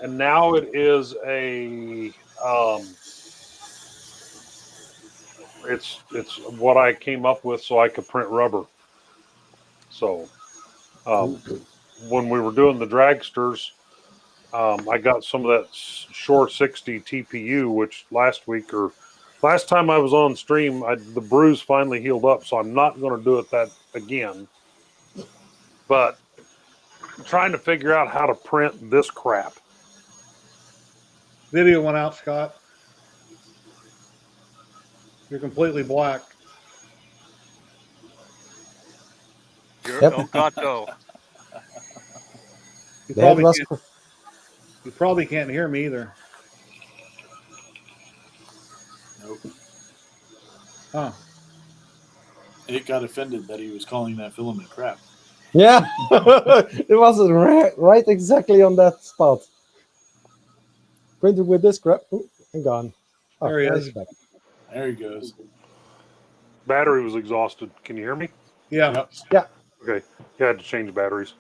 And now it is a, it's what I came up with so I could print rubber. So, when we were doing the dragsters, I got some of that Shore 60 TPU, which last time I was on stream, the bruise finally healed up, so I'm not going to do it that again. But I'm trying to figure out how to print this crap. Video went out, Scott. You're completely black. Oh God, no. You probably can't hear me either. Nope. Huh. It got offended that he was calling that filament crap. Yeah, it was right exactly on that spot. Printed with this crap and gone. Oh, There he is. Back. There he goes. Battery was exhausted. Can you hear me? Yeah. Yep. Yeah. Okay. Yeah, I had to change batteries.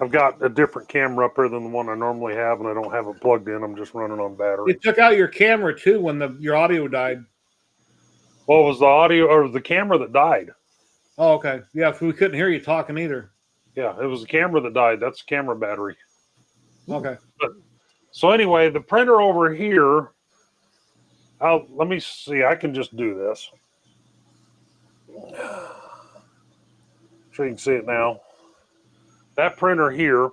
I've got a different camera up here than the one I normally have, and I don't have it plugged in. I'm just running on battery. It took out your camera too when your audio died. Well, it was the audio or the camera that died. Oh, okay. Yeah, so we couldn't hear you talking either. Yeah, it was the camera that died. That's the camera battery. Okay. So anyway, the printer over here, let me see. I can just do this. Sure you can see it now. That printer here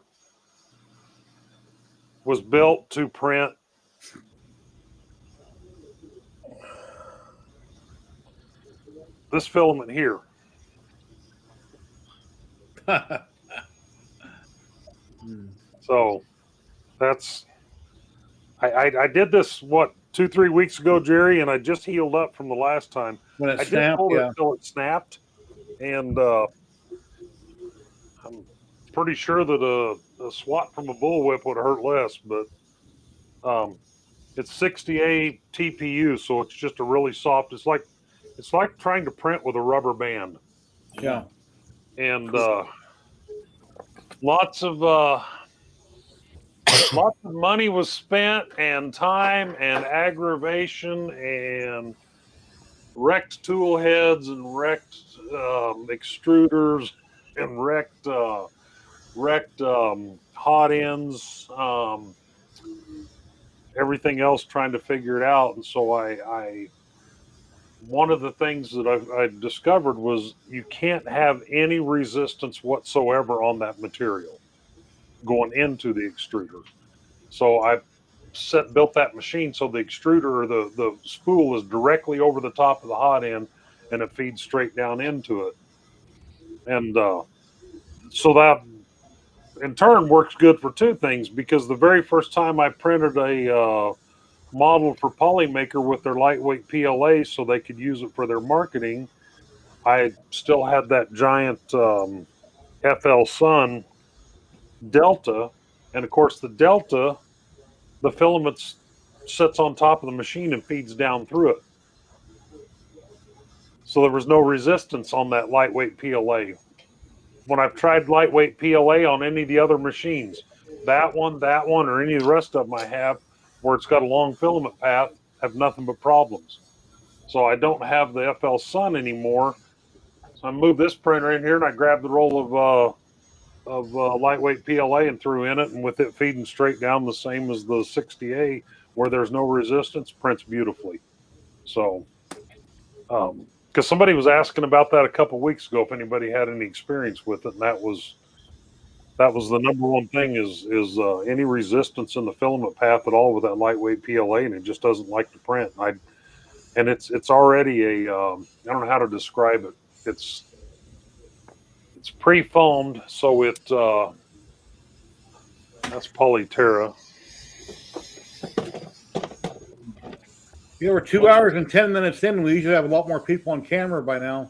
was built to print this filament here. So that's I did this 2-3 weeks ago, Jerry, and I just healed up from the last time. When it I just snapped, pulled yeah. it till it snapped, and I'm pretty sure that a swat from a bullwhip would hurt less, but it's 60A TPU, so it's just a really soft. It's like trying to print with a rubber band. Yeah. And lots of money was spent, and time, and aggravation, and wrecked tool heads, and wrecked extruders, and wrecked hot ends, everything else, trying to figure it out. And so I one of the things that I discovered was you can't have any resistance whatsoever on that material going into the extruder. So I built that machine so the extruder, or the spool, is directly over the top of the hot end, and it feeds straight down into it. And so that in turn works good for two things, because the very first time I printed a model for Polymaker with their lightweight PLA so they could use it for their marketing, I still had that giant FL Sun Delta. And of course, the Delta, the filament sits on top of the machine and feeds down through it. So there was no resistance on that lightweight PLA. When I've tried lightweight PLA on any of the other machines, that one, or any of the rest of them I have, where it's got a long filament path, have nothing but problems. So I don't have the FL Sun anymore. So I moved this printer in here, and I grabbed the roll of lightweight PLA and threw in it, and with it feeding straight down the same as the 60A, where there's no resistance, prints beautifully. So, because somebody was asking about that a couple of weeks ago, if anybody had any experience with it, and that was the number one thing is any resistance in the filament path at all with that lightweight PLA, and it just doesn't like to print. And it's already a I don't know how to describe it. It's pre-foamed, so it that's Polyterra. Yeah, we're 2 hours and 10 minutes in. We usually have a lot more people on camera by now.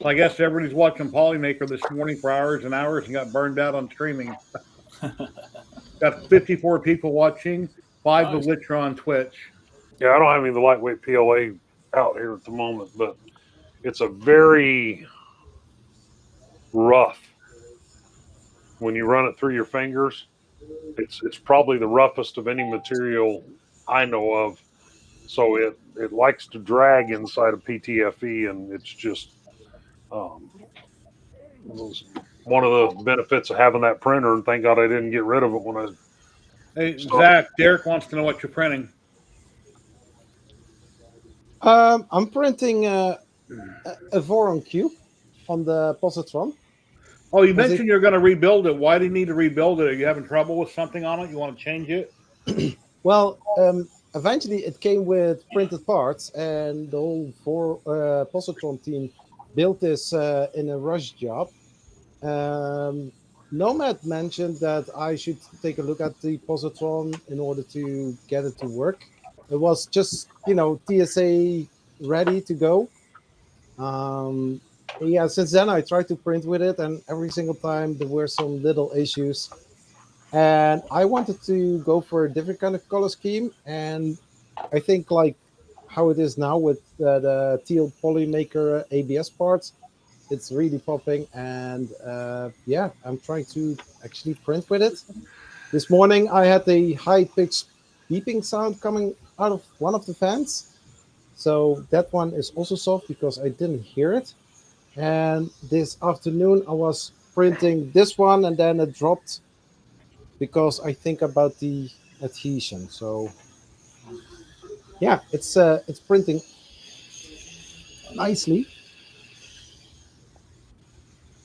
So I guess everybody's watching Polymaker this morning for hours and hours and got burned out on streaming. Got 54 people watching, 5 of which are on Twitch. Yeah, I don't have any of the lightweight PLA out here at the moment, but it's a very rough. When you run it through your fingers, it's probably the roughest of any material I know of. So it likes to drag inside of PTFE, and it's just one of the benefits of having that printer. And thank God I didn't get rid of it when I. Hey, Zach, Derek wants to know what you're printing. I'm printing a Voron cube on the positron. Oh, you mentioned you're going to rebuild it. Why do you need to rebuild it? Are you having trouble with something on it? You want to change it? Well, eventually it came with printed parts, and the whole positron team built this in a rush job. Nomad mentioned that I should take a look at the positron in order to get it to work. It was just, TSA ready to go. Yeah, since then I tried to print with it, and every single time there were some little issues. And I wanted to go for a different kind of color scheme, and I think like how it is now with the teal Polymaker ABS parts, it's really popping. And yeah, I'm trying to actually print with it. This morning I had a high-pitched beeping sound coming out of one of the fans, so that one is also soft because I didn't hear it. And this afternoon I was printing this one, and then it dropped because I think about the adhesion. So yeah, it's printing nicely.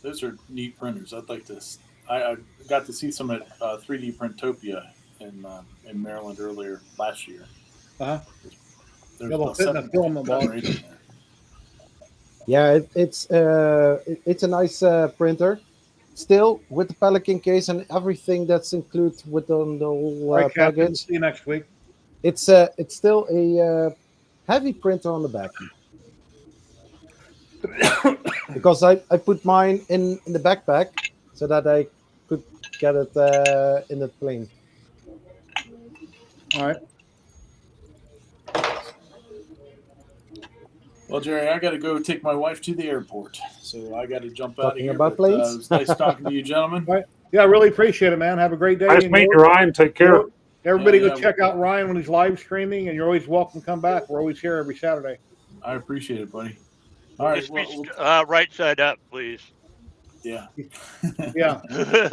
Those are neat printers. I'd like to. I got to see some at 3D Printopia in Maryland earlier last year. Uh-huh. There's Yeah, they'll about fit in a 7 filament done box. right in there. Yeah, it's a nice printer. Still with the Pelican case and everything that's included with the whole All right, Captain. package. See you next week. It's still a heavy printer on the back because I put mine in the backpack so that I could get it in the plane. All right. Well, Jerry, I got to go take my wife to the airport, so I got to jump out of Talking here. about But it planes? was nice talking to you, gentlemen. All right. Yeah, I really appreciate it, man. Have a great day. Nice And meeting you, Ryan. Take care. everybody Yeah, go check out Ryan when he's live streaming, and you're always welcome to come back. We're always here every Saturday. I appreciate it, buddy. All right. Just be Well, right side up, please. yeah. Yeah.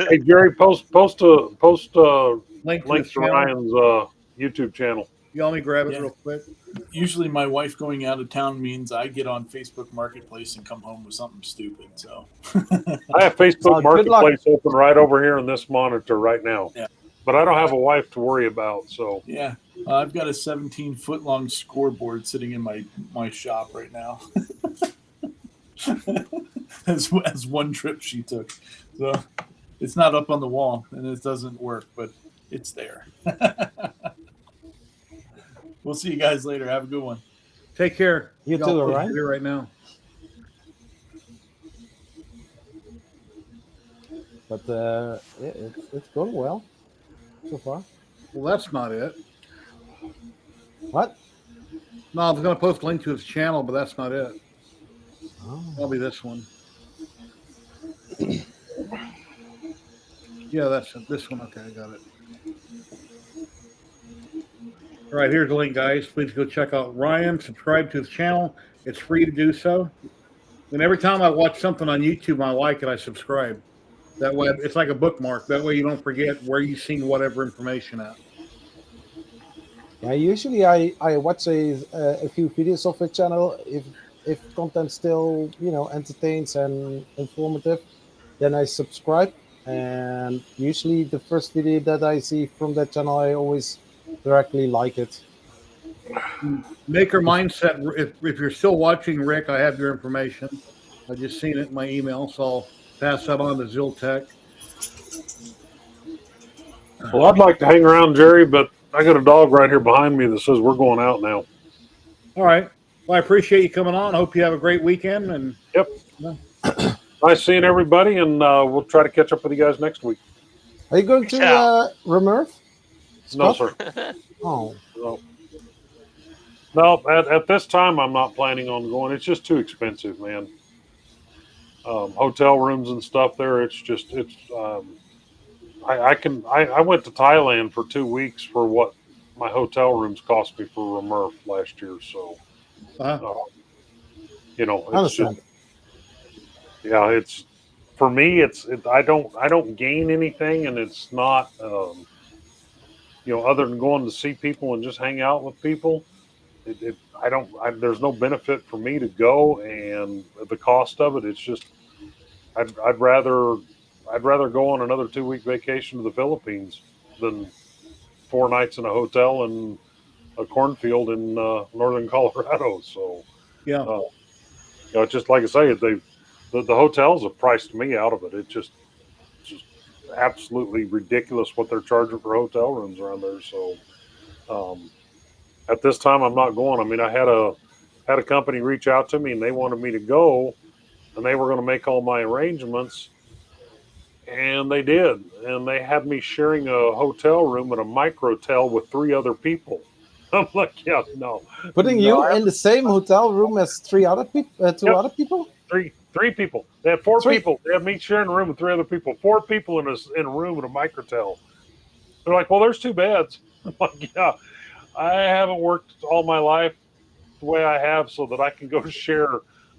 Hey, Jerry, post a Link to link his to channel. Ryan's YouTube channel. You let me grab it Yeah. real quick. Usually, my wife going out of town means I get on Facebook Marketplace and come home with something stupid. So I have Facebook Well, good luck. Marketplace open right over here in this monitor right now. Yeah. But I don't have a wife to worry about, so yeah, I've got a 17-foot long scoreboard sitting in my shop right now. as one trip she took, so it's not up on the wall and it doesn't work, but it's there. We'll see you guys later. Have a good one. Take care. You Y'all too, post Ryan. it here right now. But it's going well so far. Well, that's not it. What? No, I was going to post a link to his channel, but that's not it. Oh. Probably this one. Yeah, that's this one. Okay, I got it. All right, here's the link, guys. Please go check out Ryan. Subscribe to his channel. It's free to do so. And every time I watch something on YouTube I like it, I subscribe. That way, it's like a bookmark. That way, you don't forget where you've seen whatever information at. Yeah, usually I watch a few videos of a channel if content still entertains and informative, then I subscribe. And usually the first video that I see from that channel, I always directly like it. Maker Mindset. If you're still watching, Rick, I have your information. I just seen it in my email, so I'll pass that on to Ziltech. well, I'd like to hang around, Jerry, but I got a dog right here behind me that says we're going out now. All right. Well, I appreciate you coming on. Hope you have a great weekend. And Yep. Nice seeing everybody, and we'll try to catch up with you guys next week. Are you going Peace to out. Remurf? No, Scott? sir. Oh, No, at this time, I'm not planning on going. It's just too expensive, man. Hotel rooms and stuff there. I went to Thailand for 2 weeks for what my hotel rooms cost me for Remurf last year. So, I it's just, understand. yeah, it's for me. I don't gain anything, and it's not, other than going to see people and just hang out with people. There's no benefit for me to go, and the cost of it, it's just, I'd rather go on another 2-week vacation to the Philippines than 4 nights in a hotel in a cornfield in northern Colorado. So, yeah, it's just like I say, the hotels have priced me out of it. It's just absolutely ridiculous what they're charging for hotel rooms around there. So, at this time, I'm not going. I mean, I had a company reach out to me, and they wanted me to go, and they were going to make all my arrangements. And they did. And they had me sharing a hotel room at a microtel with 3 other people. I'm like, yeah, no. Putting you in the same hotel room as 2 other people? Three people. They had 4 Three. people. They had me sharing a room with 3 other people. 4 people in a room at a microtel. They're like, well, there's 2 beds. I'm like, yeah, I haven't worked all my life the way I have so that I can go share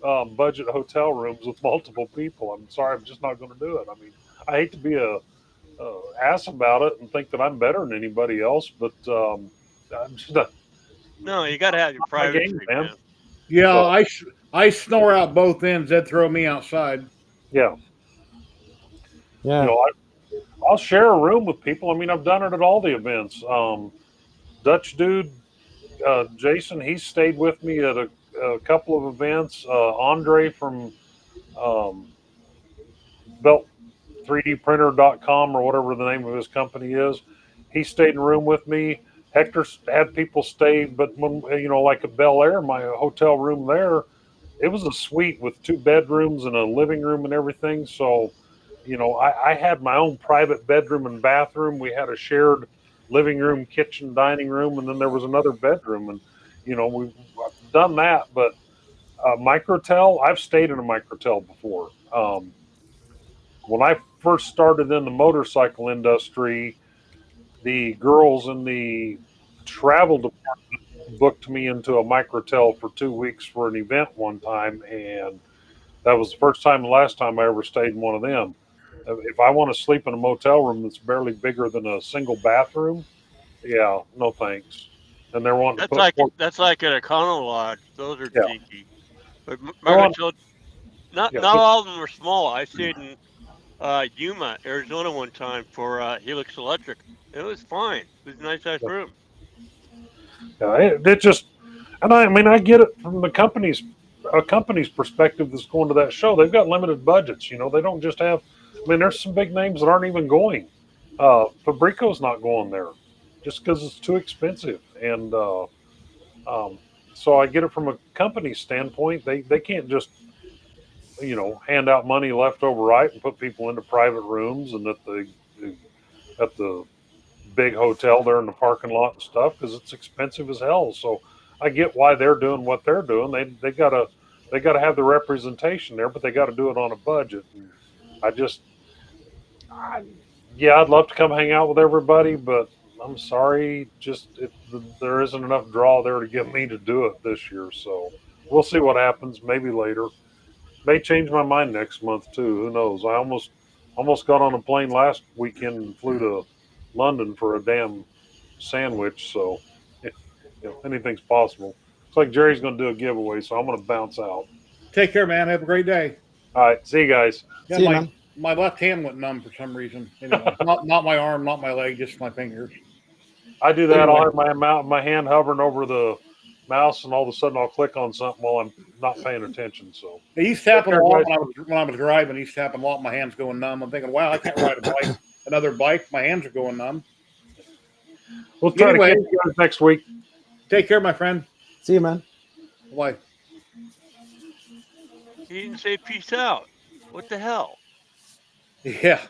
budget hotel rooms with multiple people. I'm sorry, I'm just not going to do it. I mean, I hate to be a ass about it and think that I'm better than anybody else, but I'm just not No, you got to have your my privacy, game, man. man. Yeah, So I snore out both ends. They'd throw me outside. yeah, Yeah. I'll share a room with people. I mean, I've done it at all the events. Dutch dude, Jason, he stayed with me at a couple of events. Andre from um, belt3dprinter.com or whatever the name of his company is, he stayed in a room with me. Hector had people stay, but when, like at Bel Air, my hotel room there, it was a suite with 2 bedrooms and a living room and everything. So, I had my own private bedroom and bathroom. We had a shared living room, kitchen, dining room, and then there was another bedroom. And, we've done that. But microtel, I've stayed in a microtel before. When I first started in the motorcycle industry, the girls in the travel department booked me into a microtel for 2 weeks for an event one time, and that was the first time and last time I ever stayed in one of them. If I want to sleep in a motel room that's barely bigger than a single bathroom, yeah, no thanks. And they're wanting to That's put like four, that's like an Econo Lodge. Those are yeah, dinky. But they're on, Mercantile, not yeah, all of them were small. I stayed in Yuma, Arizona one time for Helix Electric. It was fine. It was a nice size yeah, room. yeah. It just, and I mean, I get it from the company's perspective that's going to that show. They've got limited budgets. They don't just have. I mean, there's some big names that aren't even going. Fabrico's not going there, just because it's too expensive. And um, so I get it from a company standpoint. They can't just hand out money left over right and put people into private rooms and at the big hotel there in the parking lot and stuff because it's expensive as hell. So I get why they're doing what they're doing. They gotta have the representation there, but they got to do it on a budget. And I just, I, yeah, I'd love to come hang out with everybody, but I'm sorry, there isn't enough draw there to get me to do it this year. So we'll see what happens. Maybe later. May change my mind next month too. Who knows? I almost got on a plane last weekend and flew to London for a damn sandwich. So anything's possible. It's like Jerry's going to do a giveaway, so I'm going to bounce out. Take care, man. Have a great day. All right, see you guys. Yeah, See you, man. my left hand went numb for some reason. Anyway, not my arm, not my leg, just my fingers. I do that. Anyway. I'll have my hand hovering over the mouse, and all of a sudden I'll click on something while I'm not paying attention. So It used to happen a Okay, lot guys. when I was driving. It used to happen a lot. My hands going numb. I'm thinking, wow, I can't ride a bike, another bike. My hands are going numb. we'll try Anyway. to catch you guys next week. Take care, my friend. See you, man. Bye. He didn't say peace out. What the hell? Yeah.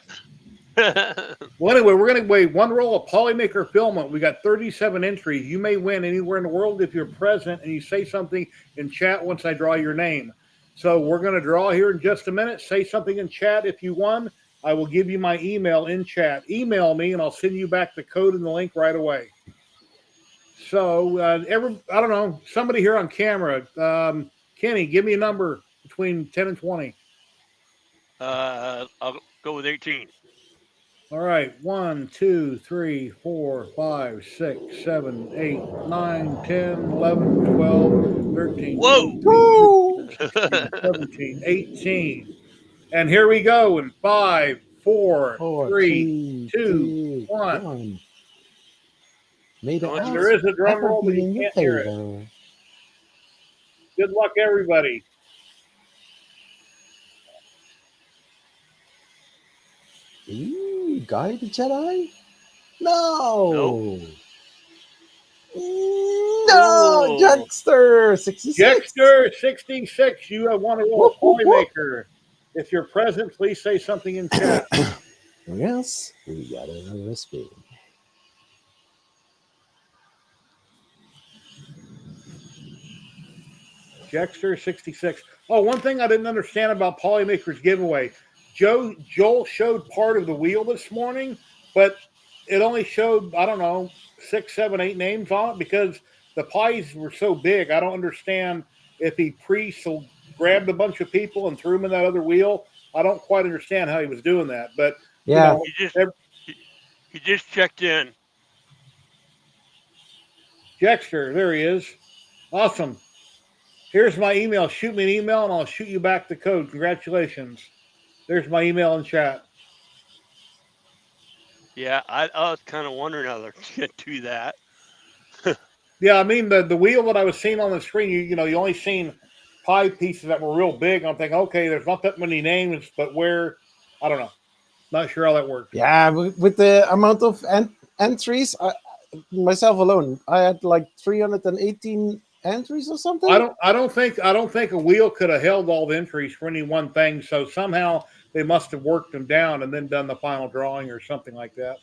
Well, anyway, we're going to weigh one roll of Polymaker filament. We got 37 entries. You may win anywhere in the world if you're present and you say something in chat once I draw your name. So we're going to draw here in just a minute. Say something in chat if you won. I will give you my email in chat. Email me and I'll send you back the code and the link right away. So I don't know, somebody here on camera, Kenny, give me a number between 10 and 20. I'll go with 18. All right. 1, 2, 3, 4, 5, 6, 7, 8, 9, 10, 11, 12, 13, Whoa! 14, 15, 16, 17, 18. And here we go in 5, 4, 3, 2, 1. May the And And there is a drum roll, but be you in your can't hear it. favor. Good luck, everybody. Ooh, Guy the Jedi? No. No, Oh. Jackster 66. Jexter 66, you have won a roll of Whoop, whoop, whoop. Polymaker. If you're present, please say something in chat. Yes, we got another spin. Jexter 66. Oh, one thing I didn't understand about Polymaker's giveaway. Joel showed part of the wheel this morning, but it only showed, I don't know, 6, 7, 8 names on it because the pies were so big. I don't understand if he grabbed a bunch of people and threw them in that other wheel. I don't quite understand how he was doing that, but Yeah. you know, He just checked in. Jexter, there he is. Awesome. Here's my email. Shoot me an email and I'll shoot you back the code. Congratulations. There's my email in chat. Yeah, I was kind of wondering how they're going to do that. Yeah, I mean the wheel that I was seeing on the screen, you only seen pie pieces that were real big. I'm thinking, okay, there's not that many names, but where, I don't know. Not sure how that worked. Yeah, with the amount of entries, myself alone, I had like 318 entries or something. I don't think a wheel could have held all the entries for any one thing. So somehow they must have worked them down and then done the final drawing or something like that.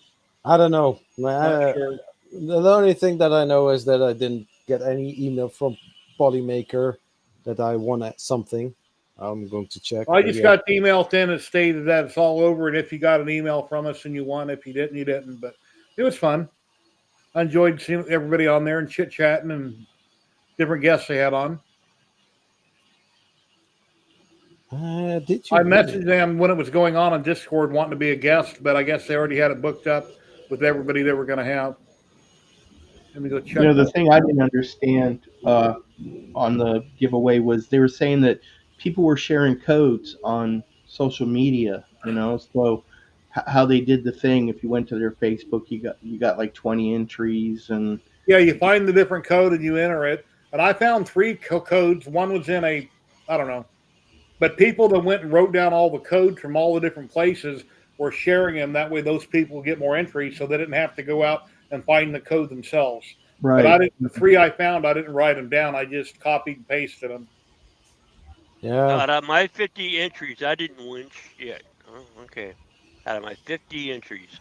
I don't know. Not sure. The only thing that I know is that I didn't get any email from Polymaker that I won at something. I'm going to check. I just got the email in that stated that it's all over, and if you got an email from us and you won, if you didn't, you didn't. But it was fun. I enjoyed seeing everybody on there and chit chatting and different guests they had on. Did you? I messaged them when it was going on Discord wanting to be a guest, but I guess they already had it booked up with everybody they were going to have. Let me go check. The thing I didn't understand on the giveaway was they were saying that people were sharing codes on social media. So how they did the thing. If you went to their Facebook, you got like 20 entries, and yeah, you find the different code and you enter it. And I found 3 codes. One was in I don't know, but people that went and wrote down all the codes from all the different places were sharing them. That way, those people get more entries, so they didn't have to go out and find the code themselves. right. But the 3 I found, I didn't write them down. I just copied and pasted them. Yeah. Out of my 50 entries, I didn't win shit. Oh, okay. Out of my 50 entries.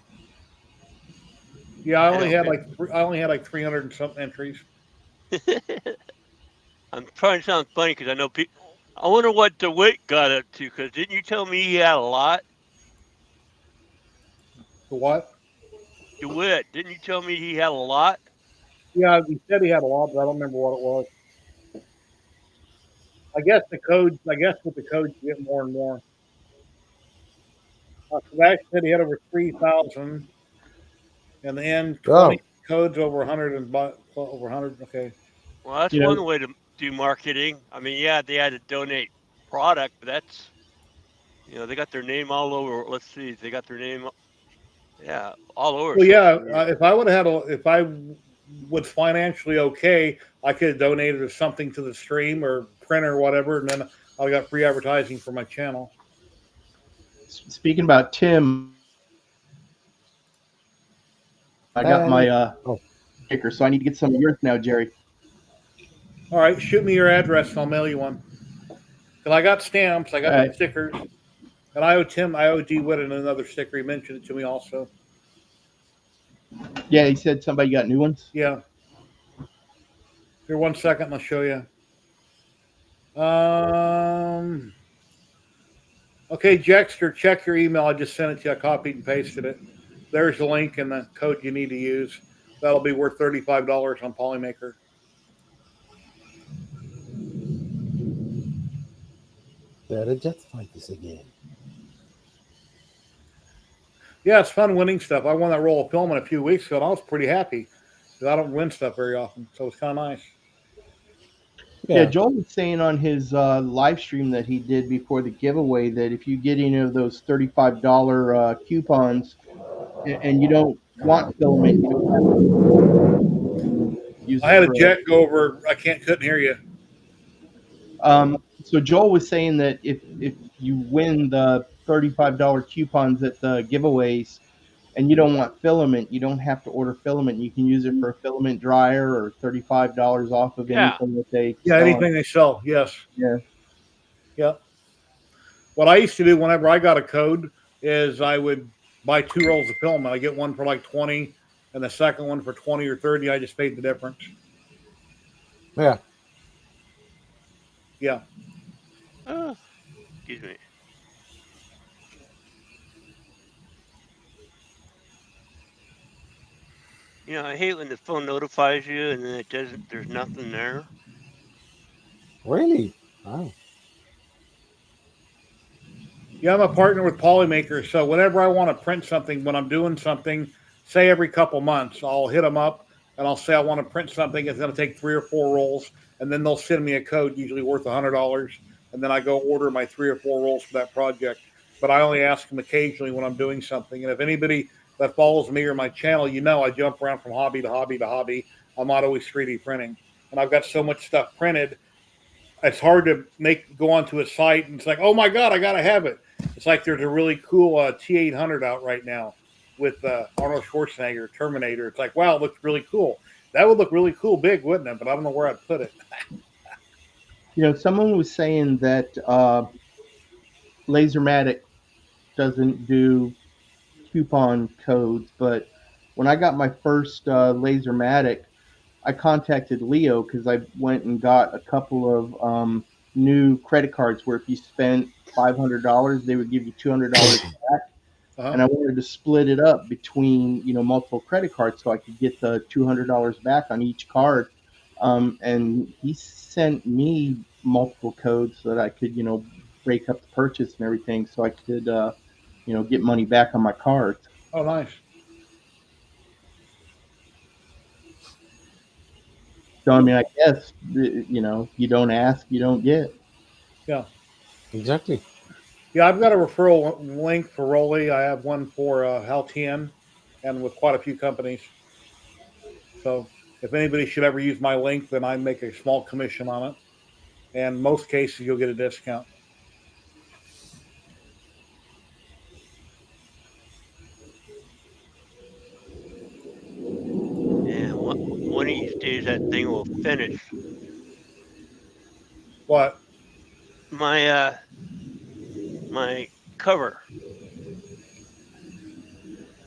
Yeah, I only had like 300 and something entries. I'm trying to sound funny because I know people. I wonder what DeWitt got up to, because didn't you tell me he had a lot? The what? DeWitt, didn't you tell me he had a lot? Yeah, he said he had a lot, but I don't remember what it was. I guess with the codes you get more and more. Sebastian said he had over 3,000, and then 20 codes over 100 and over 100. Okay. Well, that's one way to do marketing. I mean, yeah, they had to donate product, but that's, they got their name all over. Let's see, they got their name, all over. Well, yeah, if I would have had if I was financially okay, I could have donated something to the stream or print or whatever, and then I got free advertising for my channel. Speaking about Tim, I got my sticker, so I need to get some of yours now, Jerry. All right, shoot me your address and I'll mail you one. Because I got stamps, I got stickers, and I owe DeWitt another sticker. He mentioned it to me also. Yeah, he said somebody got new ones. Yeah. Here, 1 second, I'll show you. Okay, Jexter, check your email. I just sent it to you. I copied and pasted it. There's the link and the code you need to use. That'll be worth $35 on Polymaker. Better jet fight this again. Yeah, it's fun winning stuff. I won that roll of film a few weeks ago, and I was pretty happy because I don't win stuff very often, so it's kind of nice. Yeah, Joel was saying on his live stream that he did before the giveaway that if you get any of those $35 coupons and you don't want filament, you don't have to use it. I had a jet go over. I couldn't hear you. So Joel was saying that if you win the $35 coupons at the giveaways and you don't want filament, you don't have to order filament. You can use it for a filament dryer or $35 off of anything that they sell. Anything they sell, yes. Yeah. Yep. What I used to do whenever I got a code is I would buy 2 rolls of filament. I get one for like 20 and the second one for 20 or 30. I just paid the difference. Yeah. Yeah. Excuse me. I hate when the phone notifies you and then it doesn't. There's nothing there. Really? Wow. Yeah, I'm a partner with Polymaker, so whenever I want to print something, when I'm doing something, say every couple months, I'll hit them up and I'll say I want to print something. It's going to take 3 or 4 rolls, and then they'll send me a code, usually worth $100, and then I go order my 3 or 4 rolls for that project. But I only ask them occasionally when I'm doing something. And if anybody that follows me or my channel, you know I jump around from hobby to hobby to hobby. I'm not always 3D printing, and I've got so much stuff printed. It's hard to go onto a site and it's like, oh my god, I gotta have it. It's like there's a really cool T800 out right now with Arnold Schwarzenegger, Terminator. It's like, wow, it looks really cool. That would look really cool big, wouldn't it? But I don't know where I'd put it. Someone was saying that Lasermatic doesn't do coupon codes, but when I got my first Lasermatic, I contacted Leo because I went and got a couple of new credit cards where if you spent $500, they would give you $200 back. And I wanted to split it up between multiple credit cards so I could get the $200 back on each card. And he sent me multiple codes so that I could break up the purchase and everything so I could get money back on my cards. Oh, nice. So I mean, I guess you don't ask, you don't get. Yeah. Exactly. Yeah, I've got a referral link for Rolly. I have one for Haltien and with quite a few companies. So if anybody should ever use my link, then I make a small commission on it. And most cases, you'll get a discount. And one of these days that thing will finish. What? My my cover.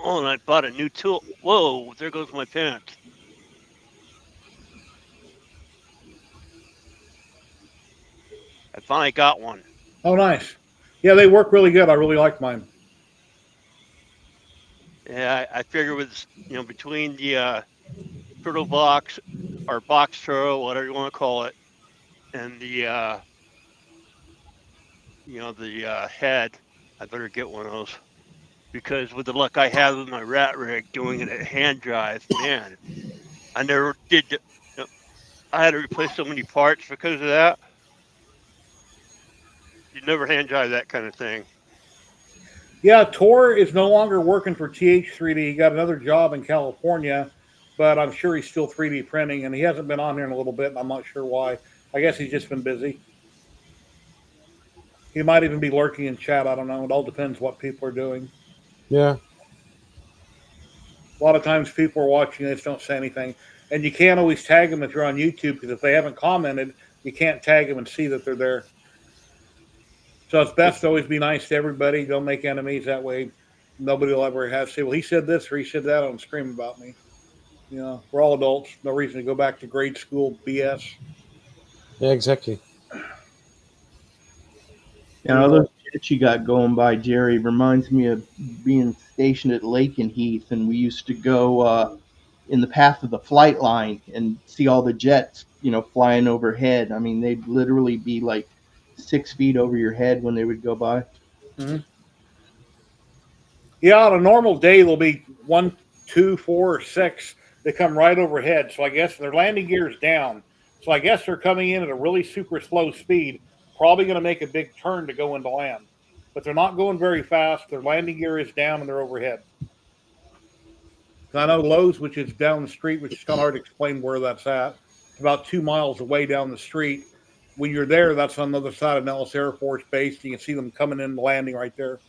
Oh, and I bought a new tool. Whoa, there goes my pants. I finally got one. Oh, nice. Yeah, they work really good. I really like mine. Yeah, I figure with between the turtle box or box turtle, whatever you want to call it, and the the head, I better get one of those because with the luck I have with my rat rig doing it at hand drive, man, I never did. I had to replace so many parts because of that. You never hand drive that kind of thing. Yeah, Tor is no longer working for TH3D. He got another job in California, but I'm sure he's still 3D printing, and he hasn't been on here in a little bit, and I'm not sure why. I guess he's just been busy. He might even be lurking in chat. I don't know. It all depends what people are doing. Yeah. A lot of times people are watching, they just don't say anything. And you can't always tag them if you're on YouTube, because if they haven't commented, you can't tag them and see that they're there. So it's best to always be nice to everybody. Don't make enemies. That way nobody will ever have to say, well, he said this or he said that and scream about me. We're all adults. No reason to go back to grade school BS. Yeah, exactly. All those jets you got going by, Jerry, reminds me of being stationed at Lakenheath, and we used to go in the path of the flight line and see all the jets, flying overhead. I mean, they'd literally be like 6 feet over your head when they would go by. Mm-hmm. Yeah, on a normal day, there'll be 1, 2, 4, or 6 that come right overhead. So I guess their landing gear is down. So I guess they're coming in at a really super slow speed, probably going to make a big turn to go into land. But they're not going very fast. Their landing gear is down and they're overhead. I know Lowe's, which is down the street, which is kind of hard to explain where that's at. It's about 2 miles away down the street. When you're there, that's on the other side of Nellis Air Force Base. You can see them coming in, landing right there.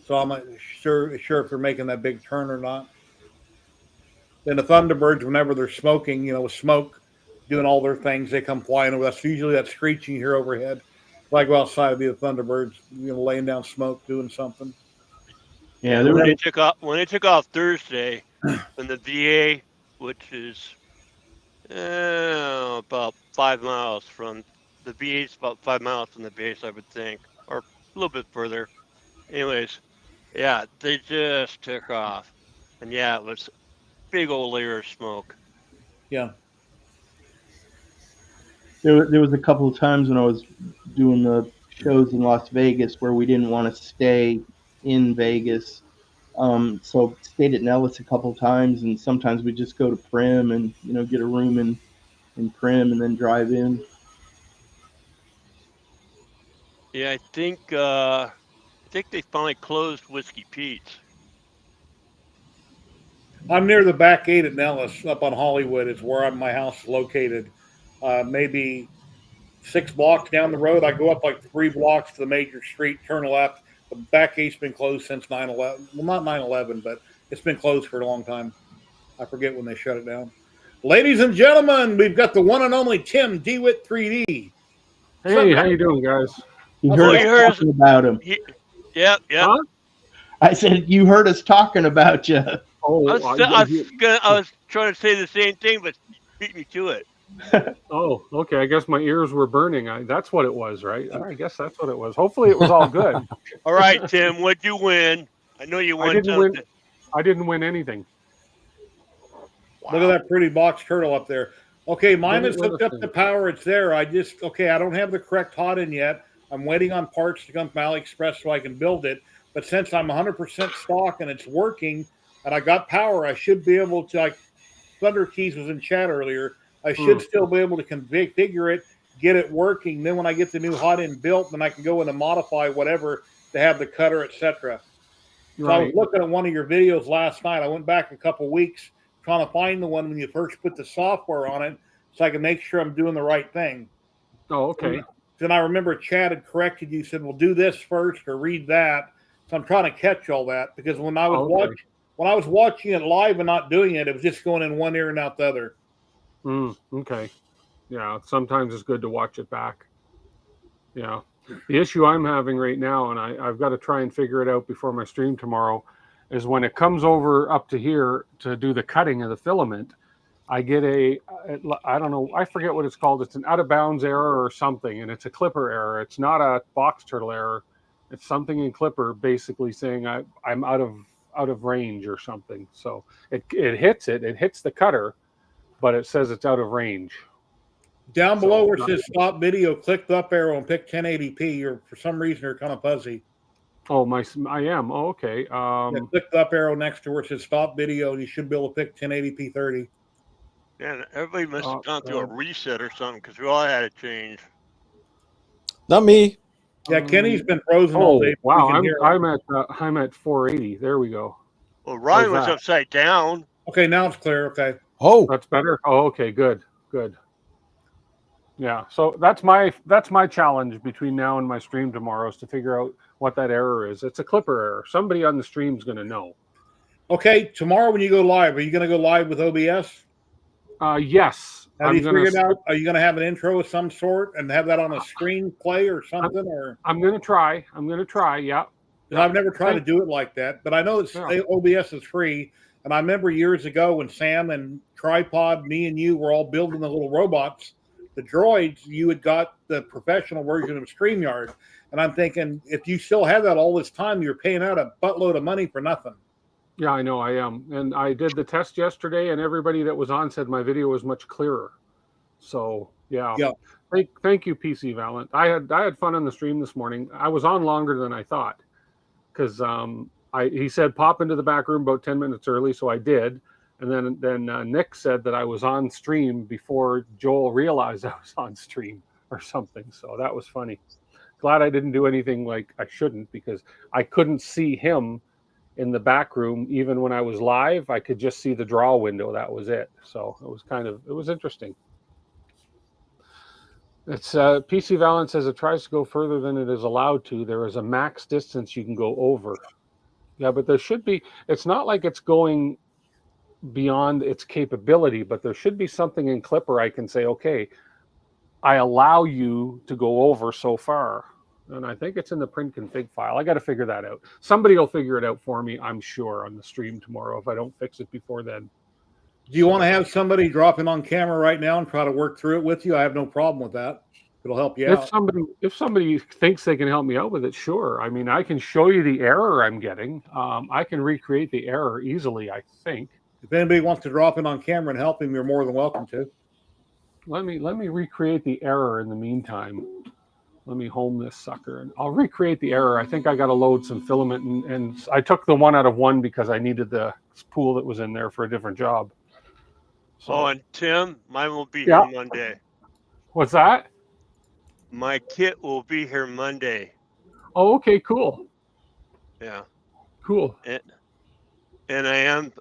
So I'm not sure if they're making that big turn or not. Then the Thunderbirds, whenever they're smoking, with smoke, doing all their things, they come flying over. That's usually that screeching here overhead. If I go outside, it'd be the Thunderbirds, laying down smoke, doing something. Yeah, when they took off Thursday from the VA, which is about 5 miles from the VA, about 5 miles from the base, I would think, or a little bit further. Anyways, yeah, they just took off, and yeah, it was big old layer of smoke. Yeah. There was a couple of times when I was doing the shows in Las Vegas where we didn't want to stay in Vegas. So stayed at Nellis a couple times, and sometimes we just go to Prim and get a room in Prim and then drive in. Yeah, I think they finally closed Whiskey Pete's. I'm near the back gate at Nellis up on Hollywood. Is where my house is located. Maybe 6 blocks down the road. I go up like 3 blocks to the major street, turn left. The back gate's been closed since 9/11. Well, not 9/11, but it's been closed for a long time. I forget when they shut it down. Ladies and gentlemen, we've got the one and only Tim DeWitt 3D. Hey, how you doing, guys? You Oh, heard you us heard us- talking about him. Yep. Huh? I said you heard us talking about you. Oh, I was trying to say the same thing, but you beat me to it. oh, okay. I guess my ears were burning. That's what it was, right? I guess that's what it was. Hopefully, it was all good. All right, Tim, what'd you win? I know you won I didn't something. win. I didn't win anything. Look at that pretty box turtle up there. Okay, mine Didn't is win hooked a up thing. to power. It's there. I don't have the correct hot in yet. I'm waiting on parts to come from AliExpress so I can build it. But since I'm 100% stock and it's working and I got power, I should be able to, like Thunder Keys was in chat earlier, I should still be able to configure it, get it working. Then when I get the new hot end built, then I can go in and modify whatever to have the cutter, etc. So I was Right. looking at one of your videos last night. I went back a couple weeks trying to find the one when you first put the software on it so I can make sure I'm doing the right thing. Oh, okay. Then I remember Chad had corrected you, said, well, do this first or read that. So I'm trying to catch all that because when I was watching it live and not doing it, it was just going in one ear and out the other. Okay. Yeah. Sometimes it's good to watch it back. Yeah. The issue I'm having right now, and I've got to try and figure it out before my stream tomorrow, is when it comes over up to here to do the cutting of the filament, I get I don't know, I forget what it's called. It's an out of bounds error or something, and it's a Clipper error. It's not a box turtle error. It's something in Clipper basically saying I'm out of range or something. So it hits the cutter, but it says it's out of range. Down below where it says stop video, click the up arrow and pick 1080p. Or for some reason, you're kind of fuzzy. Oh, I am. Oh, okay. Click the up arrow next to where it says stop video, and you should be able to pick 1080p 30. Man, everybody must have gone through a reset or something because we all had to change. Not me. Yeah, Kenny's been frozen all day. Wow, I'm at 480. There we go. Well, Ryan was upside down. Okay, now it's clear. Okay. Oh, That's better. Oh, okay, good. Yeah, so that's my challenge between now and my stream tomorrow is to figure out what that error is. It's a Clipper error. Somebody on the stream is going to know. Okay, tomorrow when you go live, are you going to go live with OBS? Yes. Have you figured out? Are you going to have an intro of some sort and have that on a screen play or something? I'm going to try. Yeah. I've never tried to do it like that, but I know OBS is free. And I remember years ago when Sam and Tripod, me and you were all building the little robots, the droids, you had got the professional version of StreamYard. And I'm thinking, if you still have that all this time, you're paying out a buttload of money for nothing. Yeah, I know I am. And I did the test yesterday, and everybody that was on said my video was much clearer. So, yeah. Thank you, PC Valent. I had fun on the stream this morning. I was on longer than I thought because he said pop into the back room about 10 minutes early, so I did. And then Nick said that I was on stream before Joel realized I was on stream or something. So that was funny. Glad I didn't do anything like I shouldn't because I couldn't see him in the back room. Even when I was live, I could just see the draw window. That was it. So it was interesting. It's PC Valent says it tries to go further than it is allowed to. There is a max distance you can go over. Yeah, but there should be, it's not like it's going beyond its capability, but there should be something in Clipper I can say, okay, I allow you to go over so far. And I think it's in the print config file. I got to figure that out. Somebody will figure it out for me, I'm sure, on the stream tomorrow if I don't fix it before then. Do you want to have somebody drop in on camera right now and try to work through it with you? I have no problem with that. It'll help you out. If somebody thinks they can help me out with it, sure. I mean, I can show you the error I'm getting. I can recreate the error easily, I think. If anybody wants to drop in on camera and help him, you're more than welcome to. Let me recreate the error in the meantime. Let me home this sucker, and I'll recreate the error. I think I got to load some filament, and I took the 1 out of 1 because I needed the pool that was in there for a different job. So, Oh, and Tim, mine will be Yeah. here Monday. what's that? My kit will be here Monday. Oh, okay, cool. Yeah. Cool. And I am,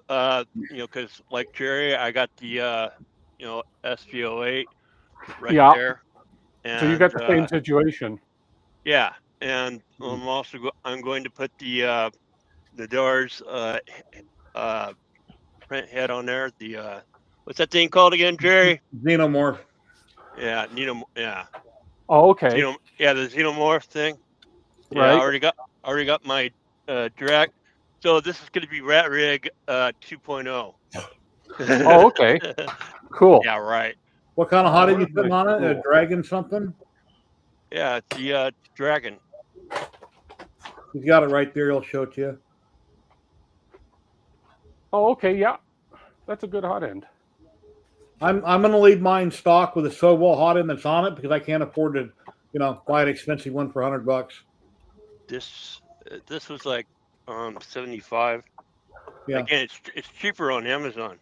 because like Jerry, I got the, SVO8 right Yeah. there. And, So you got the same situation. Yeah, and I'm also I'm going to put the doors print head on there. The what's that thing called again, Jerry? Xenomorph. Yeah, yeah. Oh, okay. The xenomorph thing. Yeah, Right. I already got my direct. So this is going to be Rat Rig 2.0. Oh, okay. Cool. Yeah, right. What kind of hot did you Very put on it? A cool. dragon something? Yeah, it's the dragon. He's got it right there. He'll show it to you. Oh, okay. Yeah, that's a good hot end. I'm going to leave mine stock with a Sobol hot end that's on it because I can't afford to, buy an expensive one for $100. This was like 75. Yeah. Again, it's cheaper on Amazon.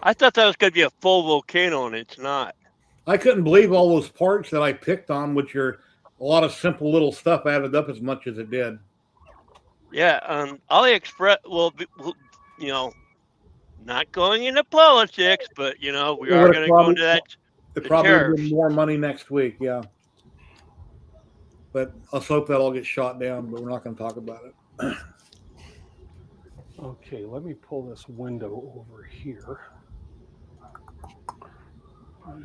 I thought that was going to be a full volcano, and it's not. I couldn't believe all those parts that I picked on, which are a lot of simple little stuff, added up as much as it did. Yeah, AliExpress. Well, not going into politics, but we are going to go into that. It the probably will tariffs. be more money next week. Yeah. But let's hope that all gets shot down, but we're not going to talk about it. Okay, let me pull this window over here. All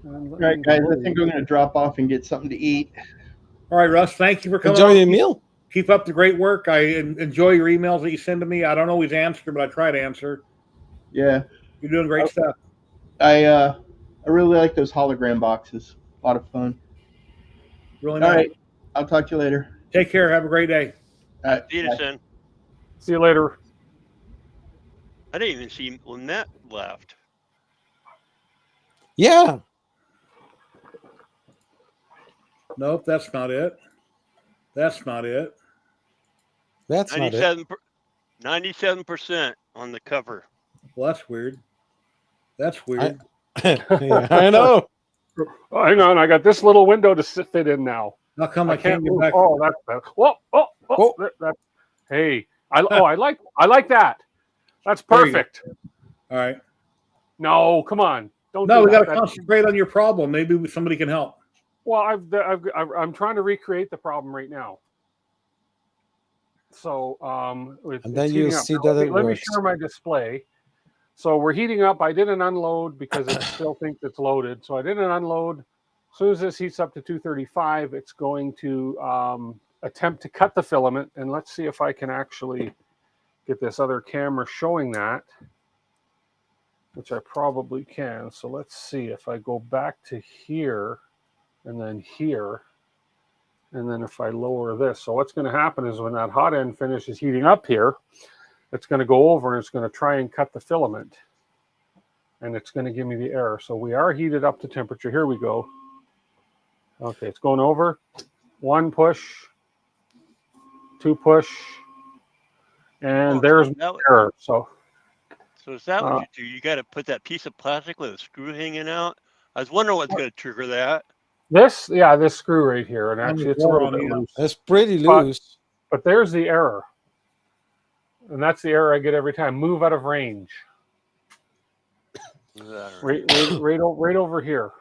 right, guys, I think I'm going to drop off and get something to eat. All right, Russ, thank you for coming. Enjoy your meal. Keep up the great work. I enjoy your emails that you send to me. I don't always answer, but I try to answer. Yeah. You're doing great stuff. I really like those hologram boxes. A lot of fun. Really All nice. right. I'll talk to you later. Take care. Have a great day. All right. See you Bye. soon. See you later. I didn't even see Lynette left. Yeah. Nope, that's not it. That's not it. That's not it. 97% on the cover. Well, that's weird. That's weird. Yeah, I know. Oh, hang on, I got this little window to fit in now. How come I can't get move? back? Oh, that's better. Whoa, Oh. Hey, I like that. That's There you go. perfect. All right. No, come on, don't. No, do we got that. to concentrate on your problem. Maybe somebody can help. Well, I'm trying to recreate the problem right now. So, And then you'll see that it Let me works. share my display. So we're heating up. I did an unload because it still thinks it's loaded. So I did an unload. As soon as this heats up to 235, it's going to attempt to cut the filament. And let's see if I can actually get this other camera showing that, which I probably can. So let's see if I go back to here and then here. And then if I lower this, so what's going to happen is when that hot end finishes heating up here, it's going to go over and it's going to try and cut the filament. And it's going to give me the error. So we are heated up to temperature. Here we go. Okay, it's going over. 1 push, 2 push, and there's the error. So is that what you do? You got to put that piece of plastic with a screw hanging out? I was wondering what's going to trigger that. this screw right here, and actually it's a little bit loose. That's pretty loose. But there's the error. And that's the error I get every time. Move out of range. Right over here.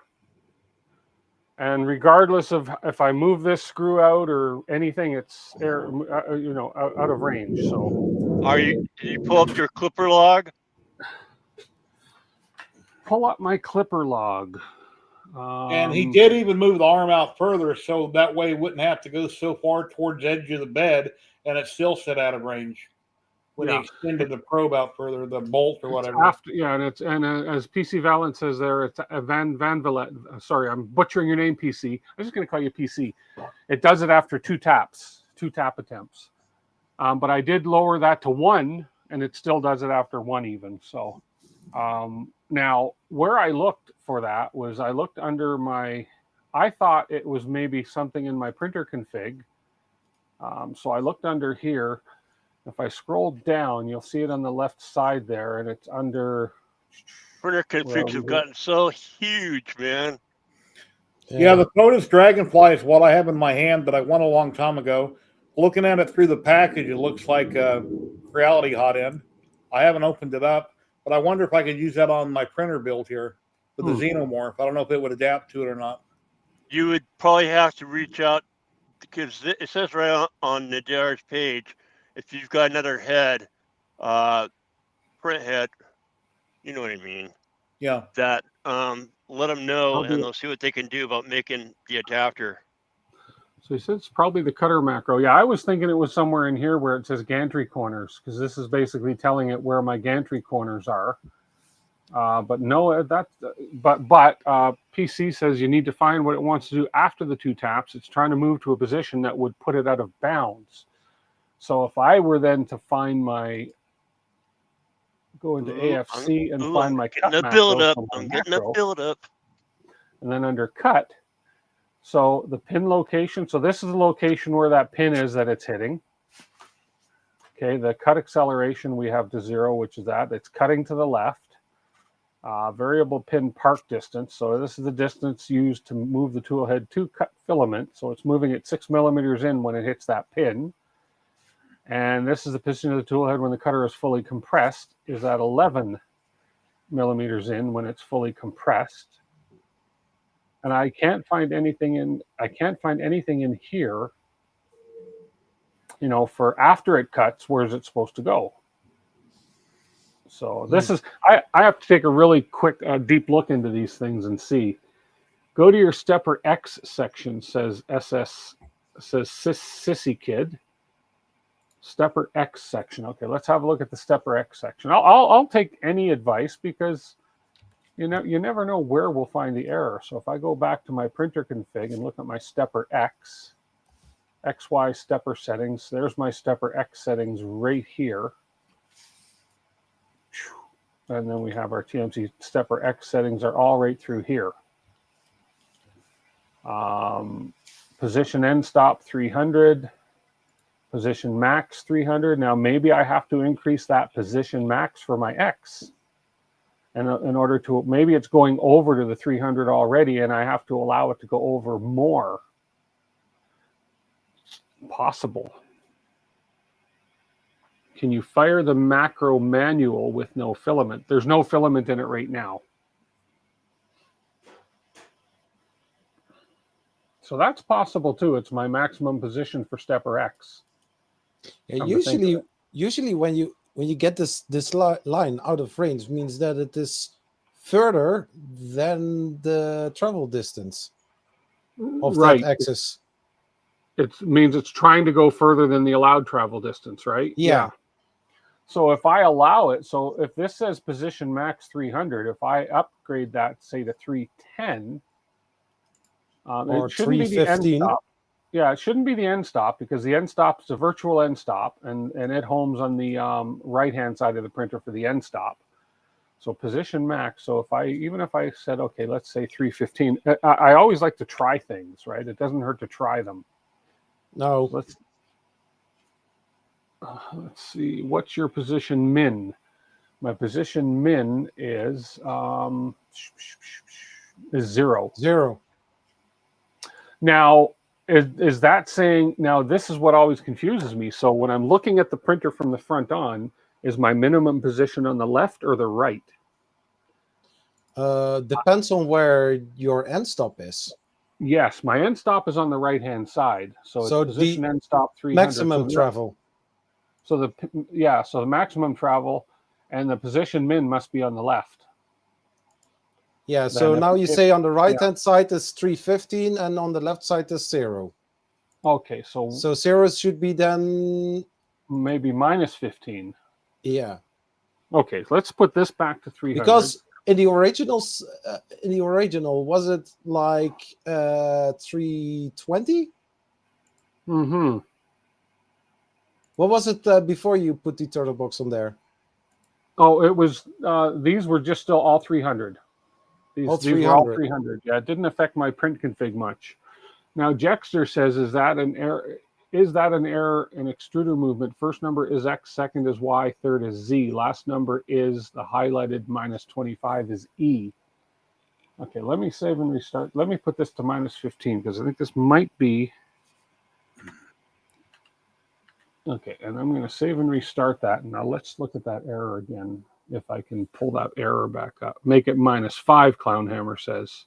And regardless of if I move this screw out or anything, it's out of range. So, did you pull up your clipper log? Pull up my clipper log. And he did even move the arm out further, so that way it wouldn't have to go so far towards the edge of the bed, and it still set out of range. When he extended the probe out further, the bolt or whatever. And as PC Valent says there, it's a Van Valet. Sorry, I'm butchering your name, PC. I'm just going to call you PC. It does it after 2 tap attempts. But I did lower that to 1, and it still does it after 1 even. So Now, where I looked for that was I looked under I thought it was maybe something in my printer config. So I looked under here. If I scroll down, you'll see it on the left side there, and it's under. Printer configs have gotten so huge, man. Yeah, the POTUS Dragonfly is what I have in my hand that I won a long time ago. Looking at it through the package, it looks like a Reality Hot End. I haven't opened it up, but I wonder if I could use that on my printer build here with the Xenomorph. I don't know if it would adapt to it or not. You would probably have to reach out because it says right on the JR's page, if you've got another head, print head, you know what I mean? Yeah. That let them know and they'll see what they can do about making the adapter. So he said it's probably the cutter macro. Yeah, I was thinking it was somewhere in here where it says gantry corners, because this is basically telling it where my gantry corners are. But no, PC says you need to find what it wants to do after the 2 taps. It's trying to move to a position that would put it out of bounds. So if I were then to find go into AFC and find my cut macro, I'm getting a build up. And then under cut, so the pin location. So this is the location where that pin is that it's hitting. Okay, the cut acceleration we have to 0, which is that. It's cutting to the left. Variable pin park distance. So this is the distance used to move the tool head to cut filament. So it's moving it 6 millimeters in when it hits that pin. And this is the position of the tool head when the cutter is fully compressed, is at 11 millimeters in when it's fully compressed. And I can't find anything in here, for after it cuts, where's it supposed to go? So this is, I have to take a really quick, deep look into these things and see. Go to your Stepper X section, says Sissy Kid. Stepper X section. Okay, let's have a look at the Stepper X section. I'll take any advice because you never know where we'll find the error. So if I go back to my printer config and look at my Stepper X, XY stepper settings, there's my Stepper X settings right here. And then we have our TMC Stepper X settings are all right through here. Position end stop 300. Position max 300. Now maybe I have to increase that position max for my X. And in order to, maybe it's going over to the 300 already and I have to allow it to go over more. Possible. Can you fire the macro manual with no filament? There's no filament in it right now. So that's possible too. It's my maximum position for Stepper X. Yeah, usually when you get this line out of range, means that it is further than the travel distance of that axis. It means it's trying to go further than the allowed travel distance, right? Yeah. So if I allow it, so if this says position max 300, if I upgrade that, say to 310, or it shouldn't be the end stop. Yeah, it shouldn't be the end stop because the end stop is a virtual end stop, and it homes on the right-hand side of the printer for the end stop. So position max. So even if I said, okay, let's say 315, I always like to try things, right? It doesn't hurt to try them. No. Let's see. What's your position min? My position min is 0. 0. Now, is that saying? Now, this is what always confuses me. So when I'm looking at the printer from the front on, is my minimum position on the left or the right? Depends on where your end stop is. Yes, my end stop is on the right-hand side. So it's position end stop 300. Maximum travel. So the maximum travel and the position min must be on the left. Yeah, so now you say on the right-hand side is 315 and on the left side is 0. Okay, so 0 should be then maybe minus 15. Yeah. Okay, so let's put this back to 300. Because in the original, was it like 320? Mm-hmm. What was it before you put the turtle box on there? Oh, it was, these were just still all 300. These All these were all 300. 300. Yeah, it didn't affect my print config much. Now, Jexter says, is that an error? Is that an error in extruder movement? First number is X, second is Y, third is Z. Last number is the highlighted minus 25 is E. Okay, let me save and restart. Let me put this to minus 15 because I think this might be. Okay, and I'm going to save and restart that. Now let's look at that error again. If I can pull that error back up. Make it -5, Clownhammer says.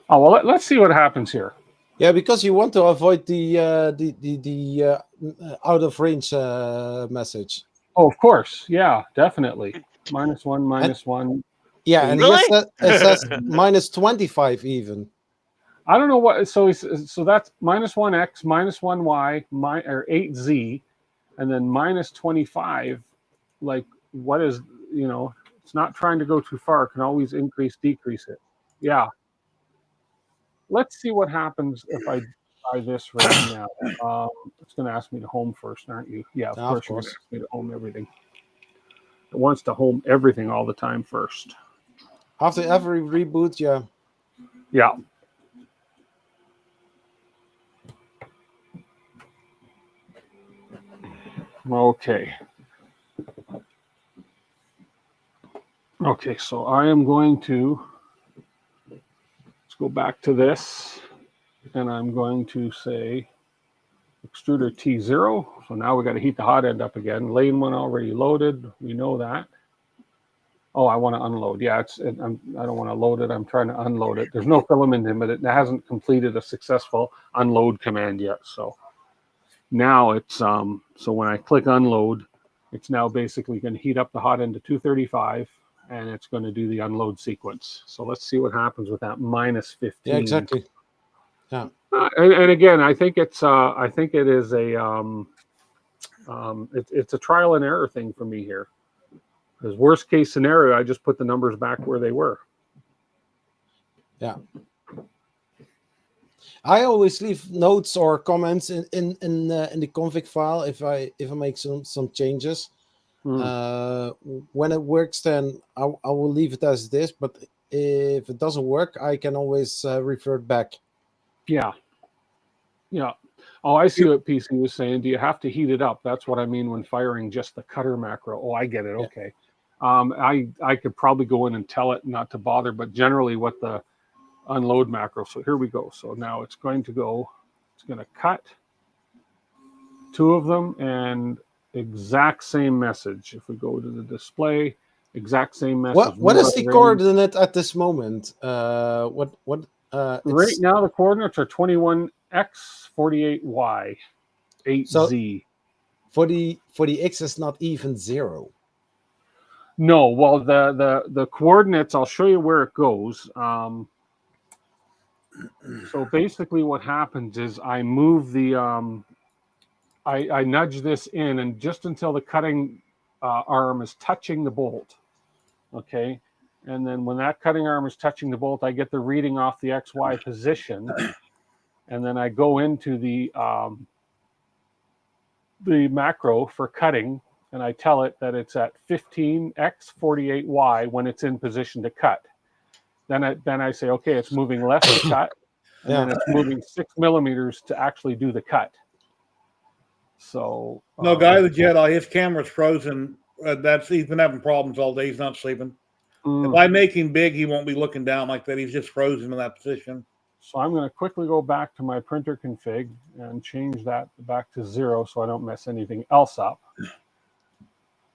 Oh, well, let's see what happens here. Yeah, because you want to avoid the out of range message. Oh, of course. Yeah, definitely. -1, -1. Yeah, and Really? it says -25 even. I don't know what. So that's -1x, -1y, or 8z, and then -25. Like, what is, it's not trying to go too far. It can always increase, decrease it. Yeah. Let's see what happens if I try this right now. It's going to ask me to home first, aren't you? Yeah, of course. You're going to ask me to home everything. It wants to home everything all the time first. After every reboot, yeah. Yeah. Okay. Okay, so I am going to, let's go back to this, and I'm going to say extruder T0. So now we got to heat the hot end up again. Lane 1 already loaded. We know that. Oh, I want to unload. Yeah, I don't want to load it. I'm trying to unload it. There's no filament in it. It hasn't completed a successful unload command yet. So now it's, so when I click unload, it's now basically going to heat up the hot end to 235, and it's going to do the unload sequence. So let's see what happens with that -15. Yeah, exactly. Yeah. And again, I think it is a, it's a trial and error thing for me here. Because worst case scenario, I just put the numbers back where they were. Yeah. I always leave notes or comments in the config file if I make some changes. When it works, then I will leave it as it is. But if it doesn't work, I can always revert back. Yeah. Yeah. Oh, I see what PC was saying. Do you have to heat it up? That's what I mean when firing just the cutter macro. Oh, I get it. Yeah. Okay. I could probably go in and tell it not to bother, but generally what the unload macro. So here we go. So now it's going to cut 2 of them, and exact same message. If we go to the display, exact same message. What is the coordinate at this moment? Right now the coordinates are 21x, 48y, 8z. So for the x is not even 0. No, well, the coordinates, I'll show you where it goes. So basically what happens is I move the, I nudge this in, and just until the cutting arm is touching the bolt, okay? And then when that cutting arm is touching the bolt, I get the reading off the XY position, and then I go into the macro for cutting, and I tell it that it's at 15x 48y when it's in position to cut. Then I say, okay, it's moving left to cut, and then it's moving 6 millimeters to actually do the cut. So no, guy the Jedi, his camera's frozen. He's been having problems all day. He's not sleeping. If I make him big, he won't be looking down like that. He's just frozen in that position. So I'm going to quickly go back to my printer config and change that back to 0 so I don't mess anything else up.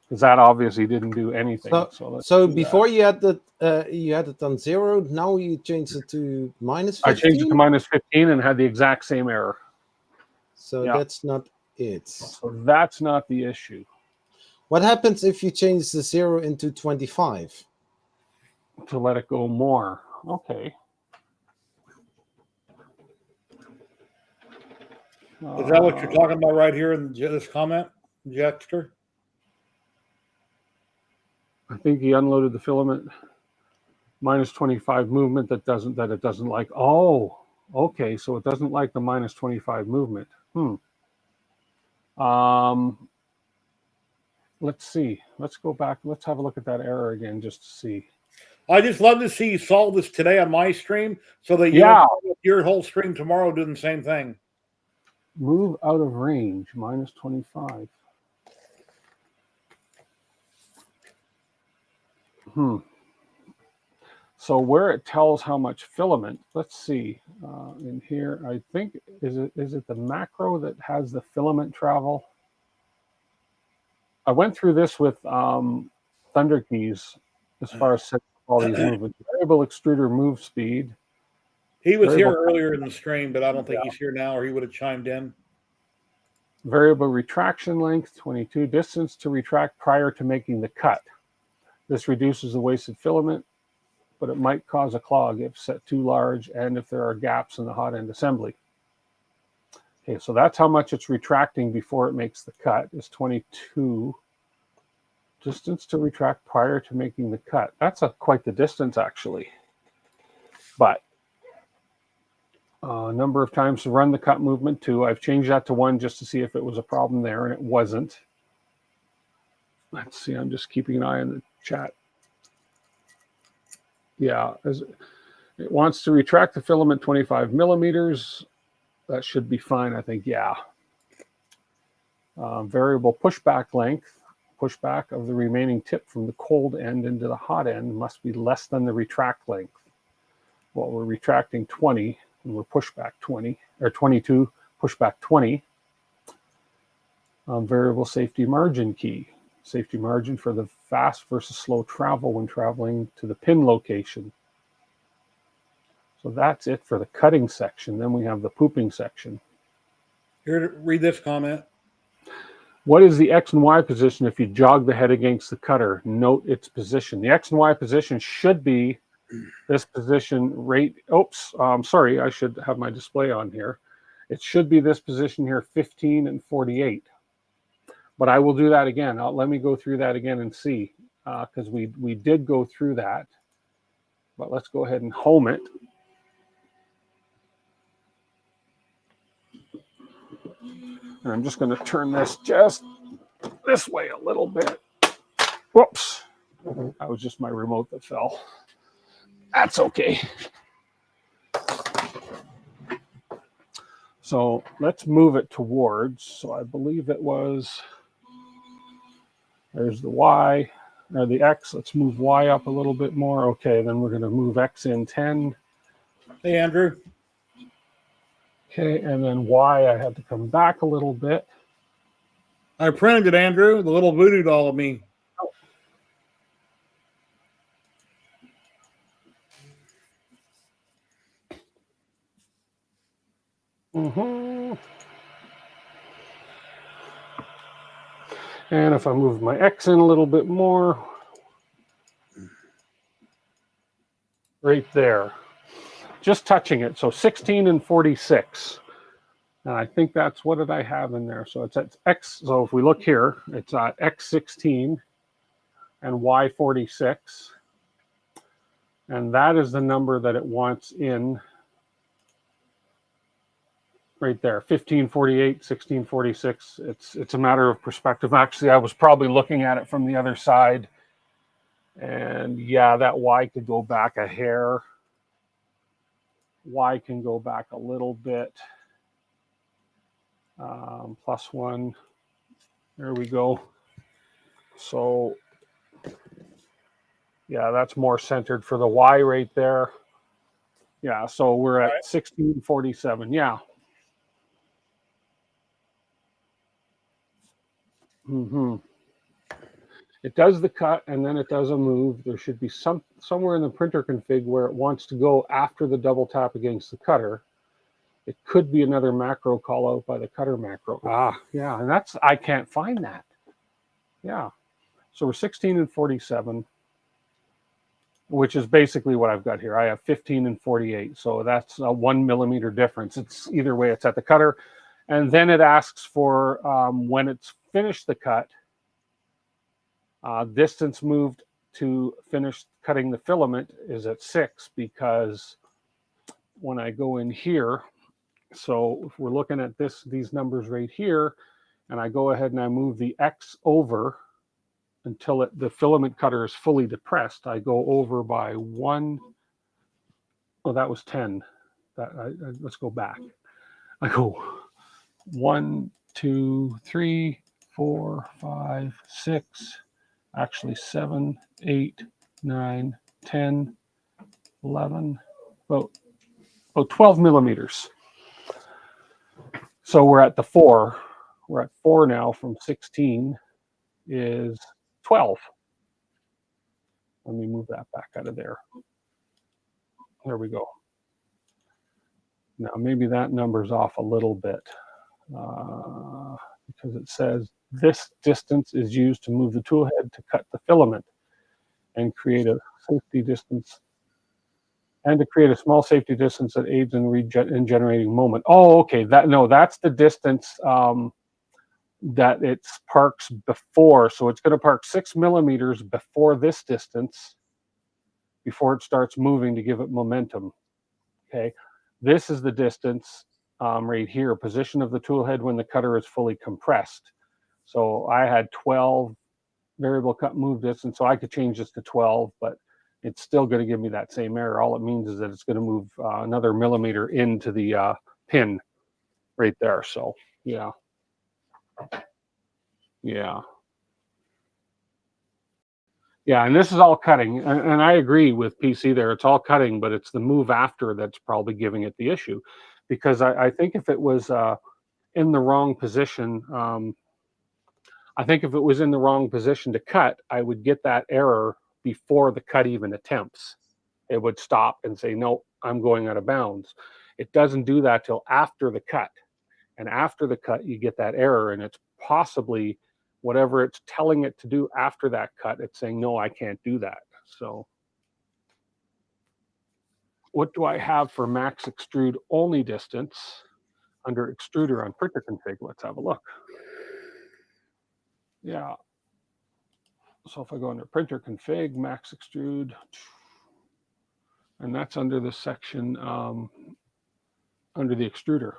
Because that obviously didn't do anything. So before you had it on 0. Now you changed it to -15. I changed it to -15 and had the exact same error. So that's not it. So that's not the issue. What happens if you change the 0 into 25? To let it go more. Okay. Is that what you're talking about right here in this comment, Jexter? I think he unloaded the filament -25 movement that it doesn't like. Oh, okay. So it doesn't like the -25 movement. Let's see. Let's go back. Let's have a look at that error again just to see. I just love to see you solve this today on my stream so that you Yeah. know your whole stream tomorrow doing the same thing. Move out of range, minus 25. So where it tells how much filament, let's see. In here, I think, is it the macro that has the filament travel? I went through this with Thunder Keys as far as setting up all these movements. Variable extruder move speed. He was here earlier in the stream, but I don't think Yeah. he's here now, or he would have chimed in. Variable retraction length, 22. Distance to retract prior to making the cut. This reduces the wasted filament, but it might cause a clog if set too large and if there are gaps in the hot end assembly. Okay, so that's how much it's retracting before it makes the cut, is 22. Distance to retract prior to making the cut. That's quite the distance, actually. But number of times to run the cut movement, 2. I've changed that to 1 just to see if it was a problem there, and it wasn't. Let's see, I'm just keeping an eye on the chat. Yeah, it wants to retract the filament 25 millimeters. That should be fine, I think, yeah. Variable pushback length. Pushback of the remaining tip from the cold end into the hot end must be less than the retract length. Well, we're retracting 20, and we're pushback 20, or 22, pushback 20. Variable safety margin key. Safety margin for the fast versus slow travel when traveling to the pin location. So that's it for the cutting section. Then we have the pooping section. Here to read this comment. What is the X and Y position if you jog the head against the cutter? Note its position. The X and Y position should be this position right. Oops, sorry, I should have my display on here. It should be this position here, 15 and 48. But I will do that again. Let me go through that again and see, because we did go through that. But let's go ahead and home it. And I'm just going to turn this just this way a little bit. Whoops. That was just my remote that fell. That's okay. So let's move it towards. So I believe it was, there's the Y, or the X. Let's move Y up a little bit more. Okay, then we're going to move X in 10. Hey, Andrew. Okay, and then Y, I had to come back a little bit. I printed it, Andrew, the little voodoo doll of me. And if I move my X in a little bit more, right there, just touching it. So 16 and 46. And I think that's, what did I have in there? So it's at X. So if we look here, it's at X16 and Y46. And that is the number that it wants in right there, 1548, 1646. It's a matter of perspective. Actually, I was probably looking at it from the other side. And yeah, that Y could go back a hair. Y can go back a little bit. +1. There we go. So yeah, that's more centered for the Y right there. Yeah, so we're at 1647. Yeah. It does the cut and then it does a move. There should be somewhere in the printer config where it wants to go after the double tap against the cutter. It could be another macro call out by the cutter macro. Yeah, and I can't find that. Yeah. So we're 16 and 47, which is basically what I've got here. I have 15 and 48. So that's a 1 millimeter difference. It's either way, it's at the cutter. And then it asks for when it's finished the cut, distance moved to finish cutting the filament is at 6, because when I go in here, so if we're looking at these numbers right here, and I go ahead and I move the X over until the filament cutter is fully depressed. I go over by 1. Oh, that was 10. Let's go back. I go 1, 2, 3, 4, 5, 6, actually 7, 8, 9, 10, 11, about 12 millimeters. So we're at the 4. We're at 4 now from 16 is 12. Let me move that back out of there. There we go. Now maybe that number's off a little bit because it says this distance is used to move the tool head to cut the filament and create a safety distance, and to create a small safety distance that aids in generating moment. Oh, okay. That's the distance that it parks before. So it's going to park 6 millimeters before this distance, before it starts moving to give it momentum. Okay. This is the distance right here, position of the tool head when the cutter is fully compressed. So I had 12 variable cut move distance, so I could change this to 12, but it's still going to give me that same error. All it means is that it's going to move another millimeter into the pin right there. So yeah. Yeah, and this is all cutting, and I agree with PC there. It's all cutting, but it's the move after that's probably giving it the issue, because I think if it was in the wrong position, I think if it was in the wrong position to cut, I would get that error before the cut even attempts. It would stop and say, no, I'm going out of bounds. It doesn't do that till after the cut. And after the cut, you get that error, and it's possibly whatever it's telling it to do after that cut, it's saying, no, I can't do that. So what do I have for max extrude only distance under extruder on printer config? Let's have a look. Yeah. So if I go under printer config, max extrude, and that's under the section under the extruder.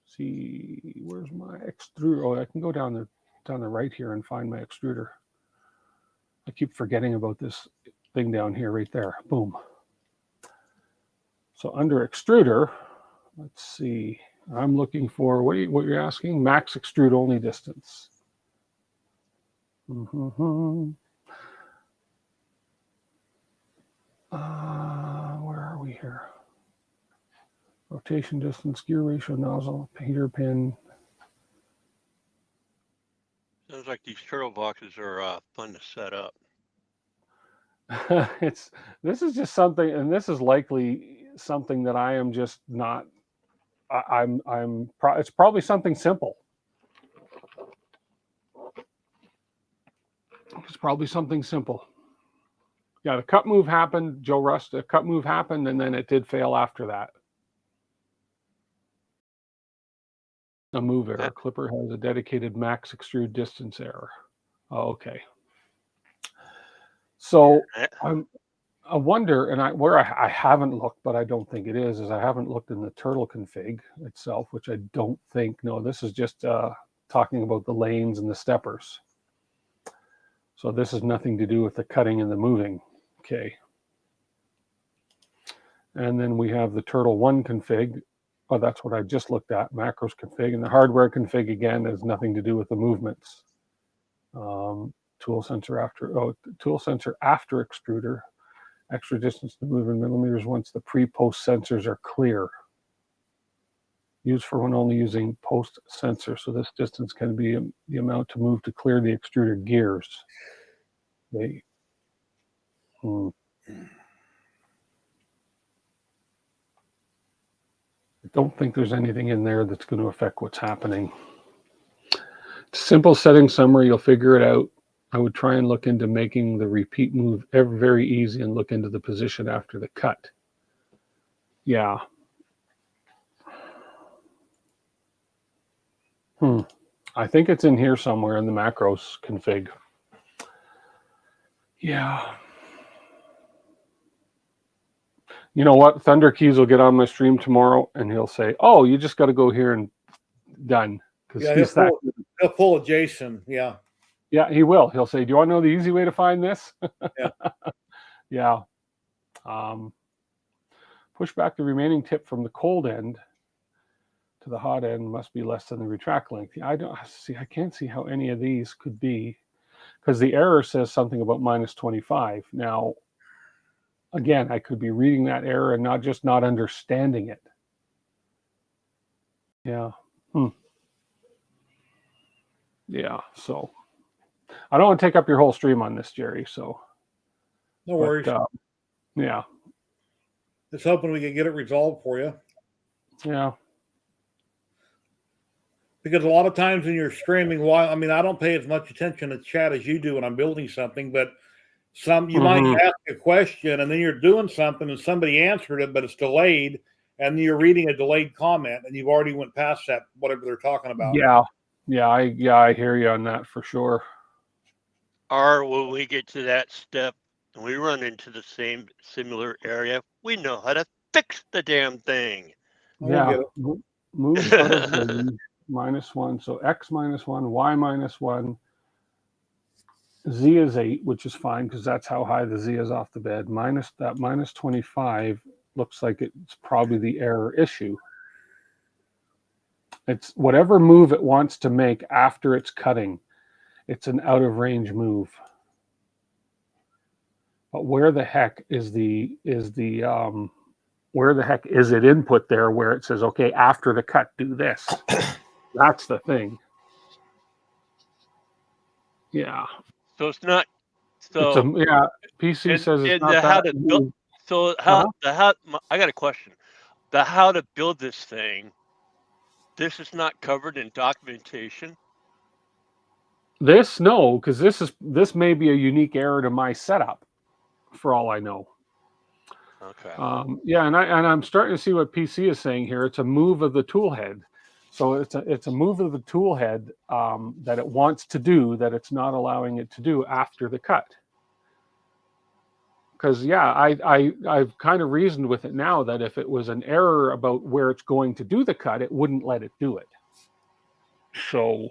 See, where's my extruder? Oh, I can go down the right here and find my extruder. I keep forgetting about this thing down here, right there. Boom. So under extruder, let's see. I'm looking for what you're asking? Max extrude only distance. Where are we here? Rotation distance, gear ratio, nozzle, heater pin. Sounds like these turtle boxes are fun to set up. This is just something, and this is likely something that I am just not. It's probably something simple. It's probably something simple. Yeah, the cut move happened, Joe Rust. The cut move happened, and then it did fail after that. A move error. Clipper has a dedicated max extrude distance error. Oh, okay. So I wonder, and I haven't looked, but I don't think it is I haven't looked in the turtle config itself, which I don't think. No, this is just talking about the lanes and the steppers. So this has nothing to do with the cutting and the moving. Okay. And then we have the turtle 1 config. Oh, that's what I just looked at, macros config. And the hardware config, again, has nothing to do with the movements. Tool sensor after extruder. Extra distance to move in millimeters once the pre-post sensors are clear. Used for when only using post sensor. So this distance can be the amount to move to clear the extruder gears. I don't think there's anything in there that's going to affect what's happening. Simple setting summary, you'll figure it out. I would try and look into making the repeat move very easy and look into the position after the cut. Yeah. I think it's in here somewhere in the macros config. Yeah. You know what? Thunder Keys will get on my stream tomorrow and he'll say, oh, you just got to go here and done. Because Yeah, he's that. he'll pull a Jason. Yeah. Yeah, he will. He'll say, "Do you want to know the easy way to find this?" Yeah. Yeah. Push back the remaining tip from the cold end to the hot end must be less than the retract length. I don't see. I can't see how any of these could be, because the error says something about minus 25. Now, again, I could be reading that error and not understanding it. Yeah. Yeah. So I don't want to take up your whole stream on this, Jerry. So No worries. Yeah. Just hoping we can get it resolved for you. Yeah. Because a lot of times when you're streaming, I don't pay as much attention to chat as you do when I'm building something, but you might ask a question and then you're doing something and somebody answered it, but it's delayed, and you're reading a delayed comment and you've already went past that, whatever they're talking about. Yeah. I hear you on that for sure. Or when we get to that step and we run into the same similar area, we know how to fix the damn thing. Yeah. Move out of the -1. So X -1, Y -1. Z is 8, which is fine because that's how high the Z is off the bed. Minus 25 looks like it's probably the error issue. It's whatever move it wants to make after it's cutting. It's an out of range move. But where the heck is where the heck is it input there where it says, okay, after the cut, do this? That's the thing. Yeah. So it's not. So PC says it's not how that. to build. So I got a question. The how to build this thing. This is not covered in documentation. No, because this may be a unique error to my setup, for all I know. Okay. And I'm starting to see what PC is saying here. It's a move of the tool head. So it's a move of the tool head that it wants to do that it's not allowing it to do after the cut. Because I've kind of reasoned with it now that if it was an error about where it's going to do the cut, it wouldn't let it do it. So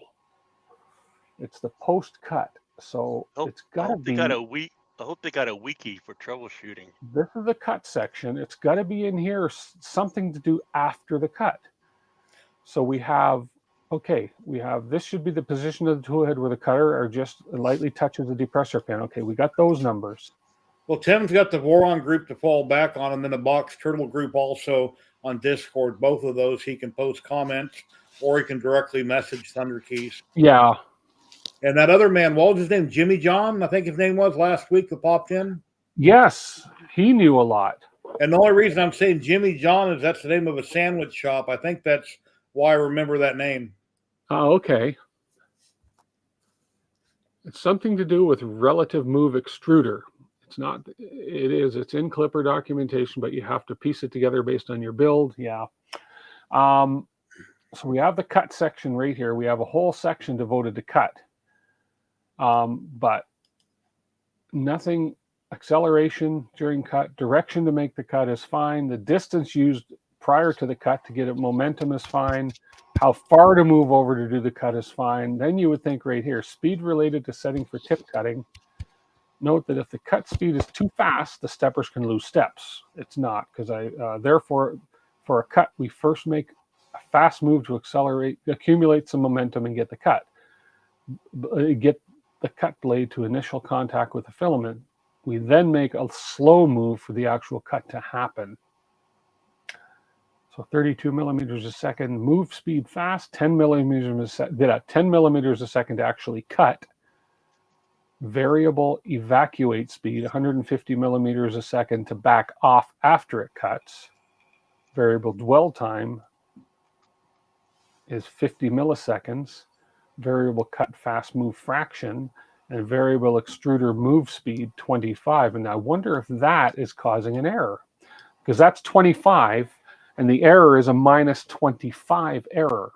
it's the post cut. So it's got to be. I hope they got a wiki for troubleshooting. This is the cut section. It's got to be in here, something to do after the cut. So we have this should be the position of the tool head where the cutter or just lightly touches the depressor pin. Okay, we got those numbers. Well, Tim's got the Voron group to fall back on, and then the Box Turtle group also on Discord. Both of those he can post comments or he can directly message Thunder Keys. Yeah. And that other man, what was his name? Jimmy John, I think his name was last week that popped in. Yes, he knew a lot. And the only reason I'm saying Jimmy John is that's the name of a sandwich shop. I think that's why I remember that name. Oh, okay. It's something to do with relative move extruder. It's in Clipper documentation, but you have to piece it together based on your build. Yeah. So we have the cut section right here. We have a whole section devoted to cut. But nothing, acceleration during cut, direction to make the cut is fine. The distance used prior to the cut to get it momentum is fine. How far to move over to do the cut is fine. Then you would think right here, speed related to setting for tip cutting. Note that if the cut speed is too fast, the steppers can lose steps. It's not, because therefore, for a cut, we first make a fast move to accelerate, accumulate some momentum, and get the cut. Get the cut blade to initial contact with the filament. We then make a slow move for the actual cut to happen. So 32 millimeters a second, move speed fast, 10 millimeters a second to actually cut. Variable evacuate speed, 150 millimeters a second to back off after it cuts. Variable dwell time is 50 milliseconds. Variable cut fast move fraction, and variable extruder move speed 25. And I wonder if that is causing an error, because that's 25 and the error is a minus 25 error.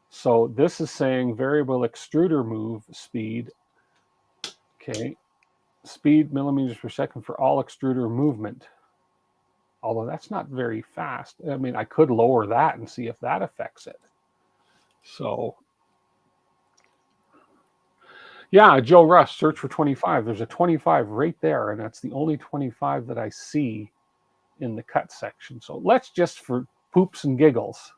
So this is saying variable extruder move speed, okay, speed millimeters per second for all extruder movement. Although that's not very fast. I mean, I could lower that and see if that affects it. So, yeah, Joe Russ, search for 25. There's a 25 right there, and that's the only 25 that I see in the cut section. So let's just, for poops and giggles,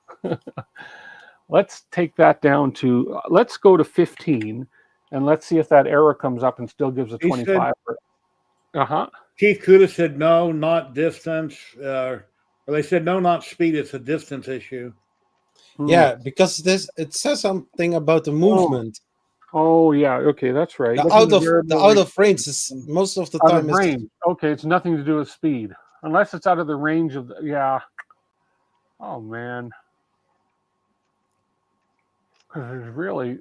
let's take that down to, let's go to 15, and let's see if that error comes up and still gives a 25. Keith Kuda said no, not distance. Or they said no, not speed. It's a distance issue. Yeah, because it says something about the movement. Oh yeah, okay, that's right. The out of range is most of the time is range. Okay, it's nothing to do with speed, unless it's out of the range of yeah. Oh man, because really,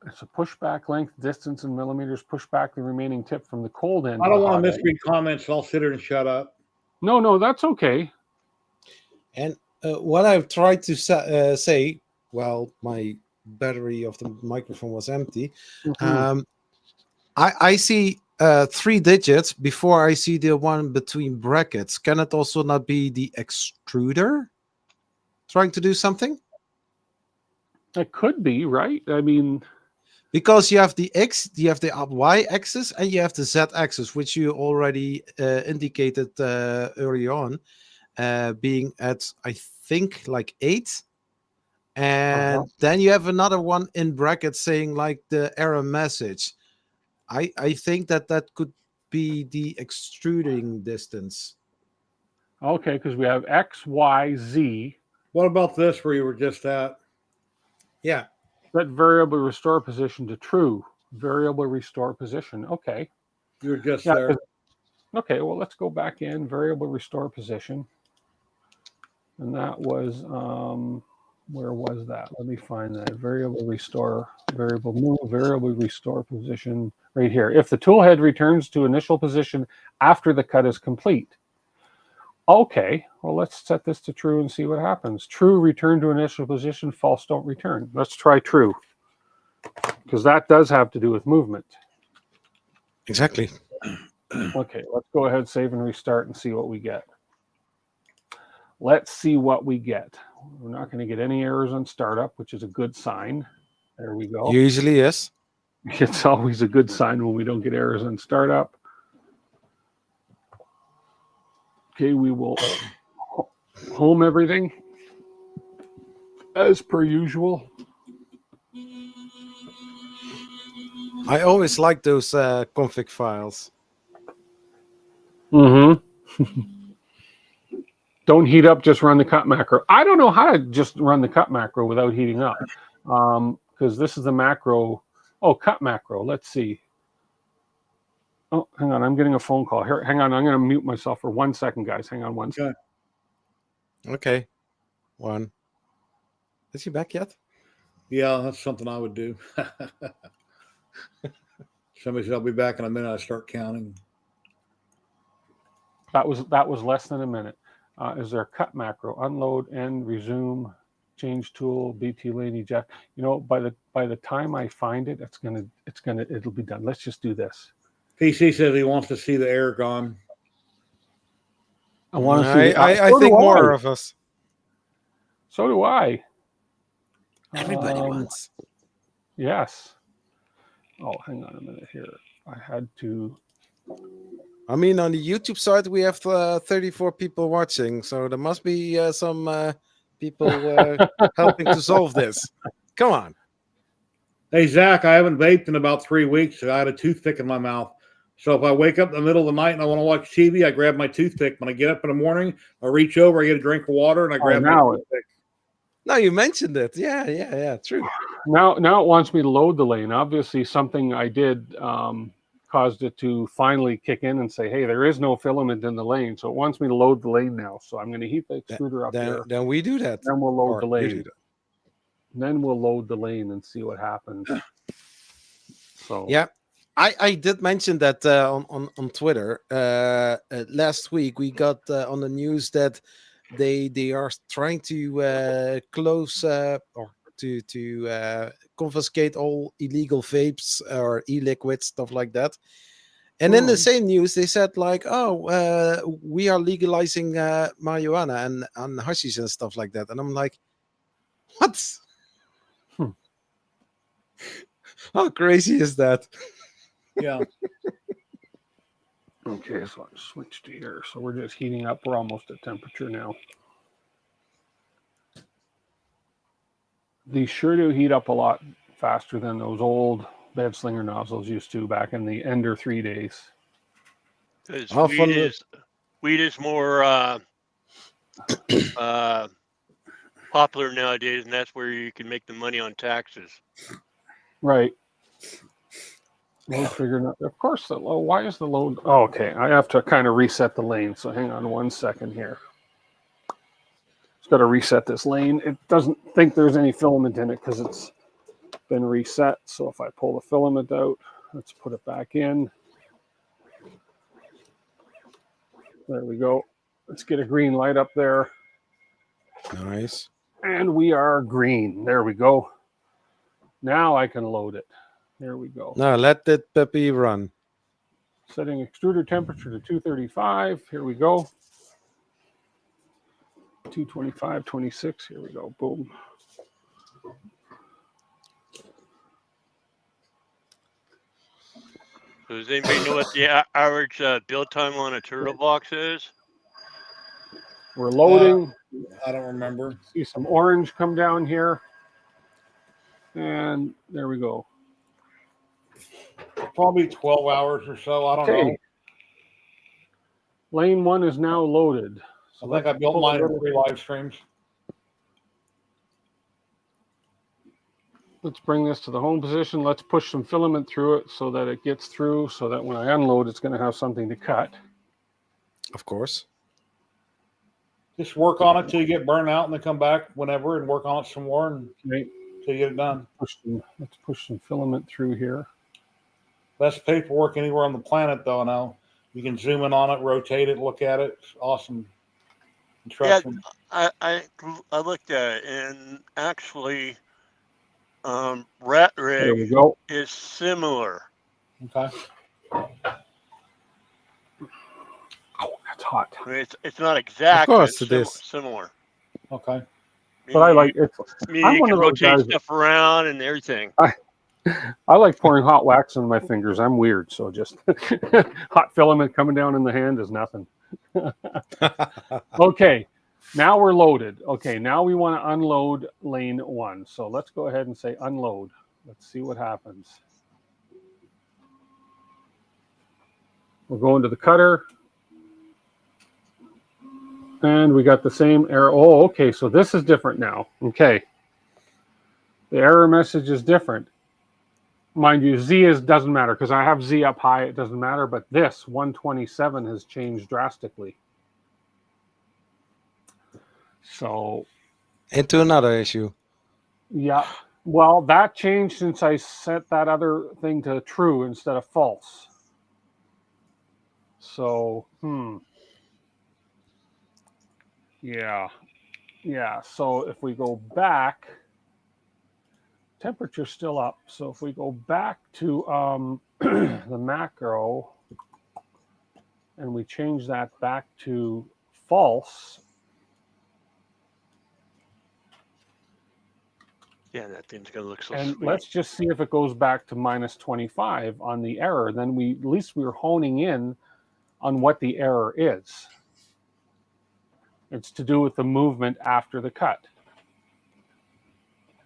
it's a pushback length, distance in millimeters. Push back the remaining tip from the cold end. I don't want to misread comments, so I'll sit here and shut up. No, that's okay. And what I've tried to say, well, my battery of the microphone was empty. I see 3 digits before I see the one between brackets. Can it also not be the extruder trying to do something? It could be, right? I mean, because you have the X, you have the Y axis, and you have the Z axis, which you already indicated early on, being at, I think, like 8. And then you have another one in brackets saying like the error message. I think that could be the extruding distance. Okay, because we have X, Y, Z. What about this where you were just at? Yeah. Set variable restore position to true. Variable restore position. Okay. You were just there. Okay, well, let's go back in. Variable restore position. And that was, where was that? Let me find that. Variable restore, variable move, variable restore position right here. If the tool head returns to initial position after the cut is complete. Okay, well, let's set this to true and see what happens. True, return to initial position. False, don't return. Let's try true, because that does have to do with movement. Exactly. Okay, let's go ahead, save and restart and see what we get. Let's see what we get. We're not going to get any errors on startup, which is a good sign. There we go. Usually, yes. It's always a good sign when we don't get errors on startup. Okay, we will home everything as per usual. I always like those config files. Don't heat up, just run the cut macro. I don't know how to just run the cut macro without heating up, because this is the macro. Oh, cut macro. Let's see. Oh, hang on. I'm getting a phone call. Here, hang on. I'm going to mute myself for 1 second, guys. Hang on 1 second. Okay. 1. Is he back yet? Yeah, that's something I would do. Somebody said I'll be back in a minute. I start counting. That was less than a minute. Is there a cut macro? Unload, end, resume, change tool, BT lane eject. You know, by the time I find it, it'll be done. Let's just do this. PC says he wants to see the error gone. I want to see. I think more of us. So do I. Everybody wants. Yes. Oh, hang on a minute here. I had to. I mean, on the YouTube side, we have 34 people watching, so there must be some people helping to solve this. Come on. Hey, Zach, I haven't vaped in about 3 weeks. I had a toothpick in my mouth. So if I wake up in the middle of the night and I want to watch TV, I grab my toothpick. When I get up in the morning, I reach over, I get a drink of water, and I grab my toothpick. Now you mentioned it. Yeah, true. Now it wants me to load the lane. Obviously, something I did caused it to finally kick in and say, hey, there is no filament in the lane. So it wants me to load the lane now. So I'm going to heat the extruder up there. Then we do that. Then we'll load the lane. Then we'll load the lane and see what happens. So yeah, I did mention that on Twitter last week. We got on the news that they are trying to close or to confiscate all illegal vapes or e-liquids, stuff like that. And in the same news, they said like, we are legalizing marijuana and hashish and stuff like that. And I'm like, what? How crazy is that? Yeah. Okay, so I switched to here. So we're just heating up. We're almost at temperature now. These sure do heat up a lot faster than those old bed slinger nozzles used to back in the Ender 3 days. Because How fun weed is more popular nowadays, and that's where you can make the money on taxes. Right. Load trigger. Of course, the load. Why is the load? Oh, okay, I have to kind of reset the lane. So hang on 1 second here. Just got to reset this lane. It doesn't think there's any filament in it because it's been reset. So if I pull the filament out, let's put it back in. There we go. Let's get a green light up there. Nice. And we are green. There we go. Now I can load it. There we go. Now let that puppy run. Setting extruder temperature to 235. Here we go. 225, 26. Here we go. Boom. So does anybody know what the average build time on a turtle box is? We're loading. I don't remember. See some orange come down here. And there we go. Probably 12 hours or so. I don't know. Lane 1 is now loaded. So I think I built mine in 3 live streams. Let's bring this to the home position. Let's push some filament through it so that it gets through, so that when I unload, it's going to have something to cut. Of course. Just work on it till you get burned out and then come back whenever and work on it some more and Okay. till you get it done. Let's push some filament through here. Best paperwork anywhere on the planet, though, now. You can zoom in on it, rotate it, look at it. It's awesome. And trust me. I looked at it, and actually, Rat There we Rig go. is similar. Okay. Oh, that's hot. I mean, it's not exact, Of course but it it's is. similar. Okay. But I like it. mean, I'm you one can of those rotate guys. stuff around and everything. I like pouring hot wax on my fingers. I'm weird, so just hot filament coming down in the hand is nothing. Okay, now we're loaded. Okay, now we want to unload lane 1. So let's go ahead and say unload. Let's see what happens. We're going to the cutter. And we got the same error. Oh, okay, so this is different now. Okay. The error message is different. Mind you, Z doesn't matter because I have Z up high. It doesn't matter. But this 127 has changed drastically. So. Into another issue. Yeah. Well, that changed since I set that other thing to true instead of false. So, Yeah. Yeah. So if we go back, temperature's still up. So if we go back to the macro and we change that back to false. Yeah, that thing's gonna look so And sweet. let's just see if it goes back to minus 25 on the error. Then at least we're honing in on what the error is. It's to do with the movement after the cut.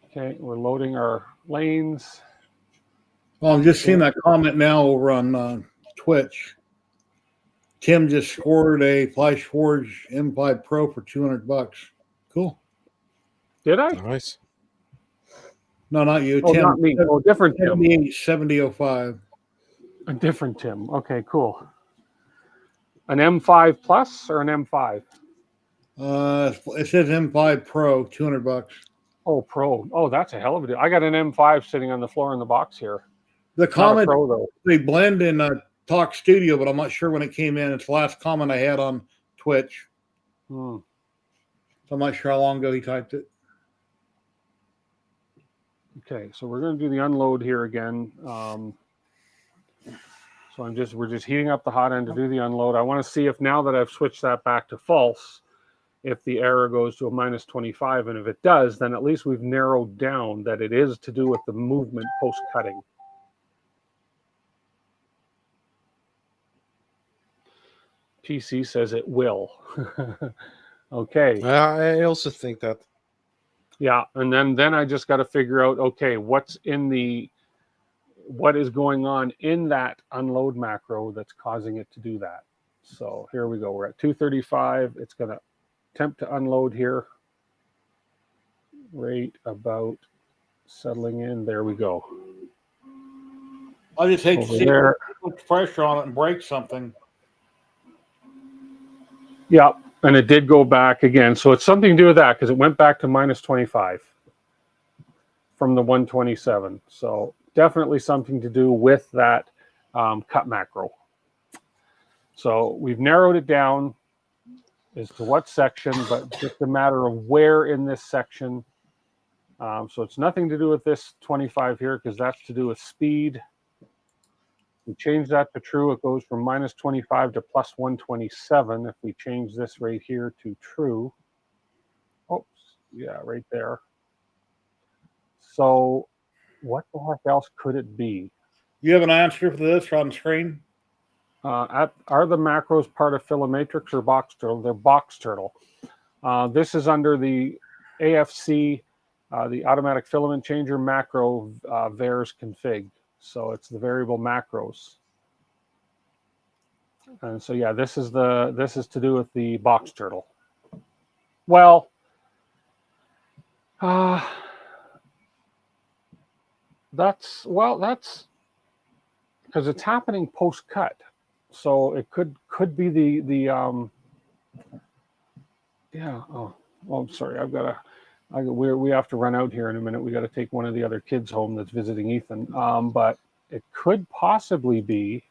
Okay, we're loading our lanes. Well, I'm just seeing that comment now over on Twitch. Tim just scored a FlashForge M5 Pro for $200. Cool. Did I? Nice. No, not you. Oh, Tim. not me. Oh, different Tim. 7005. A different Tim. Okay, cool. An M5 Plus or an M5? It says M5 Pro, $200. Oh, Pro. Oh, that's a hell of a deal. I got an M5 sitting on the floor in the box here. The comment, Pro, though. they blend in Talk Studio, but I'm not sure when it came in. It's the last comment I had on Twitch. So I'm not sure how long ago he typed it. Okay, so we're going to do the unload here again. So we're just heating up the hot end to do the unload. I want to see if now that I've switched that back to false, if the error goes to a minus 25. And if it does, then at least we've narrowed down that it is to do with the movement post-cutting. PC says it will. Okay. I also think that. Yeah, and then I just got to figure out, okay, what is going on in that unload macro that's causing it to do that. So here we go. We're at 235. It's going to attempt to unload here. Right about settling in. There we go. I just hate to Over see there. put pressure on it and break something. Yeah, and it did go back again. So it's something to do with that because it went back to minus 25 from the 127. So definitely something to do with that cut macro. So we've narrowed it down as to what section, but just a matter of where in this section. So it's nothing to do with this 25 here because that's to do with speed. We change that to true, it goes from minus 25 to plus 127. If we change this right here to true, oops, yeah, right there. So what the heck else could it be? You have an answer for this on screen? Are the macros part of Filomatrix or Box Turtle? They're Box Turtle. This is under the AFC, the automatic filament changer macro VARs config. So it's the variable macros. And so yeah, this is to do with the Box Turtle. Well, that's because it's happening post cut. So it could be the yeah. Oh, I'm sorry. We have to run out here in a minute. We got to take one of the other kids home that's visiting Ethan. But it could possibly be.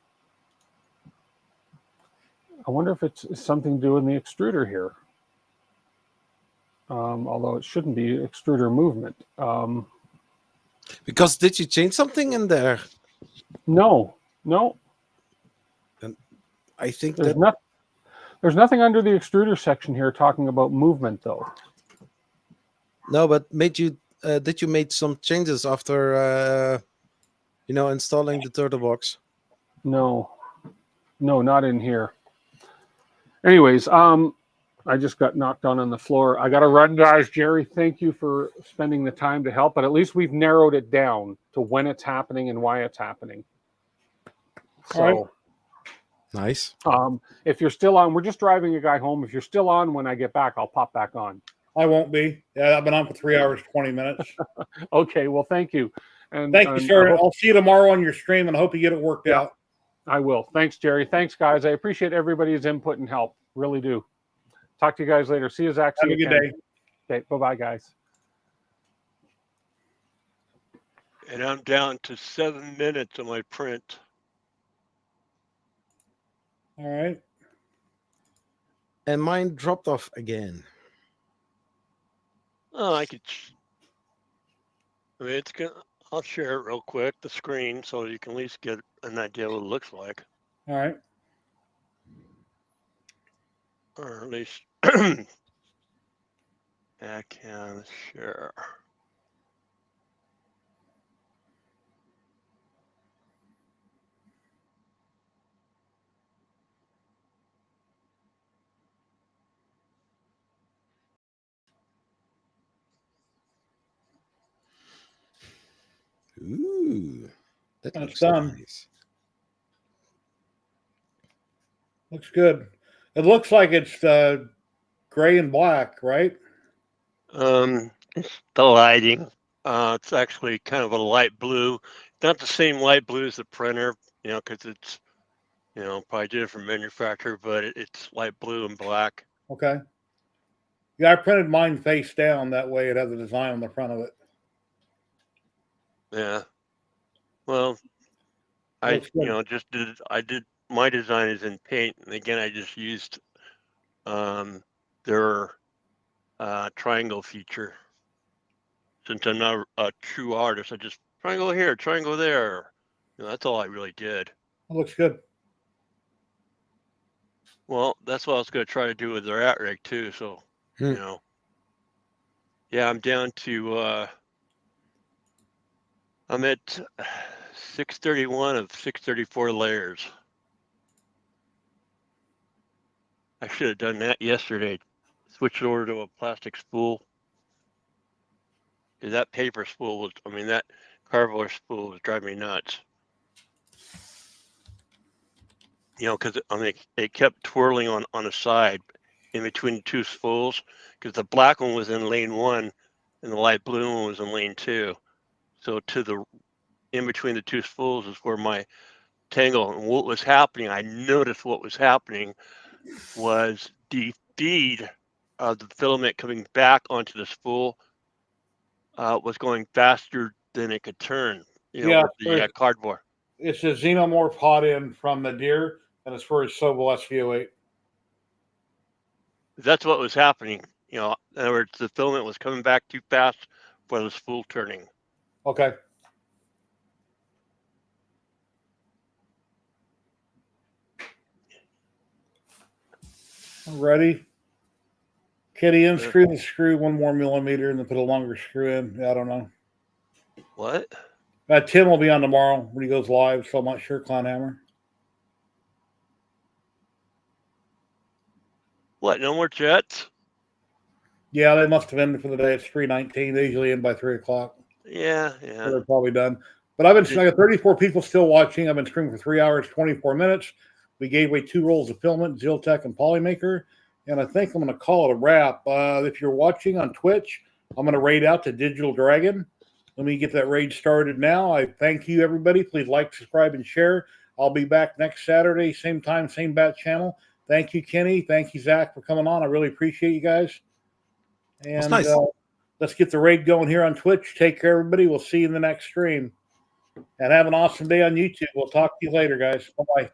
I wonder if it's something to do with the extruder here. Although it shouldn't be extruder movement. Because did you change something in there? No. And I think there's nothing under the extruder section here talking about movement, though. No, but did you make some changes after installing the turtle box? No, not in here. Anyways, I just got knocked on the floor. I got to run, guys. Jerry, thank you for spending the time to help. But at least we've narrowed it down to when it's happening and why it's happening. So, all right. Nice. If you're still on, we're just driving a guy home. If you're still on when I get back, I'll pop back on. I won't be. Yeah, I've been on for 3 hours, 20 minutes. Okay, well, thank you. And thank you, sir. I'll see you tomorrow on your stream and I hope you get it worked out. I will. Thanks, Jerry. Thanks, guys. I appreciate everybody's input and help. Really do. Talk to you guys later. See you, Zach. Have a good day. Okay, bye-bye, guys. And I'm down to 7 minutes on my print. All right. And mine dropped off again. Oh, it's gonna. I'll share it real quick, the screen, so you can at least get an idea what it looks like. All right. Or at least I can share. Ooh, that That's looks done. nice. Looks good. It looks like it's gray and black, right? It's the lighting. It's actually kind of a light blue. Not the same light blue as the printer, because it's, probably different manufacturer, but it's light blue and black. Okay. Yeah, I printed mine face down. That way it has a design on the front of it. Yeah. Well, I did my design is in paint, and again I just used their triangle feature. Since I'm not a true artist, I just triangle here, triangle there. That's all I really did. It looks good. Well, that's what I was going to try to do with their at rig too. So You know. Yeah, I'm down to I'm at 631 of 634 layers. I should have done that yesterday. Switched over to a plastic spool. That paper spool was, I mean, that cardboard spool was driving me nuts. You know, because I mean, it kept twirling on the side in between the two spools, because the black one was in lane 1 and the light blue one was in lane 2. So to the in between the two spools is where my tangle, and what was happening, I noticed what was happening was the feed of the filament coming back onto the spool was going faster than it could turn, you know, with the cardboard. It's a xenomorph hot in from the deer, and it's for his Sobel SV08. That's what was happening. You know, in other words, the filament was coming back too fast for the spool turning. Okay. Ready? Kitty, unscrew the screw 1 more millimeter and then put a longer screw in. I don't know. What? Tim will be on tomorrow when he goes live, so I'm not sure. Clownhammer. What? No more jets? Yeah, they must have ended for the day. It's 3:19. They usually end by 3 o'clock. Yeah. So they're probably done. But I got 34 people still watching. I've been streaming for 3 hours, 24 minutes. We gave away 2 rolls of filament, Ziltech and Polymaker. And I think I'm going to call it a wrap. If you're watching on Twitch, I'm going to raid out to Digital Dragon. Let me get that raid started now. I thank you, everybody. Please like, subscribe, and share. I'll be back next Saturday, same time, same bat channel. Thank you, Kenny. Thank you, Zach, for coming on. I really appreciate you guys. And nice. Let's get the raid going here on Twitch. Take care, everybody. We'll see you in the next stream. And have an awesome day on YouTube. We'll talk to you later, guys. Bye-bye.